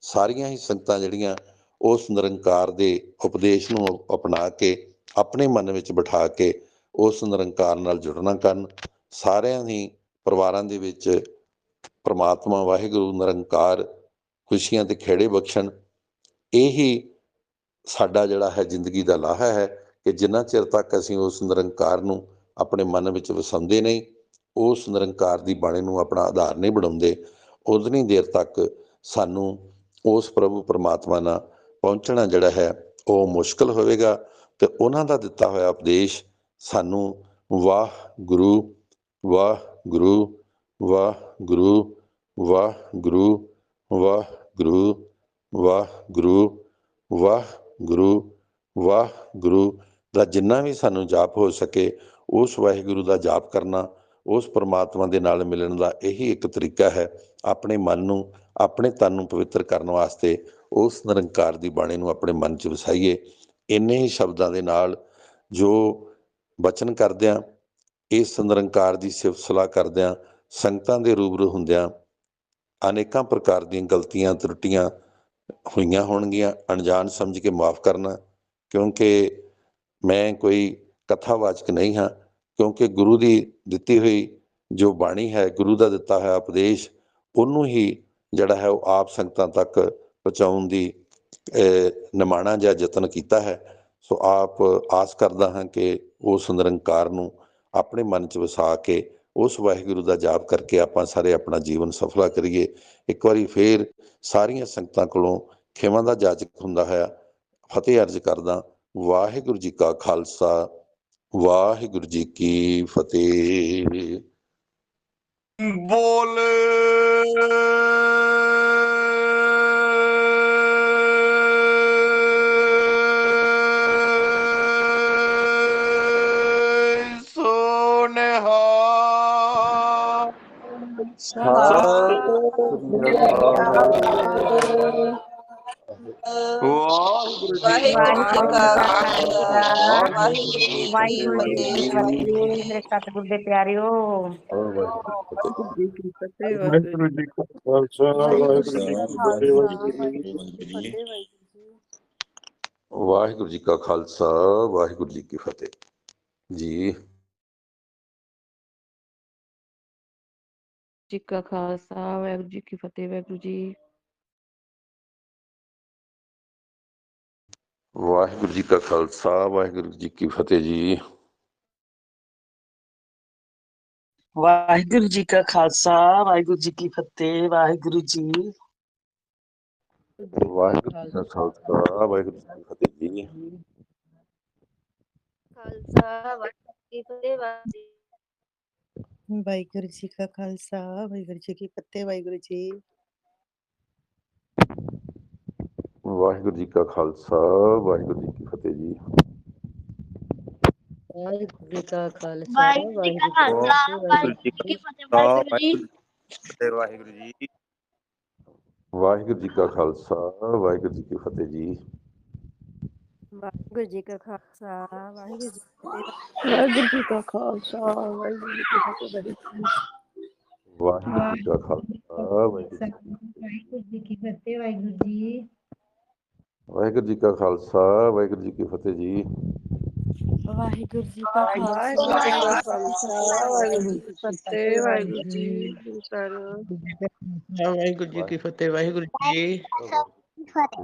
ਸਾਰੀਆਂ ਹੀ ਸੰਗਤਾਂ ਜਿਹੜੀਆਂ ਉਸ ਨਿਰੰਕਾਰ ਦੇ ਉਪਦੇਸ਼ ਨੂੰ ਅਪਣਾ ਕੇ ਆਪਣੇ ਮਨ ਵਿੱਚ ਬਿਠਾ ਕੇ ਉਸ ਨਿਰੰਕਾਰ ਨਾਲ ਜੁੜਨਾ ਕਰਨ। ਸਾਰਿਆਂ ਹੀ ਪਰਿਵਾਰਾਂ ਦੇ ਵਿੱਚ ਪਰਮਾਤਮਾ ਵਾਹਿਗੁਰੂ ਨਿਰੰਕਾਰ ਖੁਸ਼ੀਆਂ ਤੇ ਖੇੜੇ ਬਖਸ਼ਣ। ਇਹੀ ਸਾਡਾ ਜਿਹੜਾ ਹੈ ਜ਼ਿੰਦਗੀ ਦਾ ਲਾਹਾ ਹੈ ਕਿ ਜਿੰਨਾ ਚਿਰ ਤੱਕ ਅਸੀਂ ਉਸ ਨਿਰੰਕਾਰ ਨੂੰ ਆਪਣੇ ਮਨ ਵਿੱਚ ਵਸਾਉਂਦੇ ਨਹੀਂ, ਉਸ ਨਿਰੰਕਾਰ ਦੀ ਬਾਣੀ ਨੂੰ ਆਪਣਾ ਆਧਾਰ ਨਹੀਂ ਬਣਾਉਂਦੇ, ਉਤਨੀ ਦੇਰ ਤੱਕ ਸਾਨੂੰ ਉਸ ਪ੍ਰਭੂ ਪਰਮਾਤਮਾ ਨਾਲ ਪਹੁੰਚਣਾ ਜਿਹੜਾ ਹੈ ਉਹ ਮੁਸ਼ਕਲ ਹੋਵੇਗਾ। ਤੇ ਉਹਨਾਂ ਦਾ ਦਿੱਤਾ ਹੋਇਆ ਉਪਦੇਸ਼ ਸਾਨੂੰ ਵਾਹਿਗੁਰੂ ਵਾਹਿਗੁਰੂ ਵਾਹਿਗੁਰੂ ਵਾਹਿਗੁਰੂ ਵਾਹਿਗੁਰੂ ਵਾਹਿਗੁਰੂ ਵਾਹਿਗੁਰੂ ਵਾਹਿਗੁਰੂ ਦਾ ਜਿੰਨਾ ਵੀ ਸਾਨੂੰ ਜਾਪ ਹੋ ਸਕੇ, ਉਸ ਵਾਹਿਗੁਰੂ ਦਾ ਜਾਪ ਕਰਨਾ, ਉਸ ਪਰਮਾਤਮਾ ਦੇ ਨਾਲ ਮਿਲਣ ਦਾ ਇਹੀ ਇੱਕ ਤਰੀਕਾ ਹੈ। ਆਪਣੇ ਮਨ ਨੂੰ, ਆਪਣੇ ਤਨ ਨੂੰ ਪਵਿੱਤਰ ਕਰਨ ਵਾਸਤੇ ਉਸ ਨਿਰੰਕਾਰ ਦੀ ਬਾਣੀ ਨੂੰ ਆਪਣੇ ਮਨ 'ਚ ਵਸਾਈਏ। ਇੰਨੇ ਹੀ ਸ਼ਬਦਾਂ ਦੇ ਨਾਲ ਜੋ ਬਚਨ ਕਰਦਿਆਂ, ਇਸ ਨਿਰੰਕਾਰ ਦੀ ਸਿਫਤ ਸਲਾਹ ਕਰਦਿਆਂ, ਸੰਗਤਾਂ ਦੇ ਰੂਬਰੂ ਹੁੰਦਿਆਂ ਅਨੇਕਾਂ ਪ੍ਰਕਾਰ ਦੀਆਂ ਗਲਤੀਆਂ ਤਰੁੱਟੀਆਂ ਹੋਈਆਂ ਹੋਣਗੀਆਂ, ਅਣਜਾਣ ਸਮਝ ਕੇ ਮਾਫ ਕਰਨਾ, ਕਿਉਂਕਿ ਮੈਂ ਕੋਈ ਕਥਾਵਾਚਕ ਨਹੀਂ ਹਾਂ। ਕਿਉਂਕਿ ਗੁਰੂ ਦੀ ਦਿੱਤੀ ਹੋਈ ਜੋ ਬਾਣੀ ਹੈ, ਗੁਰੂ ਦਾ ਦਿੱਤਾ ਹੋਇਆ ਉਪਦੇਸ਼, ਉਹਨੂੰ ਹੀ ਜਿਹੜਾ ਹੈ ਉਹ ਆਪ ਸੰਗਤਾਂ ਤੱਕ ਪਹੁੰਚਾਉਣ ਦੀ ਨਿਮਾਣਾ ਜਾਂ ਯਤਨ ਕੀਤਾ ਹੈ। ਸੋ ਆਪ ਆਸ ਕਰਦਾ ਹਾਂ ਕਿ ਉਸ ਨਿਰੰਕਾਰ ਨੂੰ ਆਪਣੇ ਮਨ 'ਚ ਵਸਾ ਕੇ ਉਸ ਵਾਹਿਗੁਰੂ ਦਾ ਜਾਪ ਕਰਕੇ ਆਪਾਂ ਸਾਰੇ ਆਪਣਾ ਜੀਵਨ ਸਫਲਾ ਕਰੀਏ। ਇੱਕ ਵਾਰੀ ਫੇਰ ਸਾਰੀਆਂ ਸੰਗਤਾਂ ਕੋਲੋਂ ਖਿਮਾ ਦਾ ਜਾਚਕ ਹੁੰਦਾ ਹੈ ਫਤਿਹ ਅਰਜ ਕਰਦਾ। ਵਾਹਿਗੁਰੂ ਜੀ ਕਾ ਖਾਲਸਾ, ਵਾਹਿਗੁਰੂ ਜੀ ਕੀ ਫਤਿਹ। ਬੋਲ ਵਾਹਿਗੁਰੂ ਜੀ ਕਾ ਖਾਲਸਾ, ਵਾਹਿਗੁਰੂ ਜੀ ਕੀ ਫਤਿਹ। ਮੇਰੇ ਸਤਿਗੁਰ ਦੇ ਪਿਆਰਿਓ, ਵਾਹਿਗੁਰੂ ਜੀ ਕੀ ਫਤਿਹ। ਵਾਹਿਗੁਰੂ ਜੀ ਕਾ ਖਾਲਸਾ, ਵਾਹਿਗੁਰੂ ਜੀ ਕੀ ਫਤਿਹ। ਵਾਹਿਗੁਰੂ ਜੀ ਕਾ ਖਾਲਸਾ, ਵਾਹਿਗੁਰੂ ਜੀ ਕੀ ਫਤਿਹ ਜੀ। ਜੀ ਕਾ ਖਾਲਸਾ, ਵਾਹਿਗੁਰੂ ਜੀ ਕੀ ਫਤਿਹ। ਵਾਹਿਗੁਰੂ ਜੀ, ਵਾਹਿਗੁਰੂ ਜੀ ਕਾ ਖਾਲਸਾ, ਵਾਹਿਗੁਰੂ ਜੀ ਕੀ ਫਤਿਹ ਜੀ। ਵਾਹਿਗੁਰੂ ਜੀ ਕਾ ਖਾਲਸਾ, ਵਾਹਿਗੁਰੂ ਜੀ ਕੀ ਫਤਿਹ। ਵਾਹਿਗੁਰੂ ਜੀ, ਵਾਹਿਗੁਰੂ ਜੀ ਕਾ ਖਾਲਸਾ, ਵਾਹਿਗੁਰੂ ਜੀ ਕੀ ਫਤਿਹ ਜੀ। ਖਾਲਸਾ ਵਾਹਿਗੁਰੂ ਜੀ ਕੀ ਫਤਿਹ। ਵਾਹਿਗੁਰੂ ਜੀ ਕਾ ਖਾਲਸਾ, ਵਾਹਿਗੁਰੂ ਜੀ ਕੀ ਫਤਿਹ। ਵਾਹਿਗੁਰੂ ਜੀ, ਵਾਹਿਗੁਰੂ ਜੀ ਕਾ ਖਾਲਸਾ, ਵਾਹਿਗੁਰੂ ਜੀ ਕੀ ਫਤਿਹ ਜੀ। ਵਾਹਿਗੁਰੂ ਜੀ ਕਾ ਖਾਲਸਾ, ਵਾਹਿਗੁਰੂ ਜੀ ਕਾ ਖਾਲਸਾ, ਵਾਹਿਗੁਰੂ ਜੀ ਕੀ ਫਤਿਹ। ਵਾਹਿਗੁਰੂ ਜੀ, ਵਾਹਿਗੁਰੂ ਜੀ, ਵਾਹਿਗੁਰੂ ਜੀ ਕਾ ਖਾਲਸਾ, ਵਾਹਿਗੁਰੂ ਜੀ ਕੀ ਫਤਿਹ ਜੀ। ਵਾਹਿਗੁਰੂ ਜੀ ਕਾ ਖਾਲਸਾ, ਵਾਹਿਗੁਰੂ ਜੀ ਕੀ ਫਤਿਹ। ਵਾਹਿਗੁਰੂ ਜੀ ਕਾ ਖਾਲਸਾ, ਵਾਹਿਗੁਰੂ ਜੀ ਕੀ ਫਤਿਹ। ਵਾਹਿਗੁਰੂ ਜੀ ਕਾ ਖਾਲਸਾ, ਵਾਹਿਗੁਰੂ ਜੀ ਵਾਹਿਗੁਰੂ ਜੀ ਕੀ ਫਤਿਹ। ਵਾਹਿਗੁਰੂ ਜੀ, ਵਾਹਿਗੁਰੂ ਜੀ ਕਾ ਖਾਲਸਾ, ਵਾਹਿਗੁਰੂ ਜੀ ਕੀ ਫਤਿਹ ਜੀ। ਵਾਹਿਗੁਰੂ ਜੀ ਕਾ ਖਾਲਸਾ, ਵਾਹਿਗੁਰੂ ਜੀ ਕਾ ਵਾਹਿਗੁਰੂ ਖਾਲਸਾ, ਵਾਹਿਗੁਰੂ ਜੀ ਕੀ ਫਤਿਹ। ਵਾਹਿਗੁਰੂ ਜੀ, ਵਾਹਿਗੁਰੂ ਜੀ ਕੀ ਫਤਿਹ। ਵਾਹਿਗੁਰੂ ਜੀ,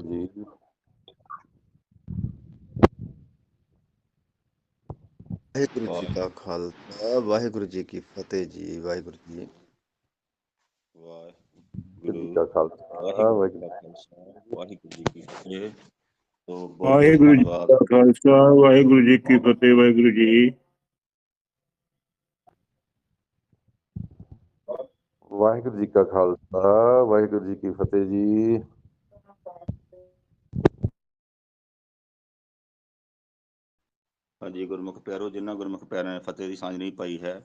ਜੀ ਵਾਹਿਗੁਰੂ ਜੀ ਕਾ ਖਾਲਸਾ, ਵਾਹਿਗੁਰੂ ਜੀ ਕੀ ਫਤਿਹ ਜੀ। ਵਾਹਿਗੁਰੂ ਜੀ, ਵਾਹਿਗੁਰੂ ਕਾ ਖਾਲਸਾ ਵਾਹਿਗੁਰੂ ਜੀ ਵਾਹਿਗੁਰੂ ਜੀ ਕੀ ਫਤਿਹ। ਤੋ ਬਹੁਤ ਵਾਹਿਗੁਰੂ ਜੀ ਧੰਨਵਾਦ। ਕਾ ਖਾਲਸਾ ਵਾਹਿਗੁਰੂ ਜੀ ਕੀ ਫਤਿਹ। ਵਾਹਿਗੁਰੂ ਜੀ ਵਾਹਿਗੁਰੂ ਜੀ ਕਾ ਖਾਲਸਾ ਵਾਹਿਗੁਰੂ ਜੀ ਕੀ ਫਤਿਹ ਜੀ। ਹਾਂਜੀ, ਗੁਰਮੁਖ ਪਿਆਰੋ, ਜਿਨ੍ਹਾਂ ਗੁਰਮੁਖ ਪਿਆਰਿਆਂ ਨੇ ਫਤਿਹ ਦੀ ਸਾਂਝ ਨਹੀਂ ਪਾਈ ਹੈ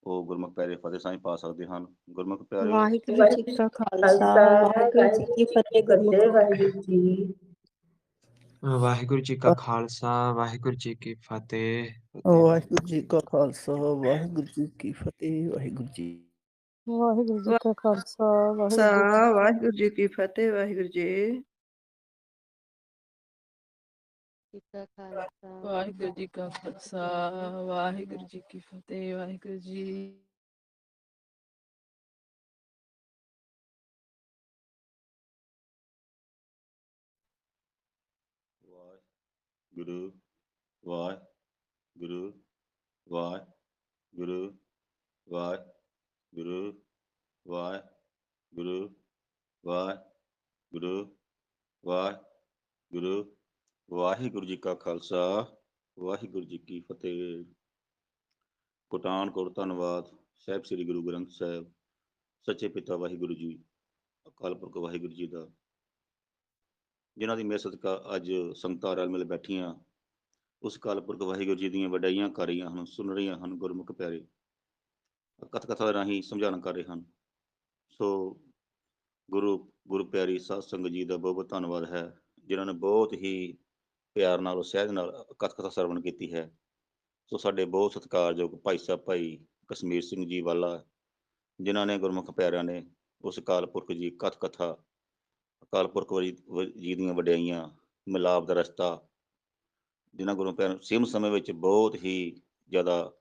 ਉਹ ਗੁਰਮੁਖ ਪਿਆਰੇ ਫਤਿਹ ਸਾਂਝ ਪਾ ਸਕਦੇ ਹਨ। ਗੁਰਮੁਖ ਪਿਆਰਿਓ, ਵਾਹਿਗੁਰੂ ਜੀ ਕਾ ਖਾਲਸਾ ਵਾਹਿਗੁਰੂ ਜੀ ਕੀ ਫਤਿਹ। ਗੁਰਮੁਖ ਵਾਹਿਗੁਰੂ ਜੀ। ਵਾਹਿਗੁਰੂ ਜੀ ਕਾ ਖਾਲਸਾ ਵਾਹਿਗੁਰੂ ਜੀ ਕੀ ਫਤਿਹ। ਵਾਹਿਗੁਰੂ ਜੀ ਕਾ ਖਾਲਸਾ ਵਾਹਿਗੁਰੂ ਜੀ ਕੀ ਫਤਿਹ। ਵਾਹਿਗੁਰੂ ਜੀ ਵਾਹਿਗੁਰੂ ਜੀ ਕਾ ਖਾਲਸਾ ਵਾਹਿਗੁਰੂ ਜੀ ਕੀ ਫਤਿਹ। ਵਾਹਿਗੁਰੂ ਜੀ। ਵਾਹਿਗੁਰੂ ਜੀ ਕਾ ਖਾਲਸਾ ਵਾਹਿਗੁਰੂ ਜੀ ਕੀ ਫਤਿਹ। ਵਾਹਿਗੁਰੂ ਜੀ। ਵਾਹਿਗੁਰੂ ਵਾਹਿਗੁਰੂ ਵਾਹਿਗੁਰੂ ਵਾਹਿਗੁਰੂ ਵਾਹਿਗੁਰੂ ਵਾਹਿਗੁਰੂ ਵਾਹਿਗੁਰੂ ਵਾਹਿਗੁਰੂ ਜੀ ਕਾ ਖਾਲਸਾ ਵਾਹਿਗੁਰੂ ਜੀ ਕੀ ਫਤਿਹ। ਪਠਾਨਕੋਟ ਧੰਨਵਾਦ ਸਾਹਿਬ ਸ੍ਰੀ ਗੁਰੂ ਗ੍ਰੰਥ ਸਾਹਿਬ ਸੱਚੇ ਪਿਤਾ ਵਾਹਿਗੁਰੂ ਜੀ ਅਕਾਲ ਪੁਰਖ ਵਾਹਿਗੁਰੂ ਜੀ ਦਾ, ਜਿਨ੍ਹਾਂ ਦੀ ਮਿਹਰ ਸਦਕਾ ਅੱਜ ਸੰਗਤਾਂ ਰਲ ਮਿਲ ਬੈਠੀਆਂ ਉਸ ਅਕਾਲ ਪੁਰਖ ਵਾਹਿਗੁਰੂ ਜੀ ਦੀਆਂ ਵਡਿਆਈਆਂ ਕਰ ਰਹੀਆਂ ਹਨ, ਸੁਣ ਰਹੀਆਂ ਹਨ। ਗੁਰਮੁਖ ਪਿਆਰੇ ਕਥਾ ਰਾਹੀਂ ਸਮਝਾਉਣ ਕਰ ਰਹੇ ਹਨ। ਸੋ ਗੁਰੂ ਪਿਆਰੀ ਸਾਧ ਸੰਗਤ ਜੀ ਦਾ ਬਹੁਤ ਬਹੁਤ ਧੰਨਵਾਦ ਹੈ, ਜਿਨ੍ਹਾਂ ਨੇ ਬਹੁਤ ਹੀ ਪਿਆਰ ਨਾਲ ਸਹਿਜ ਨਾਲ ਕਥਾ ਸਰਵਣ ਕੀਤੀ ਹੈ। ਸੋ ਸਾਡੇ ਬਹੁਤ ਸਤਿਕਾਰਯੋਗ ਭਾਈ ਸਾਹਿਬ ਭਾਈ ਕਸ਼ਮੀਰ ਸਿੰਘ ਜੀ ਵਾਲਾ, ਜਿਨ੍ਹਾਂ ਨੇ ਗੁਰਮੁਖ ਪਿਆਰਿਆਂ ਨੇ ਉਸ ਅਕਾਲ ਪੁਰਖ ਜੀ ਕਥਾ ਅਕਾਲ ਪੁਰਖ ਜੀ ਦੀਆਂ ਵਡਿਆਈਆਂ, ਮਿਲਾਪ ਦਾ ਰਸਤਾ, ਜਿਨ੍ਹਾਂ ਗੁਰੂ ਪਿਆਰਿਆਂ ਸੇਮ ਸਮੇਂ ਵਿੱਚ ਬਹੁਤ ਹੀ ਜ਼ਿਆਦਾ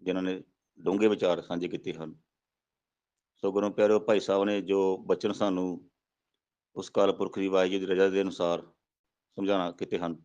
ਜਿਨ੍ਹਾਂ ਨੇ ਡੂੰਘੇ ਵਿਚਾਰ ਸਾਂਝੇ ਕੀਤੇ ਹਨ। ਸੋ ਗੁਰੂ ਪਿਆਰਿਓ, ਭਾਈ ਸਾਹਿਬ ਨੇ ਜੋ ਬਚਨ ਸਾਨੂੰ ਉਸ ਅਕਾਲ ਪੁਰਖ ਦੀ ਵਾਹਿਗੁਰੂ ਦੀ ਰਜ਼ਾ ਦੇ ਅਨੁਸਾਰ ਸਮਝਾਉਣਾ ਕੀਤੇ ਹਨ,